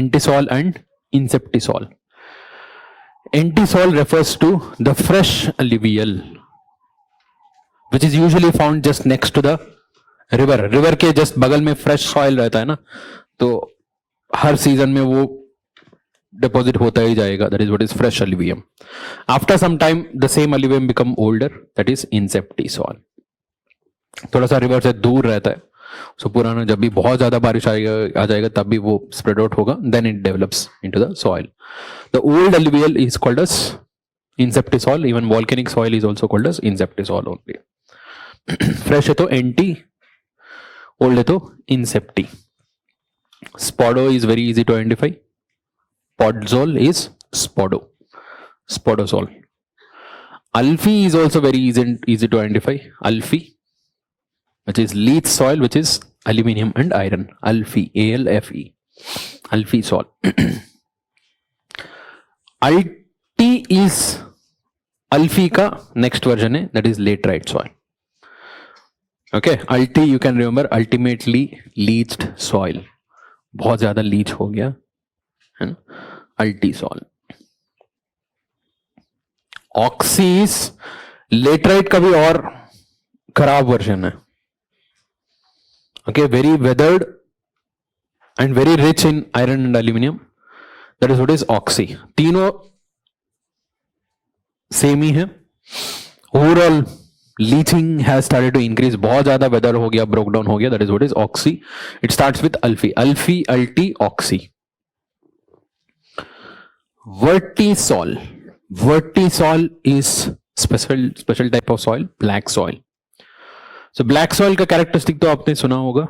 A: Anti-soil and insecti-soil. Anti-soil refers to the fresh alluvial, which is usually found just next to the river के just बगल में fresh soil रहता है ना. तो हर season में वो deposit होता ही जाएगा. That is what is fresh alluvium. After some time, the same alluvium become older. That is incepti soil. थोड़ा सा रिवर से दूर रहता है. So पुराना जब भी बहुत ज्यादा बारिश आ जाएगा तब भी वो spread out होगा. Then it develops into the soil. The old alluvial is called as incepti soil. Even volcanic soil is also called as incepti soil only. Fresh है तो NT, old है तो incepti. Spodo is very easy to identify. Podzol is spodo. Spodosol. Alfi is also very easy to identify. Alfi, which is leach soil, which is aluminium and iron. Alfi, ALFE. Alfi soil. Alti is Alfi ka next version hai, that is laterite soil. Okay, Alti you can remember ultimately leached soil. बहुत ज्यादा Leach हो गया है ना. अल्टी sol. ऑक्सीज laterite का भी और खराब वर्जन है. Okay, very weathered and very rich in iron and aluminium. That is what is oxi. तीनों सेम ही है. Overall leaching has started to increase. बहुत ज्यादा वेदर हो गया, ब्रोक डाउन हो गया. That is what is oxi. It starts with alfi. Alfi, ulti, oxi. Vertisol. Vertisol is special type of soil, black soil. So black soil का characteristic तो आपने सुना होगा.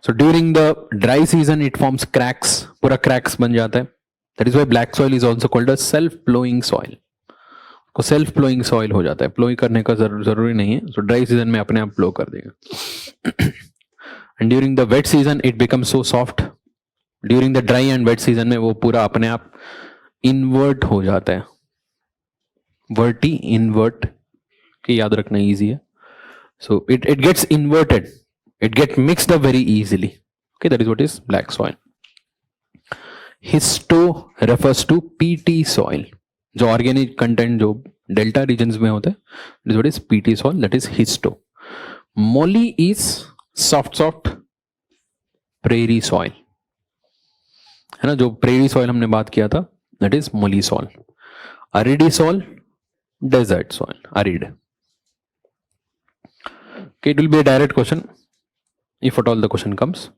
A: So during the dry season it forms cracks. पूरा cracks बन जाता है. That is why black soil is also called a self flowing soil. को सेल्फ फ्लोइंग सॉइल हो जाता है. फ्लोइंग करने का जरूरी नहीं है. सो ड्राई सीजन में अपने आप फ्लो कर देगा. And during the wet season it become so soft. During the dry and wet season में वो पूरा अपने आप इन्वर्ट हो जाता है. वर्टी, इन्वर्ट की याद रखना इजी है. So it gets inverted. It get mixed up very easily. Okay, that is what is black soil. Histo refers to peaty soil. जो ऑर्गेनिक कंटेंट जो डेल्टा रीजन्स में होता है, that is what is peaty soil. That is histo. Molli is soft prairie soil है ना. जो prairie soil हमने बात किया था, that is molli soil. Aridi soil, desert soil, arid. It will be a direct question if at all the question comes.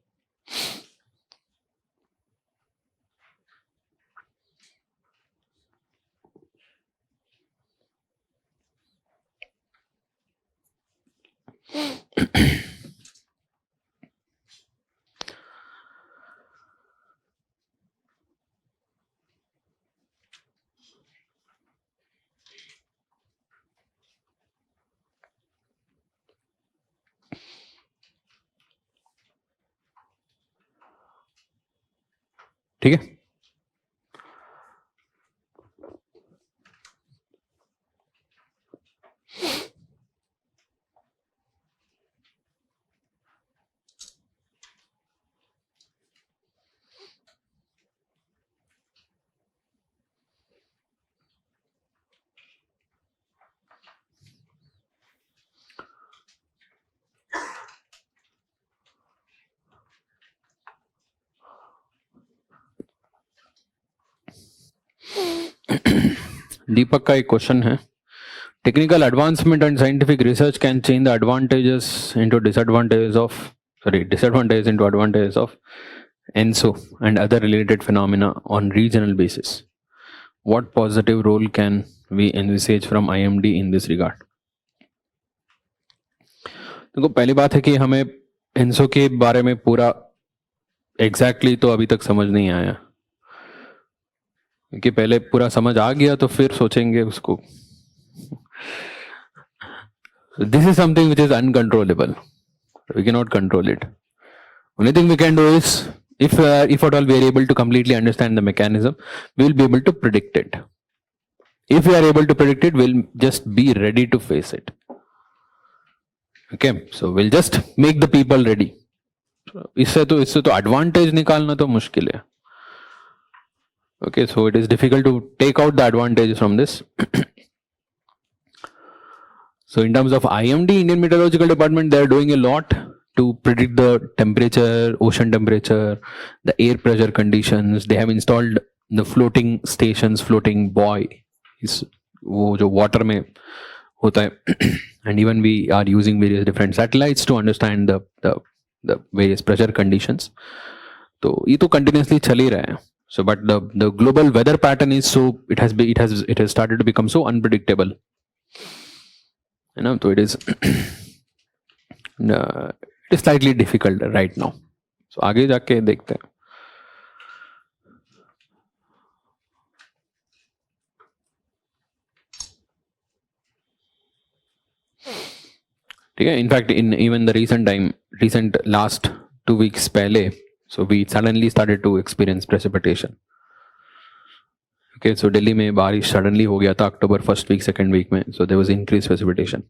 A: ठीक है. दीपक का एक क्वेश्चन है. Technical advancement and scientific research can change the advantages into disadvantages into advantages of ENSO and other related phenomena on regional basis. What positive role can we envisage from IMD in this regard? देखो, पहली बात है कि हमें ENSO के बारे में पूरा एग्जैक्टली तो अभी तक समझ नहीं आया. कि पहले पूरा समझ आ गया तो फिर सोचेंगे उसको. This is something which is uncontrollable. We can not control it. Only thing we can do is if at all we are able to completely understand the mechanism, we will be able to predict it. If we are able to predict it, we'll just be ready to face it. Okay, so we'll just make the people ready. इससे तो advantage निकालना तो मुश्किल है. Okay, so it is difficult to take out the advantage from this. So in terms of IMD, Indian Meteorological Department, they are doing a lot. to predict the temperature, ocean temperature, the air pressure conditions. They have installed the floating stations, floating buoy, is वो जो water में होता है, and even we are using various different satellites to understand the various pressure conditions. तो ये तो continuously चल ही रहा है. So, but the global weather pattern is so it has started to become so unpredictable. You know, so it is it is slightly difficult right now. So आगे जाके देखते हैं. ठीक है. In fact, in even the recent last 2 weeks पहले, so we suddenly started to experience precipitation. Okay, so Delhi में बारिश suddenly हो गया था October first week, second week में, so there was increased precipitation.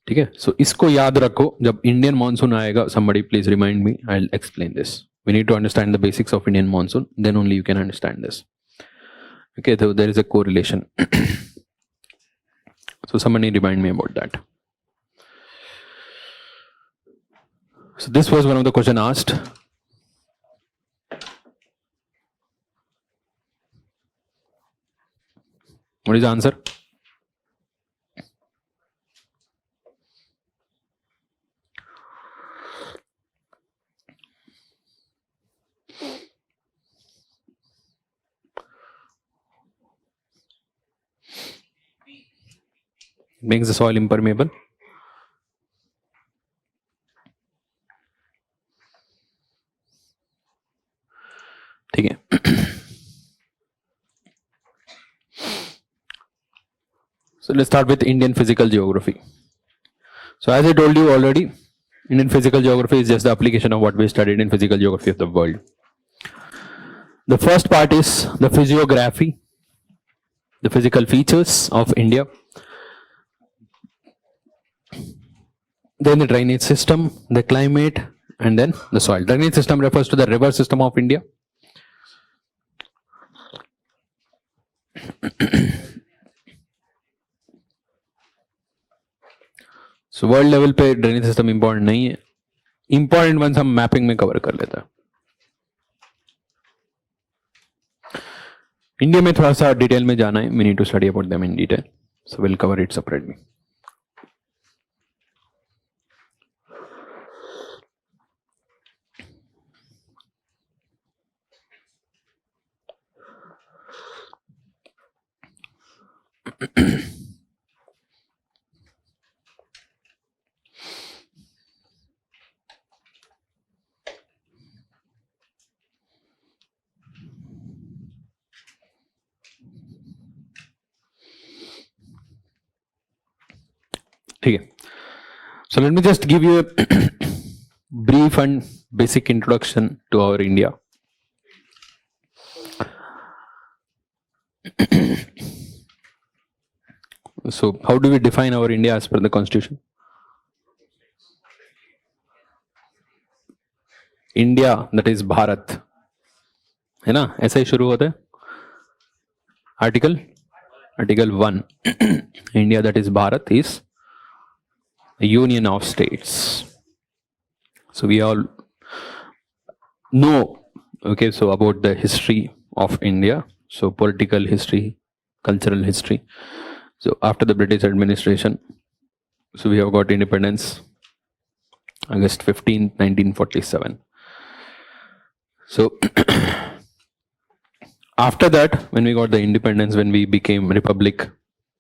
A: ठीक है. So इसको याद रखो जब Indian monsoon आएगा. Somebody please remind me. I'll explain this. We need to understand the basics of Indian monsoon. Then only you can understand this. Okay, so there is a correlation. So somebody remind me about that. So this was one of the question asked. What is the answer? Makes the soil impermeable. ठीक है. So let's start with Indian physical geography. So as I told you already, Indian physical geography is just the application of what we studied in physical geography of the world. The first part is the physiography, the physical features of India. Then the drainage system, the climate, and then the soil. Drainage system refers to the river system of India. So world level पे drainage system important नहीं है. Important ones हम mapping में cover कर लेता है. India में थोड़ा सा डिटेल में जाना है. We need to study about them in detail. So will cover it separately. ठीक है. So let me just give you a brief and basic introduction to our India. So how do we define our India as per the constitution? India, that is Bharat, है ना. ऐसा ही शुरू होता है. Article 1. India, that is Bharat, is a union of states. So we all know, okay, so about the history of India. So political history, cultural history. So after the British administration, so we have got independence August 15, 1947. So after that, when we got the independence, when we became republic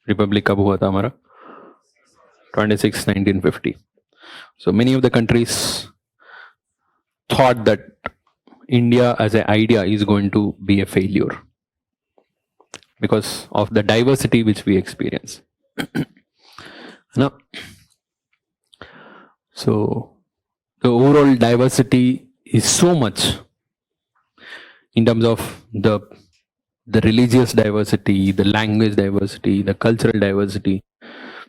A: कब हुआ था हमारा? 26 1950. So many of the countries thought that India as an idea is going to be a failure because of the diversity which we experience. No? So the overall diversity is so much in terms of the religious diversity, the language diversity, the cultural diversity.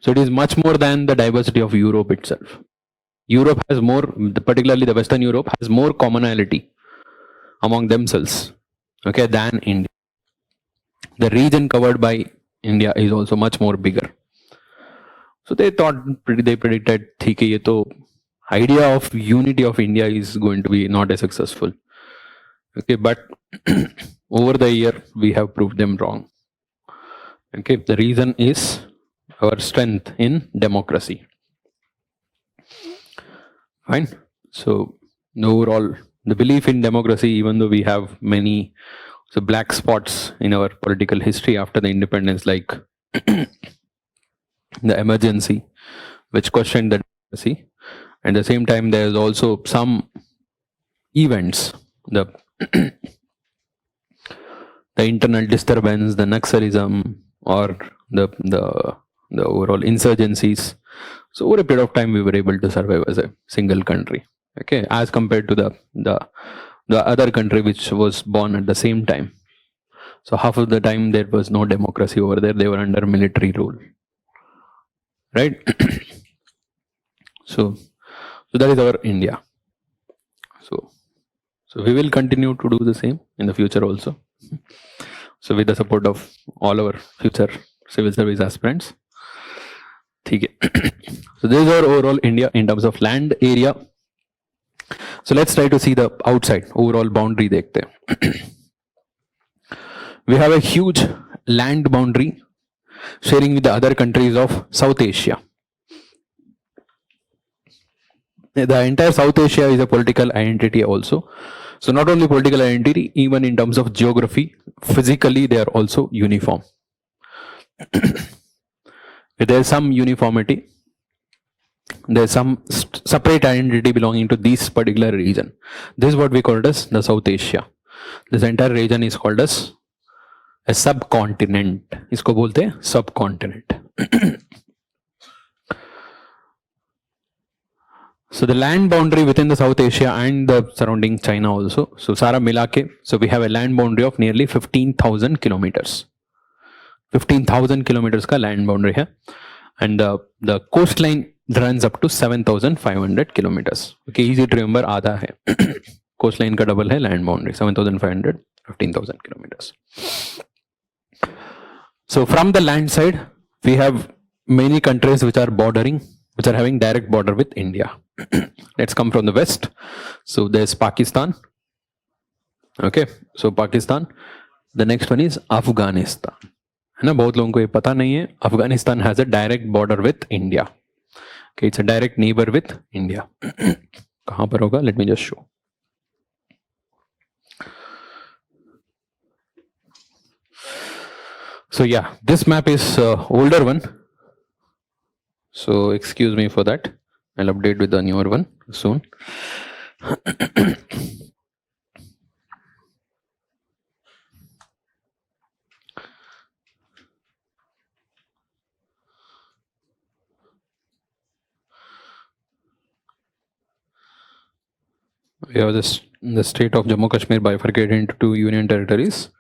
A: So it is much more than the diversity of Europe itself. Europe has more, particularly the Western Europe, has more commonality among themselves, okay, than India. The region covered by India is also much more bigger. So they thought, they predicted, ठीक है ये तो idea of unity of India is going to be not as successful. Okay, but over the year we have proved them wrong. Okay, the reason is our strength in democracy. Fine. So the overall, the belief in democracy, even though we have many black spots in our political history after the independence, like the emergency, which questioned the democracy. At the same time, there is also some events, the the internal disturbance, the Naxalism, or the overall insurgencies. So over a period of time, we were able to survive as a single country. Okay, as compared to the other country which was born at the same time. So half of the time there was no democracy over there; they were under military rule, right? So that is our India. So we will continue to do the same in the future also. So with the support of all our future civil service aspirants. Okay. So this is our overall India in terms of land area. So let's try to see the outside overall boundary. Dekhte. We have a huge land boundary sharing with the other countries of South Asia. The entire South Asia is a political identity also. So not only political identity, even in terms of geography, physically they are also uniform. There is some uniformity. There is some separate identity belonging to this particular region. This is what we call as the South Asia. This entire region is called as a subcontinent. इसको बोलते हैं subcontinent. So the land boundary within the South Asia and the surrounding China also. So Sara Milake. So we have a land boundary of nearly 15,000 kilometers. 15,000 kilometers ka land boundary hai. And the coastline runs up to 7,500 kilometers. Okay, easy to remember. Aadha hai. Coastline ka double hai land boundary. 7,500, 15,000 kilometers. So from the land side, we have many countries which are bordering, which are having direct border with India. Let's come from the west. So there's Pakistan. Okay, so Pakistan. The next one is Afghanistan. है ना, बहुत लोगों को ये पता नहीं है. Afghanistan has a direct border with India. Okay, it's a direct neighbor with India. कहाँ पर होगा? Let me just show. So yeah, this map is older one. So excuse me for that. I'll update with the newer one soon. We have this, the state of Jammu Kashmir bifurcated into two union territories.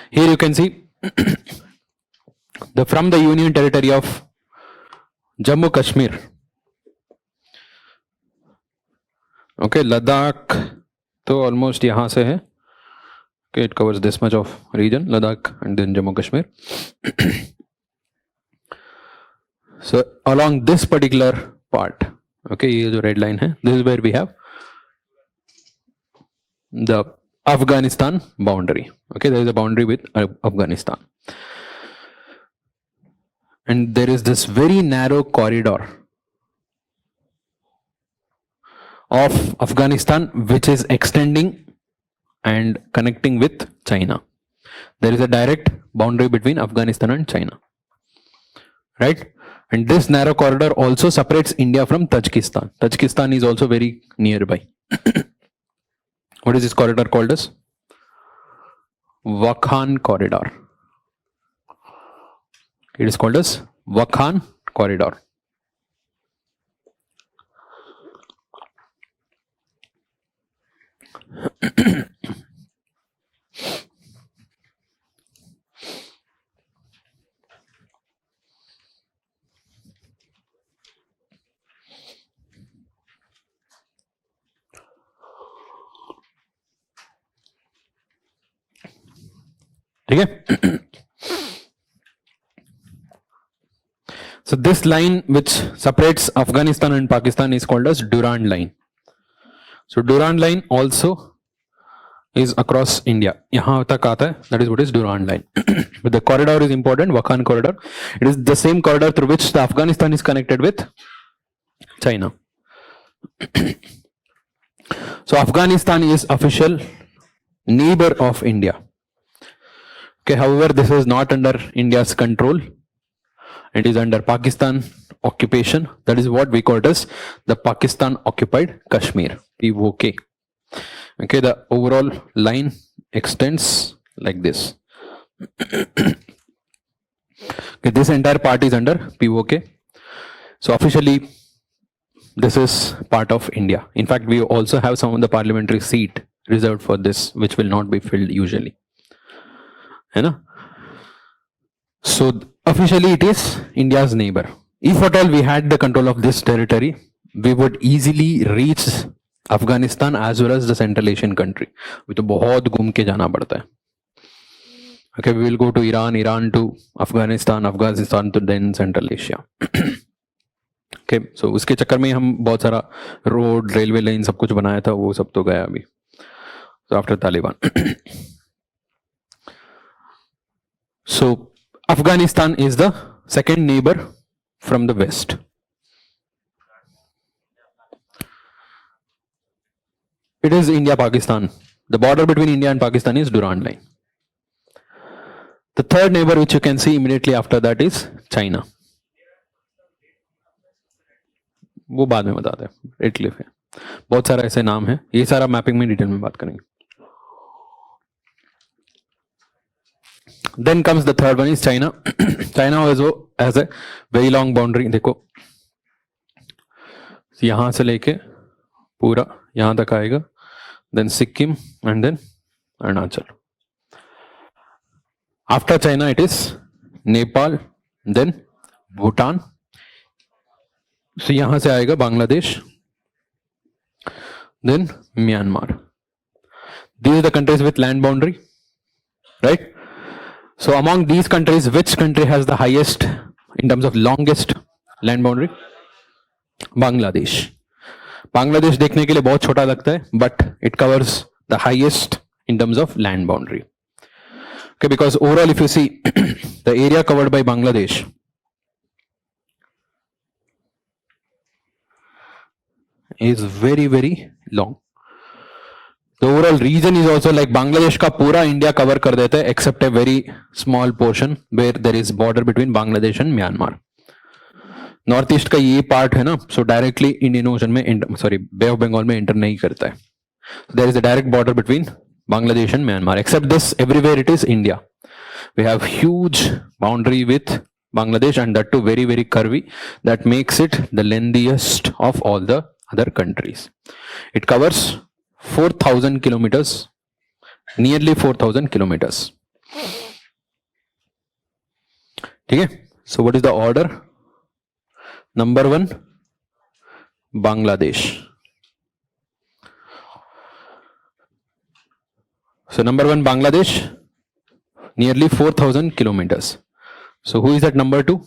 A: Here you can see from the union territory of Jammu Kashmir. Okay, Ladakh तो almost यहाँ से है. Okay, it covers this much of region, Ladakh and then Jammu Kashmir. So along this particular part, okay, ये जो red line है, this is where we have the Afghanistan boundary. Okay, there is a boundary with Afghanistan. And there is this very narrow corridor of Afghanistan which is extending and connecting with China. There is a direct boundary between Afghanistan and China, right? And this narrow corridor also separates India from Tajikistan. Tajikistan is also very nearby. What is this corridor called as? Wakhan corridor. It is called as Wakhan corridor. ठीक है. So this line which separates Afghanistan and Pakistan is called as Durand line. So Durand line also is across India. यहाँ तक आता है, that is what is Durand line. But the corridor is important, Wakhan corridor. It is the same corridor through which the Afghanistan is connected with China. So Afghanistan is official neighbor of India. Okay, however, this is not under India's control. It is under Pakistan occupation. That is what we call it as the Pakistan occupied Kashmir, POK. Okay, the overall line extends like this. Okay, this entire part is under POK. So officially, this is part of India. In fact, we also have some of the parliamentary seat reserved for this, which will not be filled usually. You know? So officially it is India's neighbor. If at all we had the control of this territory, we would easily reach Afghanistan as well as the Central Asian country. We तो बहुत घूम के जाना पड़ता है. Okay, we will go to Iran, Iran to Afghanistan, Afghanistan to then Central Asia. Okay, so उसके चक्कर में हम बहुत सारा रोड, रेलवे लाइन सब कुछ बनाया था, वो सब तो गया अभी. So after Taliban. So Afghanistan is the second neighbor from the west. It is India-Pakistan. The border between India and Pakistan is Durand line. The third neighbor which you can see immediately after that is China. वो बाद में बताते हैं. Red Cliff है, बहुत सारा ऐसे नाम है, ये सारा मैपिंग में डिटेल में बात करेंगे. Then comes the third one is China. China also has a very long boundary. देखो यहाँ से लेके पूरा यहाँ तक आएगा, then Sikkim and then Arunachal. After China it is Nepal, then Bhutan. So यहाँ से आएगा Bangladesh, then Myanmar. These are the countries with land boundary, right? So among these countries, which country has the highest in terms of longest land boundary? Bangladesh. Bangladesh देखने के लिए बहुत छोटा लगता है, but it covers the highest in terms of land boundary. Okay, because overall if you see the area covered by Bangladesh is very, very long. The overall region is also like Bangladesh का पूरा India cover कर देता है except a very small portion where there is border between Bangladesh and Myanmar. North east का ये part है ना, so directly Indian ocean में सॉरी बे ऑफ बंगाल में एंटर नहीं करता है. There is a direct border between Bangladesh and Myanmar. Except this everywhere it is India. We have huge boundary with Bangladesh and that too very, very curvy. That makes it the lengthiest of all the other countries. It covers 4,000 kilometers, nearly 4,000 kilometers. Okay, so what is the order? Number 1, Bangladesh. So number 1, Bangladesh, nearly 4,000 kilometers. So who is at number 2?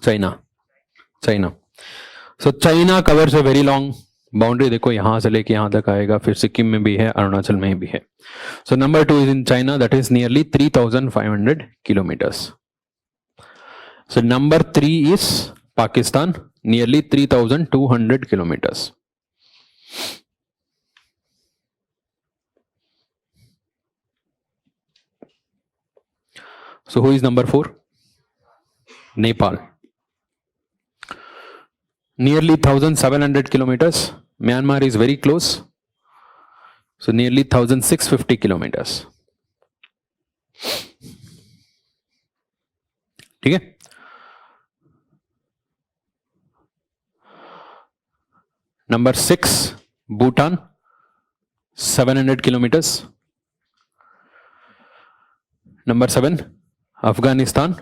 A: China. China. So China covers a very long boundary. देखो यहाँ से लेके यहाँ तक आएगा, फिर सिक्किम में भी है, अरुणाचल में भी है. So number 2 is in China, that is nearly 3,500 kilometers. So number 3 is Pakistan, nearly 3,200 kilometers. So who is number 4? Nepal. Nearly 1,700 kilometers. Myanmar is very close. So nearly 1,650 kilometers. ठीक है? Number 6, Bhutan, 700 kilometers. Number 7, Afghanistan,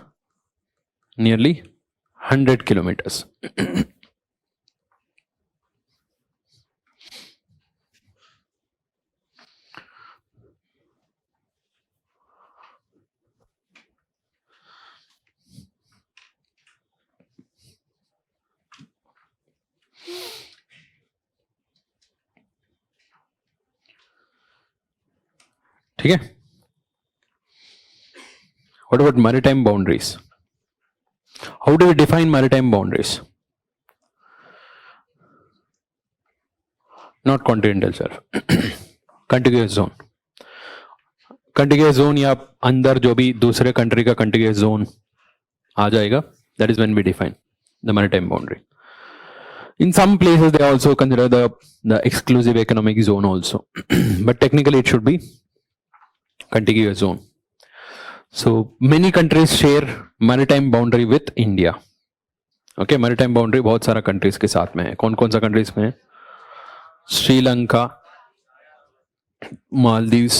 A: nearly 100 kilometers. ठीक है. What about maritime boundaries? How do we define maritime boundaries? Not continental shelf. Contiguous zone. Contiguous zone या अंदर जो भी दूसरे country का contiguous zone आ जाएगा, that is when we define the maritime boundary. In some places they also consider the exclusive economic zone also, but technically it should be contiguous zone. So many countries share maritime boundary with India. Okay, maritime boundary बहुत सारा countries के साथ में है. कौन कौन सा countries में है? श्रीलंका, मालदीव्स,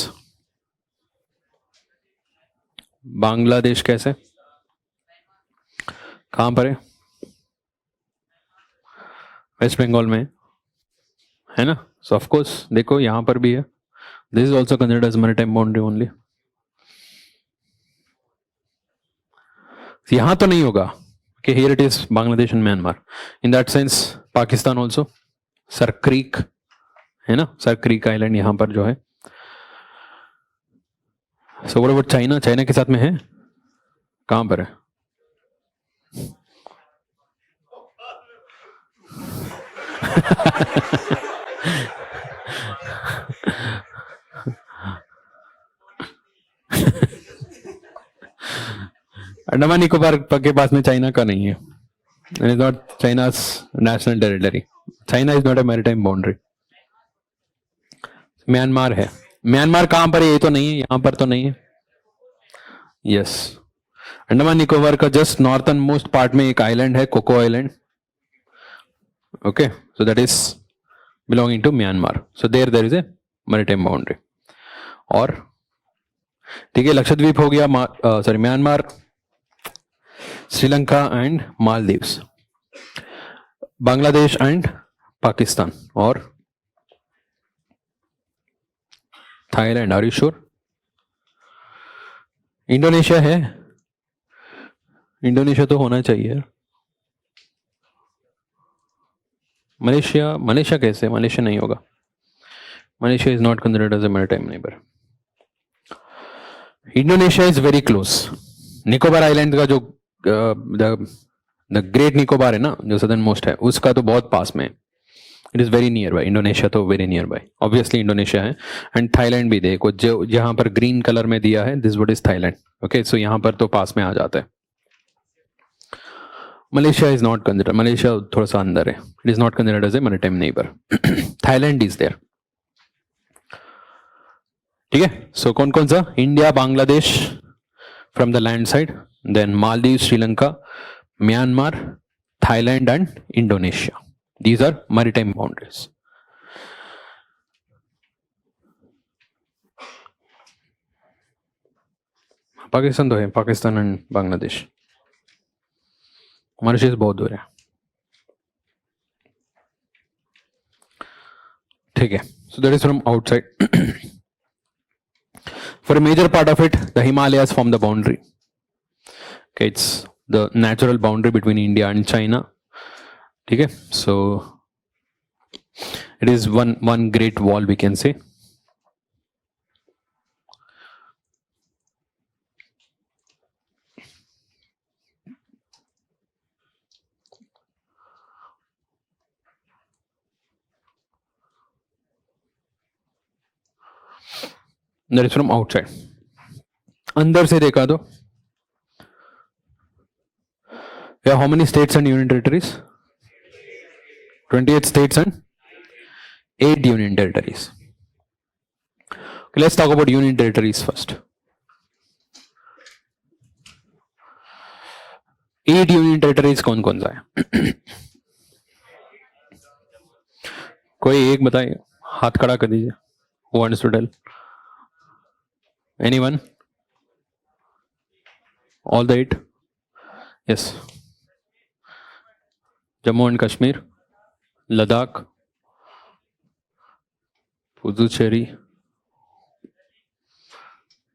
A: बांग्लादेश. कैसे, कहाँ पर है? वेस्ट बंगाल में है ना. सो ऑफ कोर्स देखो यहाँ पर भी है. This is also considered as maritime boundary only. यहाँ तो नहीं होगा कि here it is Bangladesh and Myanmar. In that sense Pakistan also, Sir Creek है ना, सर क्रीक आइलैंड यहाँ पर जो है. So what about China? China के साथ में है, कहाँ पर है? अंडमान निकोबार के पास में चाइना का नहीं है. It is not चाइना's national territory. China is not a maritime boundary. Myanmar है. म्यांमार कहां पर है? ये तो नहीं है, यहां पर तो नहीं है. यस, अंडमान निकोबार का जस्ट नॉर्थन मोस्ट पार्ट में एक आइलैंड है, coco island. Okay, so that is belonging to Myanmar. So there is a maritime boundary. और ठीक है, लक्षद्वीप हो गया, sorry Myanmar, Sri Lanka and Maldives, Bangladesh and Pakistan, और Thailand. Are you sure? Indonesia है? इंडोनेशिया तो होना चाहिए. मलेशिया, मलेशिया कैसे? मलेशिया नहीं होगा. Malaysia is not considered as a maritime neighbour. Indonesia is very close. Nicobar island का जो द ग्रेट निकोबार है ना, जो सदर्न मोस्ट है, उसका तो बहुत पास में है. It is very near by. Indonesia तो very near by, obviously Indonesia है. एंड थाईलैंड भी देखो, जो जहां पर ग्रीन कलर में दिया है, this what is Thailand. Okay, so यहां पर तो पास में आ जाता है. Malaysia is not consider. Malaysia थोड़ा सा अंदर है. It is not considered as a maritime neighbour. Thailand is there. ठीक है. सो कौन कौन सा? India, Bangladesh from the land side, then Maldives, Sri Lanka, Myanmar, Thailand and Indonesia. These are maritime boundaries. Pakistan तो है, पाकिस्तान एंड बांग्लादेश. मॉरिशस बहुत दूर है. ठीक है. So that is from outside. For a major part of it, the Himalayas form the boundary. Okay, it's the natural boundary between India and China. Okay, so it is one great wall, we can say. That is from outside. अंदर से देखा तो yeah, how many states and union territories? 28 states and 8 union territories. Okay, let's talk about union territories first. 8 union territories कौन कौन सा है? कोई एक बताइए, हाथ खड़ा कर दीजिए. Who wants to tell? Anyone? All the 8? Yes. Jammu and Kashmir, Ladakh, Puducherry,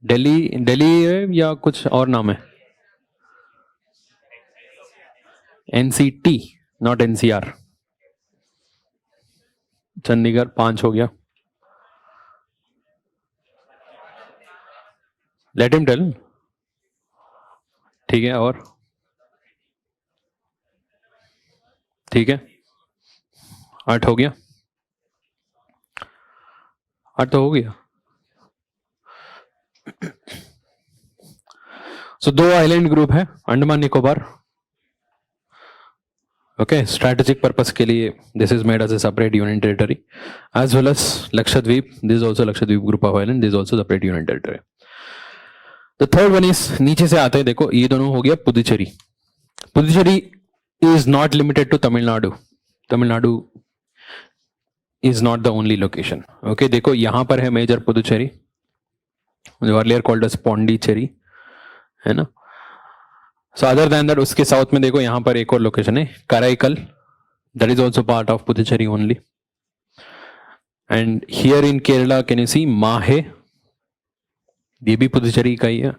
A: Delhi है या कुछ और नाम है? NCT, not NCR. चंडीगढ़ 5 हो गया. Let him tell. ठीक है, और ठीक है, 8 हो गया, 8 तो हो गया। सो 2 आइलैंड ग्रुप है, Andaman Nicobar. Okay, strategic purpose के लिए this is made as a separate union territory, as well as Lakshadweep, this is also Lakshadweep group of island, this is also separate union territory. The third one is, नीचे से आते हैं, देखो ये दोनों हो गया Puducherry. Puducherry is not limited to Tamil Nadu, Tamil Nadu is not the only location. Okay, देखो यहां पर है major Puducherry, earlier called as Pondicherry, है ना। सो अदर देन दैट, उसके साउथ में देखो यहां पर एक और लोकेशन है Karaikal, that is also part of Puducherry only. And here in Kerala can you see Mahe, ये भी पुदुचेरी का ही है।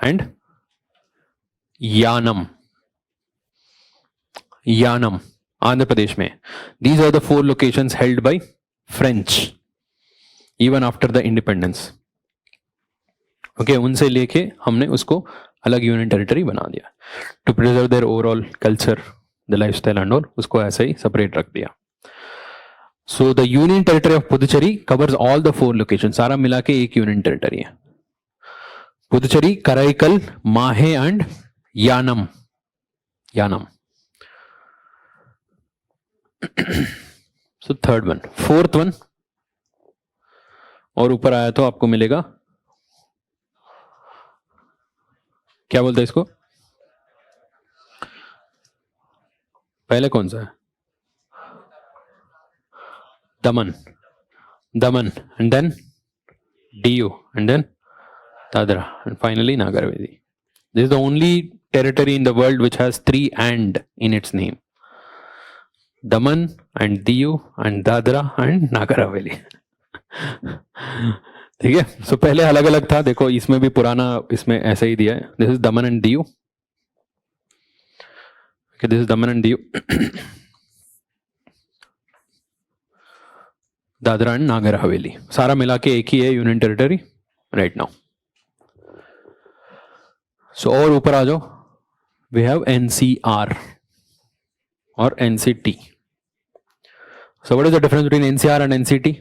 A: एंड यानम, यानम आंध्र प्रदेश में। These are the 4 locations held by French even after the independence. Okay, उनसे लेके हमने उसको अलग यूनियन टेरिटरी बना दिया to preserve their overall culture, the lifestyle and all, उसको ऐसे ही सेपरेट रख दिया। So the union territory of Puducherry covers all the 4 लोकेशन, सारा मिला के एक यूनियन टेरिटरी है। पुदुचेरी, कराईकल, माहे and Yanam, Yanam. So third one, fourth one और ऊपर आया तो आपको मिलेगा, क्या बोलते हैं इसको, पहले कौन सा है, Daman, Daman and then Diu and then Dadra and finally Nagar Haveli. This is the only territory in the world which has 3 and in its name, Daman and Diu and Dadra and Nagar Haveli. ठीक है, सो पहले अलग अलग था, देखो इसमें भी पुराना, इसमें ऐसे ही दिया है, this is Daman and Diu, this is Daman and Diu, Dadra and Nagar Haveli, सारा मिला के एक ही है union territory right now. So और ऊपर आ जाओ, वी हैव एनसीआर और NCT. So what is the difference between NCR and NCT?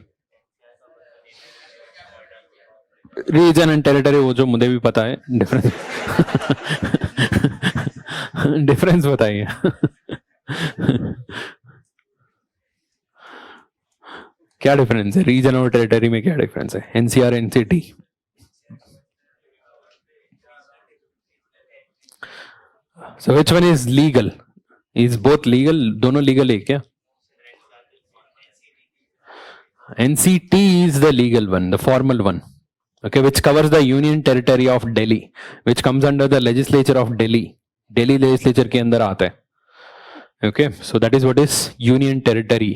A: Region and territory, वो जो मुझे भी पता है, डिफरेंस डिफरेंस बताइए। क्या डिफरेंस है रीजन और टेरिटरी में, क्या डिफरेंस है NCR NCT? So which one is legal? Is both legal, दोनों लीगल है क्या? NCT is the legal one, the formal one, okay, which covers the union territory of Delhi, which comes under the legislature of Delhi, Delhi legislature के अंदर आता है। okay, so that is what is union territory,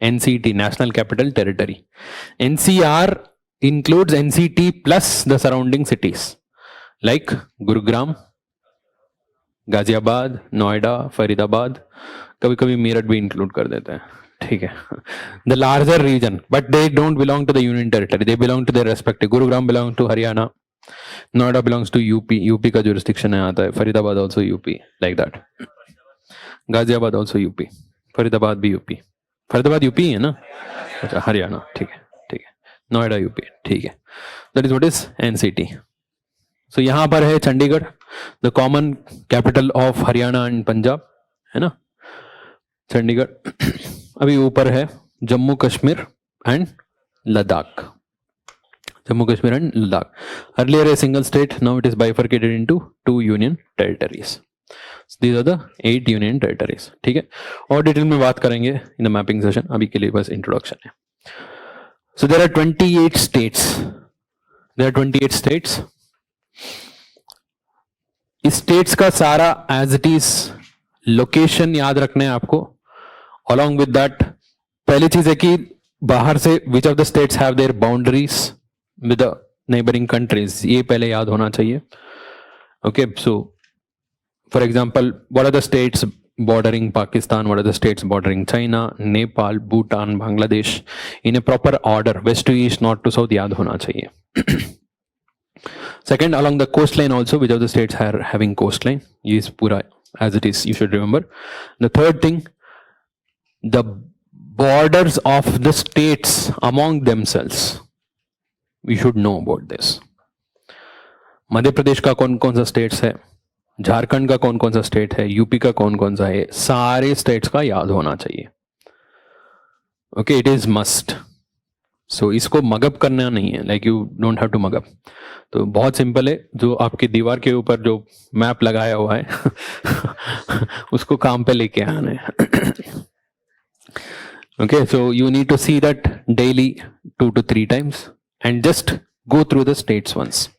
A: NCT, National Capital Territory. NCR includes NCT plus the surrounding cities like Gurugram, Ghaziabad, Noida, Faridabad, कभी कभी मेरठ भी include कर देते हैं। ठीक है, the larger region, but they don't belong to the union territory, they belong to their respective. Gurugram belong to Haryana, Noida belongs to UP, UP का jurisdiction है आता है, Faridabad also UP, like that. Ghaziabad also UP, Faridabad भी यूपी, फरीदाबाद यूपी है ना, अच्छा हरियाणा, ठीक है ठीक है, नोएडा यूपी, ठीक है, that is what is NCT. So यहां पर है Chandigarh, the common capital of Haryana and Punjab, है ना, चंडीगढ़। अभी ऊपर है Jammu Kashmir and Ladakh, Jammu Kashmir and Ladakh. Earlier a single state, now it is bifurcated into 2 union territories. These are the 8 union territories. ठीक है, और डिटेल में बात करेंगे इन द मैपिंग सेशन, अभी के लिए बस इंट्रोडक्शन है। So there are 28 states, there are 28 states. इस स्टेट्स का सारा एज इट इज लोकेशन याद रखना है आपको। अलॉन्ग विद दैट, पहली चीज है कि बाहर से which of the states have their boundaries with the neighbouring countries, ये पहले याद होना चाहिए। Okay, so for example, what are the states bordering Pakistan, what are the states bordering China, Nepal, Bhutan, Bangladesh, in a proper order, west to east, north to south याद होना चाहिए। Second, along the coastline also, which of the states are having coastline? Is pura as it is, you should remember. The third thing, the borders of the states among themselves. We should know about this. Madhya Pradesh का कौन कौन सा states है, झारखंड का कौन कौन सा state है, यूपी का कौन कौन सा है, सारे स्टेट्स का याद होना चाहिए. Okay, it is must. So इसको मगअप करना नहीं है, like you don't have to mug up. तो बहुत सिंपल है, जो आपकी दीवार के ऊपर जो मैप लगाया हुआ है उसको काम पे लेके आना है. Okay, so you need to see that daily 2 to 3 times and just go through the states once.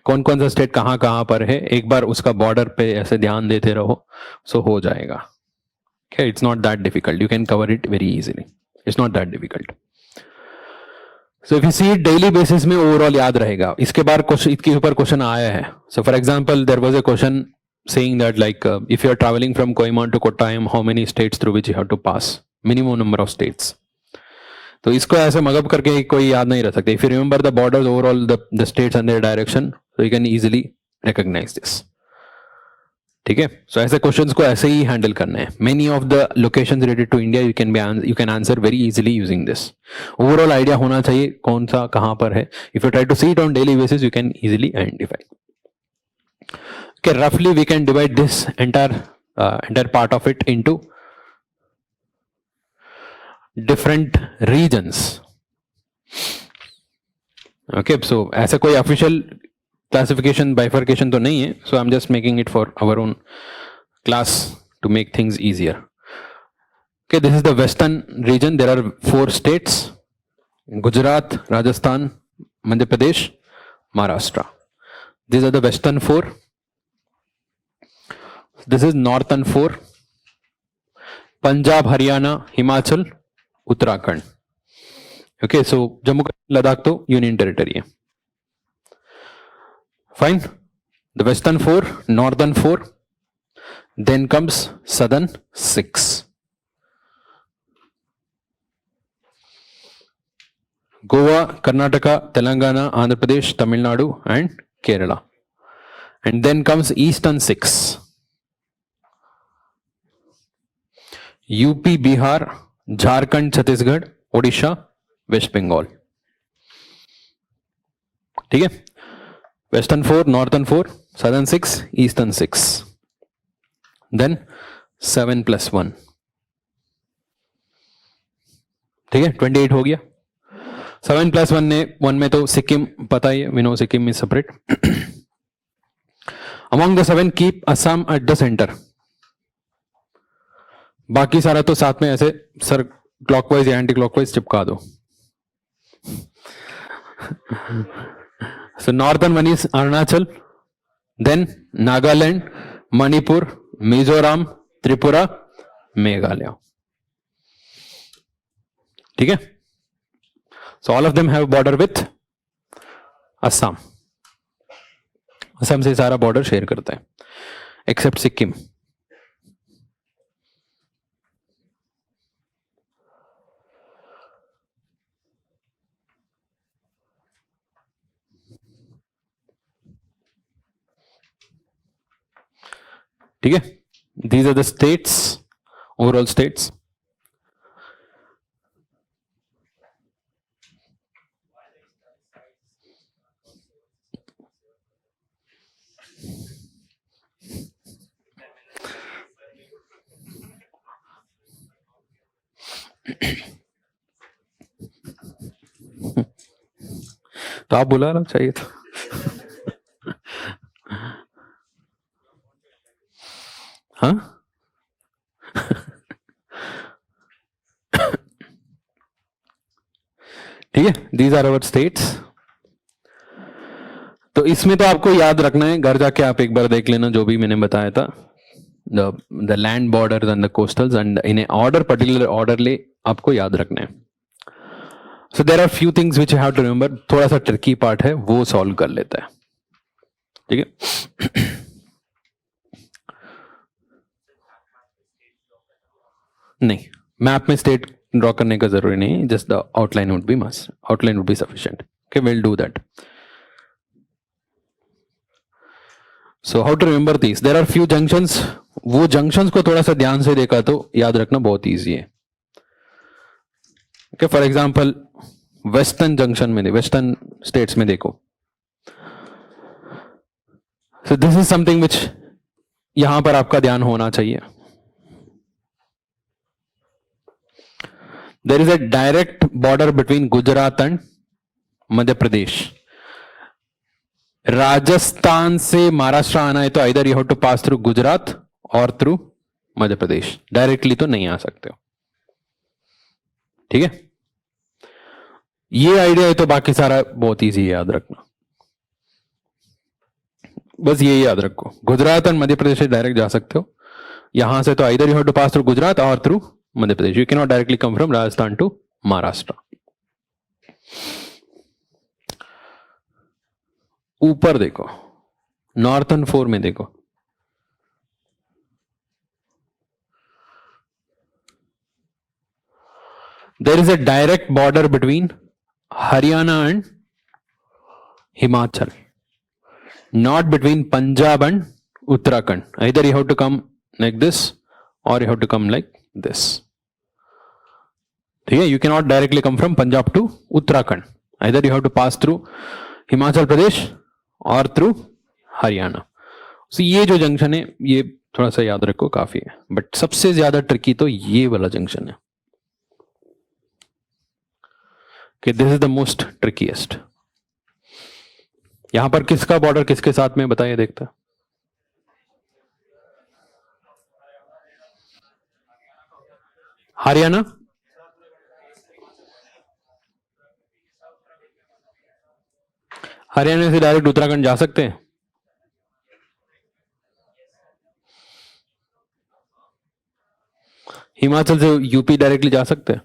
A: कौन कौन सा स्टेट कहाँ कहाँ पर है, एक बार उसका बॉर्डर पे ऐसे ध्यान देते रहो, सो हो जाएगा. Okay, it's not that difficult, you can cover it very easily. It's not that difficult. So if you see daily basis में ओवरऑल याद रहेगा. इसके बाद इसके ऊपर क्वेश्चन आया है. So for example there was a question saying that like if you are traveling from Koyama to Kottayam, how many states through which you have to pass? Minimum number of states. तो इसको ऐसे mug up करके कोई याद नहीं रह सकते. If you remember the borders overall, the states and their direction, so you can easily recognize this. ठीक है. सो ऐसे क्वेश्चंस को ऐसे ही हैंडल करना है. Many of the locations related to India you can answer very easily using this. Overall idea होना चाहिए कौन सा कहां पर है. If you try to see it on daily basis, you can easily identify. Okay, roughly we can divide this entire part of it into different regions. Okay, so ऐसा कोई official classification bifurcation तो नहीं है, so I'm just making it for our own class to make things easier. Okay, this is the western region. There are 4 states: Gujarat, Rajasthan, Madhya Pradesh, Maharashtra. These are the western 4. This is northern 4: Punjab, Haryana, Himachal, Uttarakhand. Okay, so Jammu Kashmir, Ladakh to union territory है. Fine. The western 4, northern 4, then comes southern 6. Goa, Karnataka, Telangana, Andhra Pradesh, Tamil Nadu and Kerala. And then comes eastern 6. UP, Bihar, Jharkhand, Chhattisgarh, Odisha, west Bengal. ठीक है. Western 4, northern 4, southern 6, eastern 6. Then 7 + 1. ठीक है, 28 हो गया. 7 + 1 में तो सिक्किम पता ही है, we know Sikkim is separate. Among the 7 keep Assam at the centre. बाकी सारा तो साथ में ऐसे सर क्लॉकवाइज या एंटी क्लॉकवाइज चिपका दो. So northern 1 is Arunachal, then Nagaland, Manipur, Mizoram, Tripura, Meghalaya. ठीक है. So all of them have border with Assam. Assam से सारा बॉर्डर शेयर करता है एक्सेप्ट सिक्किम. ठीक है. These are the states, overall states. तो आप बुलाना चाहिए था. हाँ. ठीक है. These are our states. तो इसमें तो आपको याद रखना है, घर जाके आप एक बार देख लेना जो भी मैंने बताया था. The land borders and the coastals and in order, particular orderly आपको याद रखना है. So there are few things which you have to remember. थोड़ा सा ट्रिकी पार्ट है, वो सॉल्व कर लेता है. ठीक है. नहीं, मैप में स्टेट ड्रॉ करने का जरूरी नहीं, just the outline would be must, outline would be sufficient. Okay, will do that. So how to remember this, there are few junctions, वो जंक्शंस को थोड़ा सा ध्यान से देखा तो याद रखना बहुत ईजी है. Okay, for example western junction में, वेस्टर्न स्टेट्स में देखो. So this is something which यहां पर आपका ध्यान होना चाहिए. There is a direct border between Gujarat and Madhya Pradesh. Rajasthan से महाराष्ट्र आना है तो either you have to pass through Gujarat और थ्रू मध्य प्रदेश. डायरेक्टली तो नहीं आ सकते हो. ठीक है, ये आइडिया है तो बाकी सारा बहुत इजी है याद रखना. बस ये याद रखो, गुजरात और मध्य प्रदेश से डायरेक्ट जा सकते हो. यहां से तो either you have to pass through Gujarat और through Madhya Pradesh. You can not directly come from Rajasthan to Maharashtra. ऊपर देखो, नॉर्थन 4 में देखो, there is a direct border between Haryana and Himachal, not between Punjab and Uttarakhand. Either you have to come like this और you have to come like this. ठीक है, you can not directly come from Punjab to Uttarakhand. Either you have to pass through Himachal Pradesh और through Haryana. सो ये जो junction है ये थोड़ा सा याद रखो, काफी है. बट सबसे ज्यादा ट्रिकी तो ये वाला जंक्शन है कि दिस इज द मोस्ट ट्रिकीएस्ट. यहां पर किसका बॉर्डर किसके साथ में बताइए, देखते हैं. हरियाणा, हरियाणा से डायरेक्ट उत्तराखंड जा सकते हैं. हिमाचल से यूपी डायरेक्टली जा सकते हैं.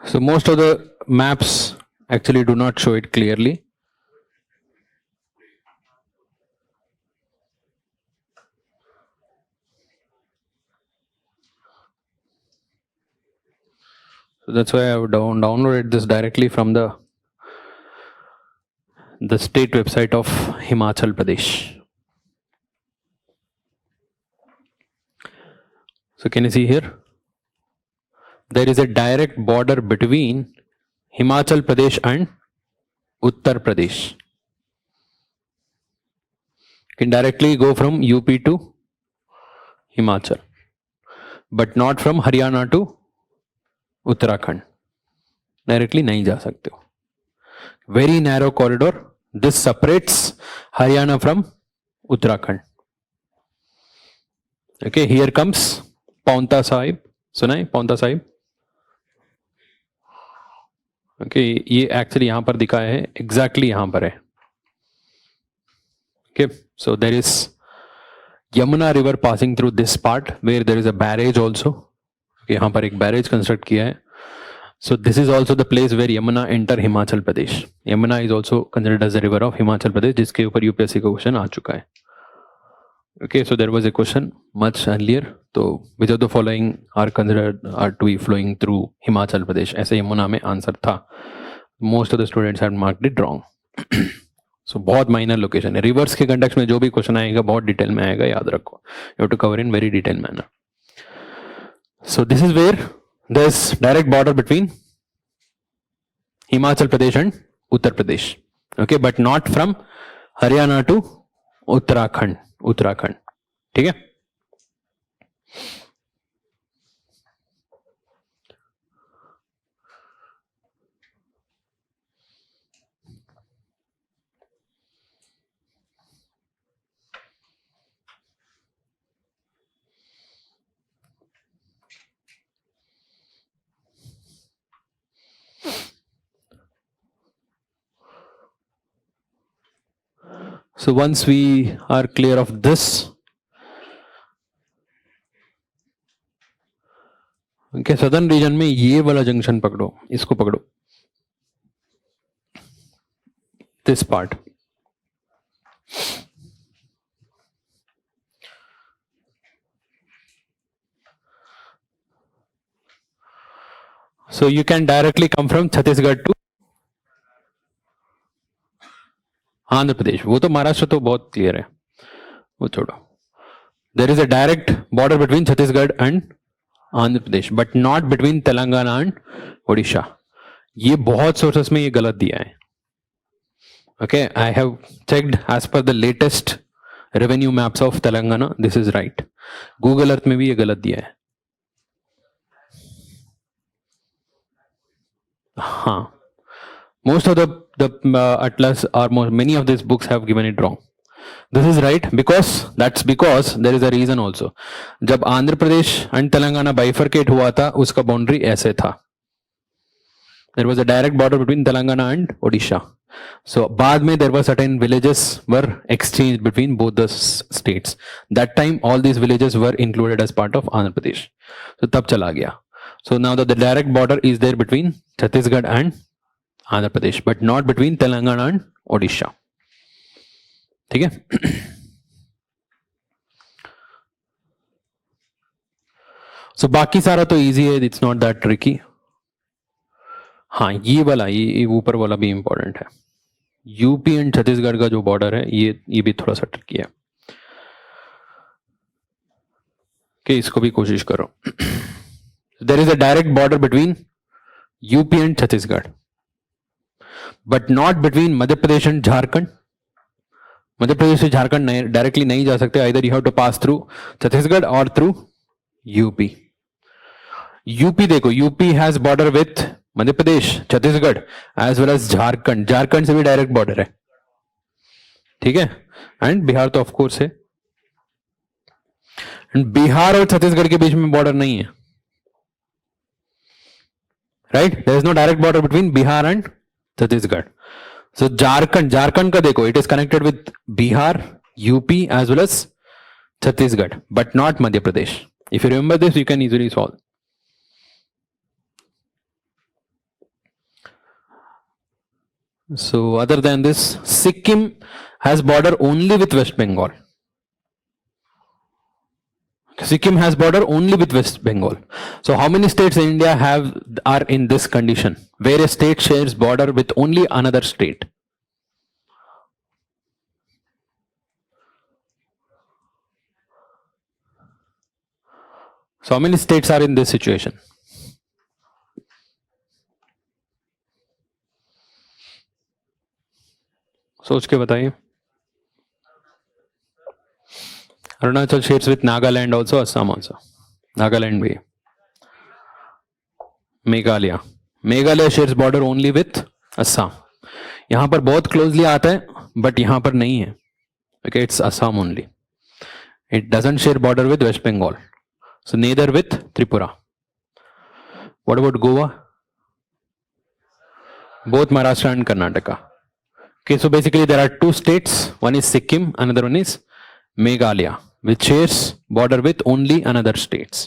A: So most of the maps actually do not show it clearly. So that's why I have downloaded this directly from the state website of Himachal Pradesh. So can you see here? There is a direct border between Himachal Pradesh and Uttar Pradesh. You can directly go from UP to Himachal, but not from Haryana to Uttarakhand. Directly नहीं जा सकते हो. Very narrow corridor. This separates Haryana from Uttarakhand. Okay, here comes Paonta Sahib. सुना है Paonta Sahib? Okay, ये actually यहां पर दिखाया है, एग्जैक्टली यहां पर है. Okay, so there is Yamuna river passing through this part where there is a barrage also. यहां पर एक बैरेज कंस्ट्रक्ट किया है. So this is also the place where Yamuna enter Himachal Pradesh. Yamuna is also considered as the river of Himachal Pradesh, जिसके ऊपर UPSC का question आ चुका है. Okay, so there was a question much earlier. तो which of the following are considered are to be flowing through Himachal Pradesh, ऐसे यमुना में answer था. Most of the students have marked it wrong. So बहुत minor location है. Rivers के context में जो भी क्वेश्चन आएगा बहुत डिटेल में आएगा, याद रखो. You have to cover in very detail manner. So this is where there is direct border between Himachal Pradesh and Uttar Pradesh. Okay, but not from Haryana to Uttarakhand. ठीक है. So once we are clear of this, okay, southern reason में ये वाला junction पकड़ो, इसको पकड़ो, this part. So you can directly come from Chhattisgarh to Andhra Pradesh. वो तो महाराष्ट्र तो बहुत क्लियर है, वो छोड़ो. There is a direct border between Chhattisgarh and Andhra Pradesh, but not between Telangana and Odisha. ये बहुत सोर्सेस में ये गलत दिया है. Okay, I have checked as per the latest revenue maps of Telangana, this is right. Google Earth में भी ये गलत दिया है. हाँ, most of the atlas or many of these books have given it wrong. This is right because there is a reason also. जब Andhra Pradesh and Telangana bifurcate हुआ था, उसका boundary ऐसे था. There was a direct border between Telangana and Odisha. So बाद में there were certain villages were exchanged between both the states. That time all these villages were included as part of Andhra Pradesh. So तब चला गया. So now that the direct border is there between Chhattisgarh and Andhra Pradesh, but not between Telangana and Odisha. ठीक है. So बाकी सारा तो easy है, it's not that tricky. हाँ, ये वाला, ये ऊपर वाला भी इंपॉर्टेंट है. यूपी एंड छत्तीसगढ़ का जो बॉर्डर है, ये भी थोड़ा सा ट्रिकी है. कि इसको भी कोशिश करो. There is a direct border between UP and Chhattisgarh, but not between Madhya Pradesh and Jharkhand. Madhya Pradesh से झारखंड डायरेक्टली नहीं जा सकते. either you have to pass through Chhattisgarh or through UP. UP देखो, UP has border with Madhya Pradesh, Chhattisgarh as well as Jharkhand. Jharkhand से भी direct border है, ठीक है. एंड बिहार तो ऑफ कोर्स है. एंड बिहार और छत्तीसगढ़ के बीच में बॉर्डर नहीं है, right. There is no direct border between Bihar and Chhattisgarh. So Jharkhand का देखो, it is connected with Bihar, UP as well as Chhattisgarh, but not Madhya Pradesh. If you remember this, you can easily solve. So other than this, Sikkim has border only with West Bengal. Sikkim has border only with West Bengal. So how many states in India are in this condition, where a state shares border with only another state? So how many states are in this situation? सोच के बताइए. Arunachal shares with Nagaland also, Assam also. Nagaland भी. Meghalaya shares border only with Assam. यहां पर बहुत closely आता है, but यहां पर नहीं है. Okay, it's Assam only. It doesn't share border with west Bengal, so neither with Tripura. What about Goa? Both Maharashtra and Karnataka. Okay, so basically there are two states, one is Sikkim, another one is Meghalaya, which shares border with only another state.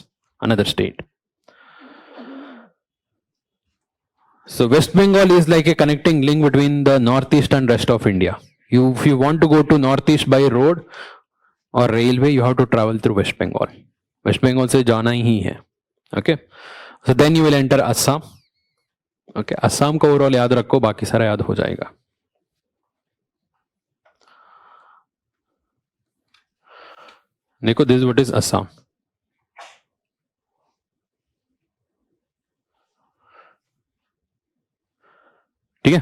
A: So West Bengal is like a connecting link between the northeast and rest of India. If you want to go to northeast by road or railway, you have to travel through West Bengal. West Bengal से जाना ही है. Okay, so then you will enter Assam. Okay, Assam का overall याद रखो, बाकी सारा याद हो जाएगा. देखो, दिस व्हाट इज असम. ठीक है,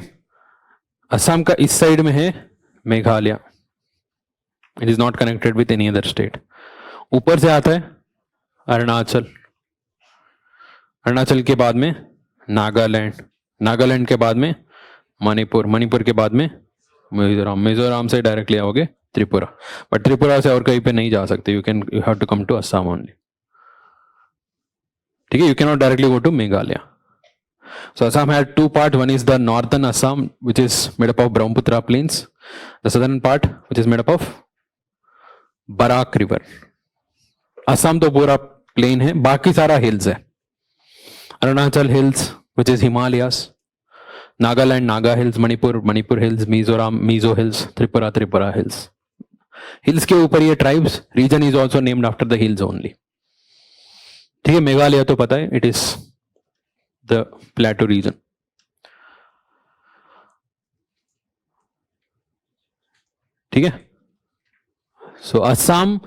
A: असम का इस साइड में है Meghalaya. It is not connected with any other state. ऊपर से आता है अरुणाचल. अरुणाचल के बाद में नागालैंड के बाद में मणिपुर के बाद में मिजोरम से डायरेक्टली आओगे त्रिपुरा. बट त्रिपुरा से और कहीं पे नहीं जा सकते. You have to come to Assam only. ठीक है, you can not directly go to Meghalaya. So Assam had two parts. One is the northern Assam, which is made up of Brahmaputra plains, The southern part, which is made up of Barak River. Assam तो पूरा plane है, बाकी सारा hills है. Arunachal hills, which is Himalayas. Nagaland, Naga Hills. Manipur Hills. Mizoram, Mizo Hills. Tripura Hills. Hills के ऊपर ये tribes. Region is also named after the hills only. ठीक है, मेघालय तो पता है, it is the plateau region. ठीक है. So Assam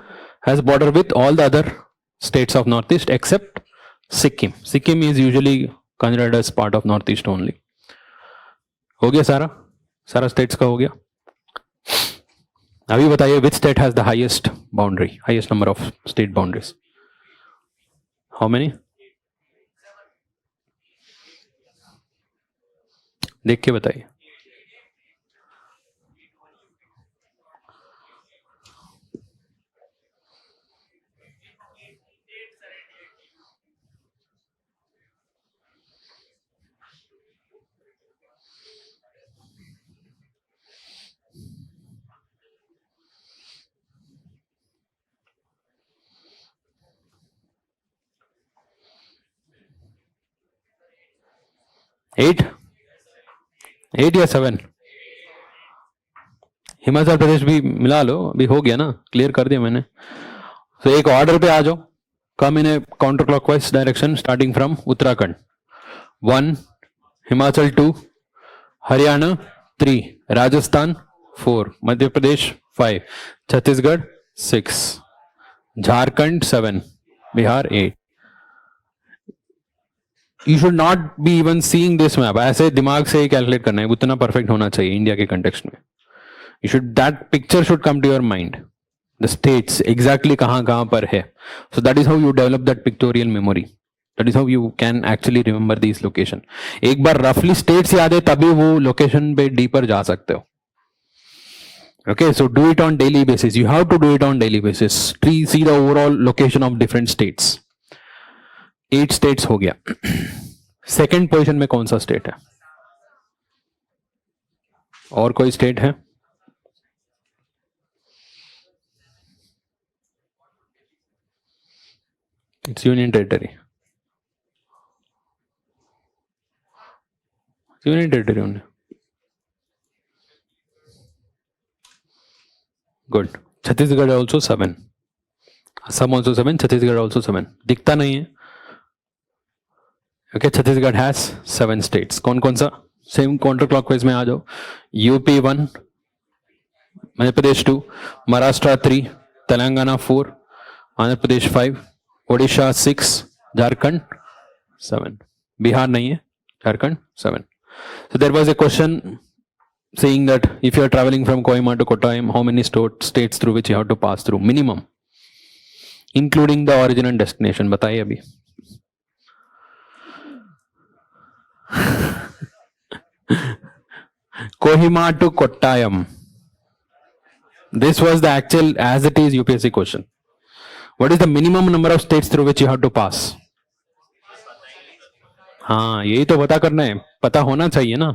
A: has border with all the other states of Northeast except Sikkim. Sikkim is usually considered as part of Northeast only. हो गया सारा states का हो गया. अभी बताइए which state has the highest number of state boundaries? How many? देख के बताइए. एट या 7? हिमाचल प्रदेश भी मिला लो, अभी हो गया ना, क्लियर कर दिया मैंने. तो एक ऑर्डर पे आ जाओ. Come in a counter clockwise direction starting from Uttarakhand. 1, Himachal 2, Haryana 3, Rajasthan 4, Madhya Pradesh 5, Chhattisgarh 6, Jharkhand 7, Bihar 8. You should not be even seeing this map. ऐसे दिमाग से ही कैलकुलेट करना है, उतना परफेक्ट होना चाहिए इंडिया के कंटेक्स्ट में. that picture should come to your mind. The states exactly कहाँ पर है. So that is how you develop that pictorial memory. That is how you can actually remember these location. एक बार roughly states याद है तभी वो location पे deeper जा सकते हो. Okay, so do it on daily basis. You have to do it on daily basis. See the overall location of different states. 8 states हो गया. सेकेंड पोजीशन में कौन सा स्टेट है? और कोई स्टेट है? It's union territory. Union territory only. Good. Chhattisgarh also 7. Assam also 7. Chhattisgarh also 7. दिखता नहीं है. Okay, Chhattisgarh has 7 states. कौन सा? सेम काउंटर क्लॉकवाइज में आ जाओ. यूपी 1, मध्य प्रदेश 2, महाराष्ट्र 3, तेलंगाना 4, आंध्र प्रदेश 5, ओडिशा 6, झारखंड 7. बिहार नहीं है, Jharkhand 7. So there was a question saying that if you are traveling from Kohima to Kottayam, how many states through which you have to pass through minimum, including the origin and destination? बताइए अभी. Kohima to Kottayam. This was the actual as it is UPSC question. What is the minimum number of states through which you have to pass? हाँ, यही तो पता करना है, पता होना चाहिए ना.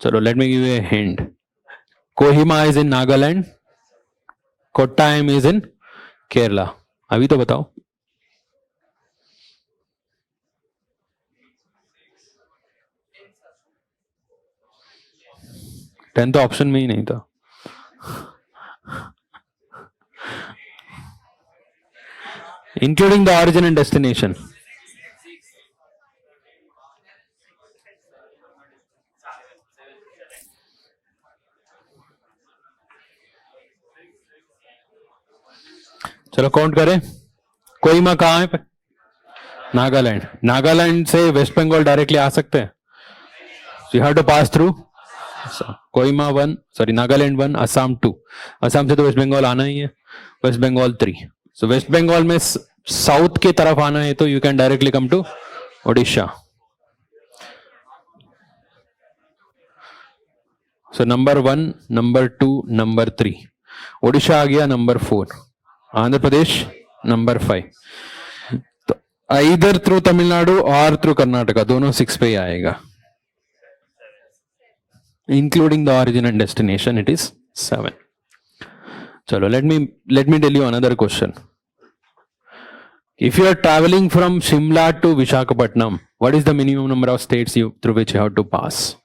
A: चलो, let me give you a hint. Kohima is in Nagaland. Kottayam is in Kerala. अभी तो बताओ. 10 तो ऑप्शन में ही नहीं था. Including the origin and destination. चलो काउंट करें. कोहिमा कहाँ है? नागालैंड. नागालैंड से वेस्ट बंगाल डायरेक्टली आ सकते हैं. So you have to pass through Kohima 1, sorry Nagaland 1, Assam 2. Assam से तो वेस्ट बंगाल आना ही है. वेस्ट बंगाल 3. सो वेस्ट बंगाल में साउथ की तरफ आना है तो you can directly come to Odisha. So number 1, number 2, number 3. Odisha आ गया नंबर 4. आंध्र प्रदेश नंबर 5. तो इधर थ्रू तमिलनाडु और थ्रू कर्नाटका, दोनों 6 पे ही आएगा. including the origin and destination, it is 7. Chalo, let me tell you another question. If you are traveling from Shimla to Visakhapatnam, what is the minimum number of states through which you have to pass?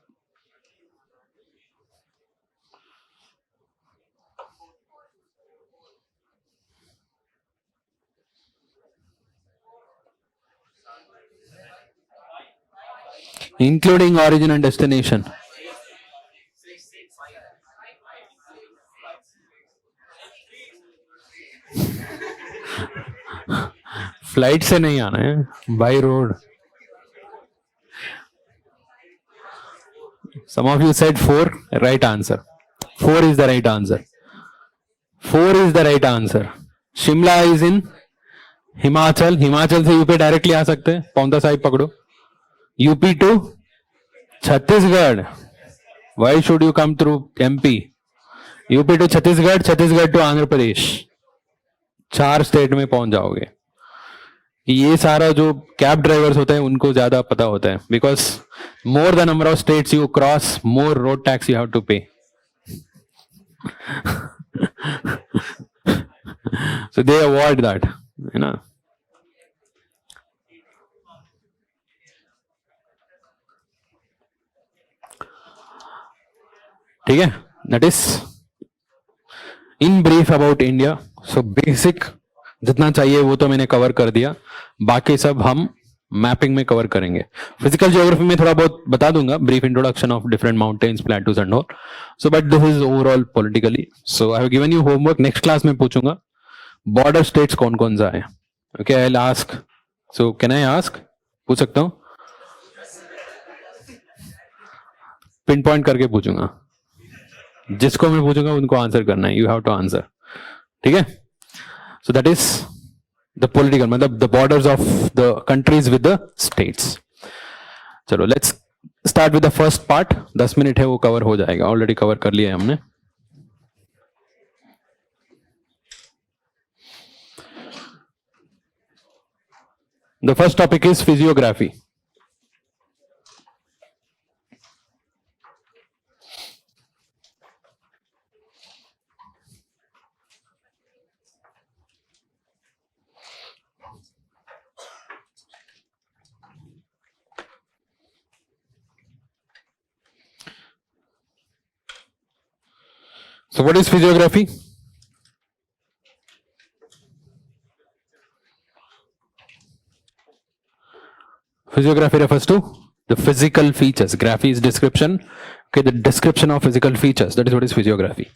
A: Including origin and destination. Flight से नहीं आना है, by road. Some of you said 4. Right answer. 4 is the right answer. 4 is the right answer. Shimla is in Himachal. Himachal से UP directly आ सकते हैं. पौंता साहिब पकड़ो. UP to Chhattisgarh. Why should you come through MP? UP to Chhattisgarh, Chhattisgarh to Andhra Pradesh. 4 state में पहुंच जाओगे. ये सारा जो कैब ड्राइवर्स होते हैं उनको ज्यादा पता होता है, because more the number of states you cross, more road tax you have to pay. So they avoid that, है ना. ठीक है, that is in brief about India. So basic जितना चाहिए वो तो मैंने कवर कर दिया, बाकी सब हम मैपिंग में कवर करेंगे. फिजिकल ज्योग्राफी में थोड़ा बहुत बता दूंगा, brief introduction of different mountains, plateaus and all. So but this is overall politically. So I have given you homework. Next class में पूछूंगा बॉर्डर स्टेट्स कौन कौन सा है. Okay, I will ask. So can I ask, पूछ सकता हूं? Pin point करके पूछूंगा. जिसको मैं पूछूंगा उनको आंसर करना है. You have to answer. ठीक है. So that is the political, मतलब the borders of the countries with the states. चलो let's start with the first part. 10 minute है, वो कवर हो जाएगा. ऑलरेडी कवर कर लिया है हमने. The first topic is physiography. So what is physiography? Physiography refers to the physical features. Graphy is description. Okay, the description of physical features. That is what is physiography.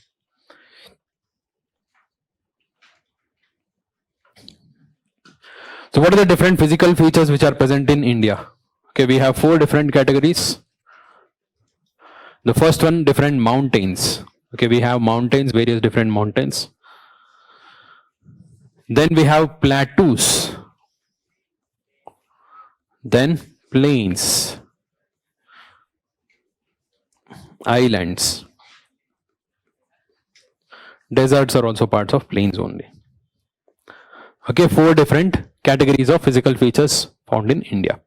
A: So what are the different physical features which are present in India? Okay, we have 4 different categories. The first one, different mountains. Okay, we have mountains, various different mountains. Then we have plateaus. Then plains, islands. Deserts are also parts of plains only. Okay, 4 different categories of physical features found in India.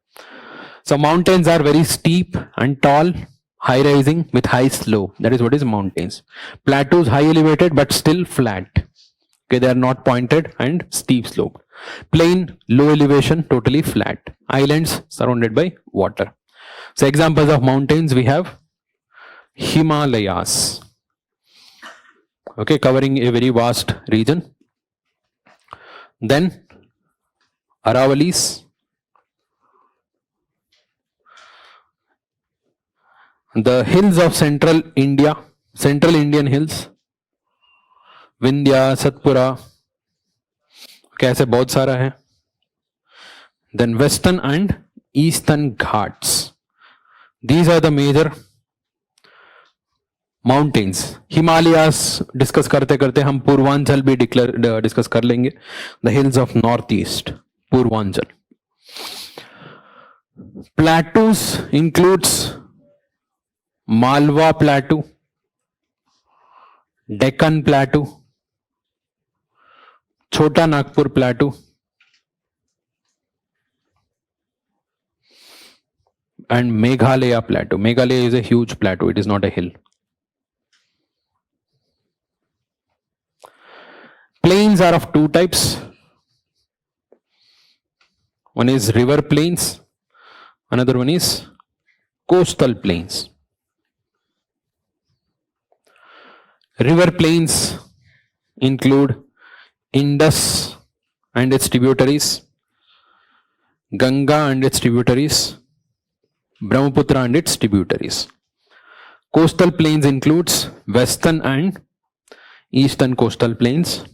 A: So mountains are very steep and tall, high rising with high slope. That is what is mountains. Plateaus, high elevated but still flat. Okay, they are not pointed and steep sloped. Plain, low elevation, totally flat. Islands surrounded by water. So examples of mountains we have Himalayas. Okay, covering a very vast region. Then Aravalis. The hills of central India, central Indian hills, Vindhya, Satpura, कैसे बहुत सारा है. Then western and eastern Ghats. These are the major mountains. Himalayas discuss करते करते हम पूर्वांचल भी discuss कर लेंगे. The hills of northeast, Purvanchal. Plateaus includes Malwa Plateau, Deccan Plateau, Chota Nagpur Plateau, and Meghalaya plateau. Meghalaya is a huge plateau. It is not a hill. Plains are of two types. One is river plains. Another one is coastal plains. River plains include Indus and its tributaries, Ganga and its tributaries, Brahmaputra and its tributaries. Coastal plains includes western and eastern coastal plains.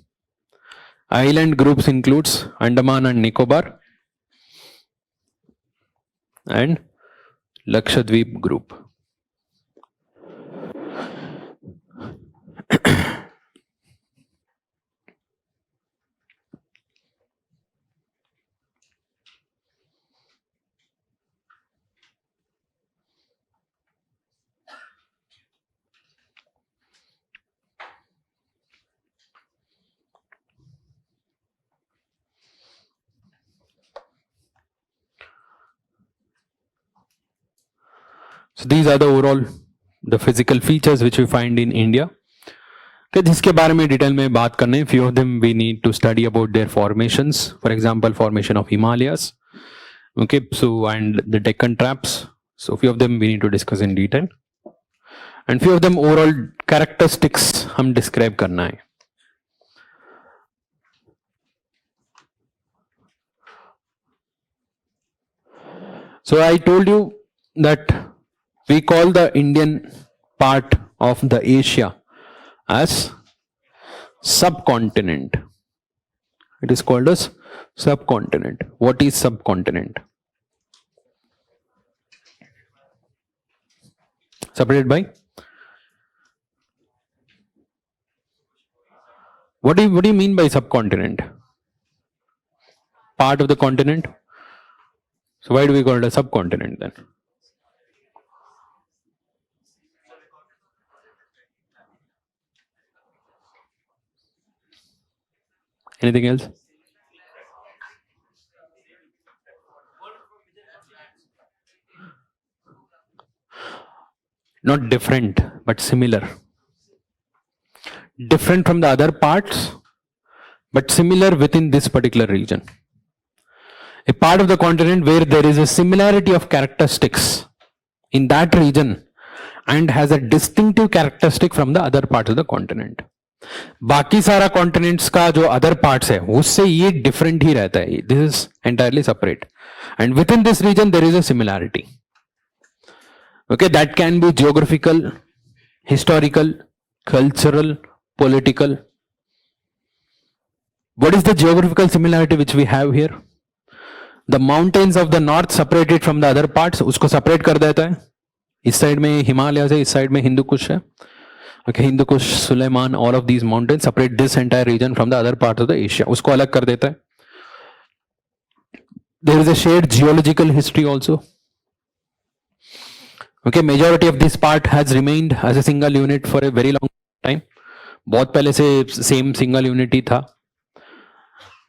A: Island groups includes Andaman and Nicobar and Lakshadweep group. So these are the overall the physical features which we find in India. Okay, जिसके बारे में detail में बात करने, few of them we need to study about their formations. For example, formation of Himalayas. Okay, so and the Deccan Traps. So few of them we need to discuss in detail. And few of them overall characteristics हम describe करना है. So I told you that we call the Indian part of the Asia as subcontinent. It is called as subcontinent. What is subcontinent? Separated by? What do you mean by subcontinent? Part of the continent? So why do we call it a subcontinent then? Anything else? Not different, but similar. Different from the other parts, but similar within this particular region. A part of the continent where there is a similarity of characteristics in that region and has a distinctive characteristic from the other parts of the continent. बाकी सारा continents का जो other parts है उससे ये different ही रहता है. This is entirely separate and within this region there is a similarity. Okay, that can be geographical, historical, cultural, political. What is the geographical similarity which we have here? The mountains of the north separated from the other parts, उसको separate कर देता है. इस side में हिमालय है, इस side में हिंदू कुश है. Okay, Hindu Kush, Suleiman, all of these mountains separate this entire region from the other parts of the Asia. उसको अलग कर देता है. There is a shared geological history also. Okay, majority of this part has remained as a single unit for a very long time. बहुत पहले से same single unit ही था.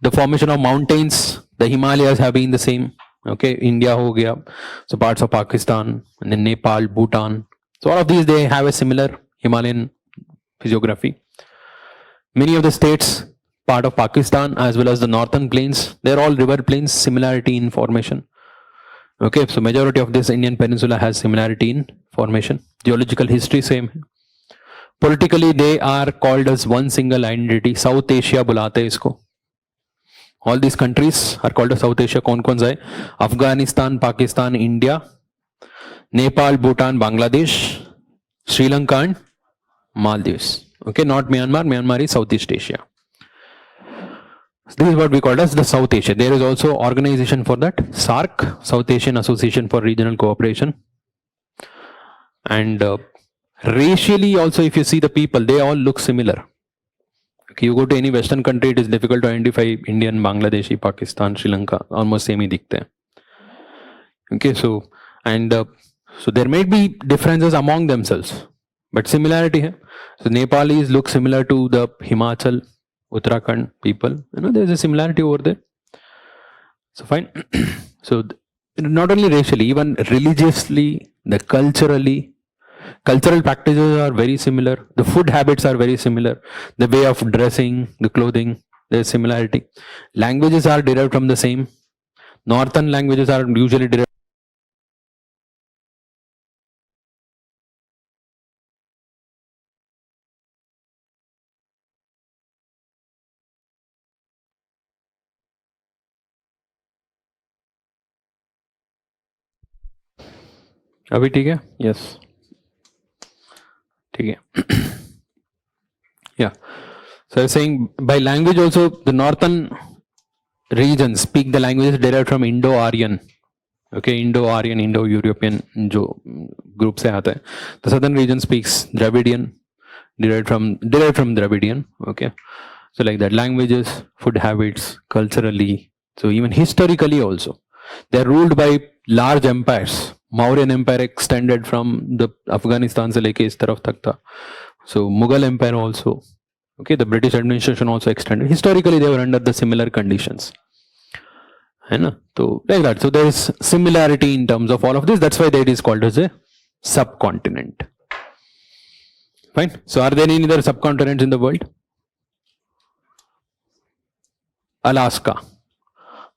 A: The formation of mountains, the Himalayas have been the same. Okay, India हो गया, so parts of Pakistan and then Nepal, Bhutan. So all of these they have a similar Himalayan physiography. Many of the states, part of Pakistan as well as the northern plains, they're all river plains, similarity in formation. Okay, so majority of this Indian peninsula has similarity in formation. Geological history same. Politically they are called as one single identity. South Asia बुलाते हैं इसको. All these countries are called as South Asia. कौन कौन सा है? Afghanistan, Pakistan, India, Nepal, Bhutan, Bangladesh, Sri Lanka and Maldives. Okay, not Myanmar. Myanmar is Southeast Asia. So this is what we call as the South Asia. There is also organization for that, SARC, South Asian Association for Regional Cooperation. And racially also, if you see the people, they all look similar. Okay, you go to any Western country, it is difficult to identify Indian, Bangladeshi, Pakistan, Sri Lanka. Almost same ही दिखते हैं. Okay, so and so there may be differences among themselves, but similarity है. So Nepalis look similar to the Himachal, Uttarakhand people. You know, there is a similarity over there. So fine. So not only racially, even religiously, the cultural practices are very similar. The food habits are very similar. The way of dressing, the clothing, there's similarity. Languages are derived from the same. Northern languages are usually derived. अभी ठीक है? Yes. ठीक है. Yeah. So I was saying by language also the northern regions speak the languages derived from Indo-Aryan. Okay, Indo-Aryan, Indo-European जो group से आता है. The southern region speaks Dravidian, derived from Dravidian. Okay, so like that, languages, food habits, culturally, so even historically also, they are ruled by large empires. Mauryan Empire extended from the Afghanistan से लेके इस तरफ तक था. So Mughal Empire also. Okay, the British administration also extended. Historically, they were under the similar conditions. So like that. So there is similarity in terms of all of this. That's why it is called as a subcontinent. Fine. So are there any other subcontinents in the world? Alaska.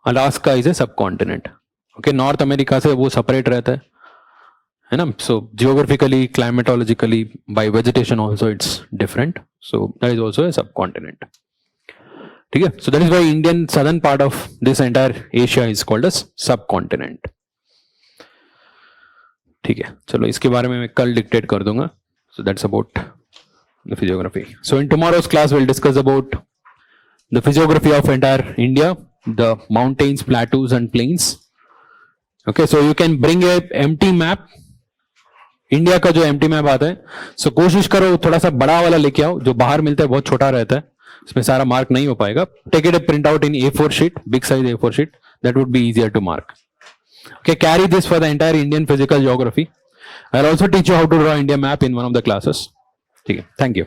A: Alaska is a subcontinent. Okay, North America से वो separate रहता है ना? So geographically, climatologically, by vegetation also it's different. So that is also a subcontinent. Okay, so that is why Indian southern part of this entire Asia is called as subcontinent. ठीक है, चलो इसके बारे में मैं कल डिक्टेट कर दूंगा. So that's about the physiography. So in tomorrow's class we'll discuss about the physiography of entire India, the mountains, plateaus and plains. Okay, so you can bring a empty map. India का जो empty map आता है, सो कोशिश करो थोड़ा सा बड़ा वाला लेके आओ. जो बाहर मिलता है बहुत छोटा रहता है, इसमें सारा मार्क नहीं हो पाएगा. Take it a print out in A4 sheet, big size A4 sheet, that would be easier to mark. Okay, carry this for the entire Indian physical geography. I'll also teach you how to draw India map in one of the classes. Okay, thank you.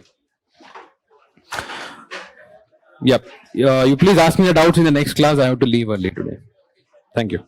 A: Yep, you please ask me the doubts in the next class. I have to leave early today. Thank you.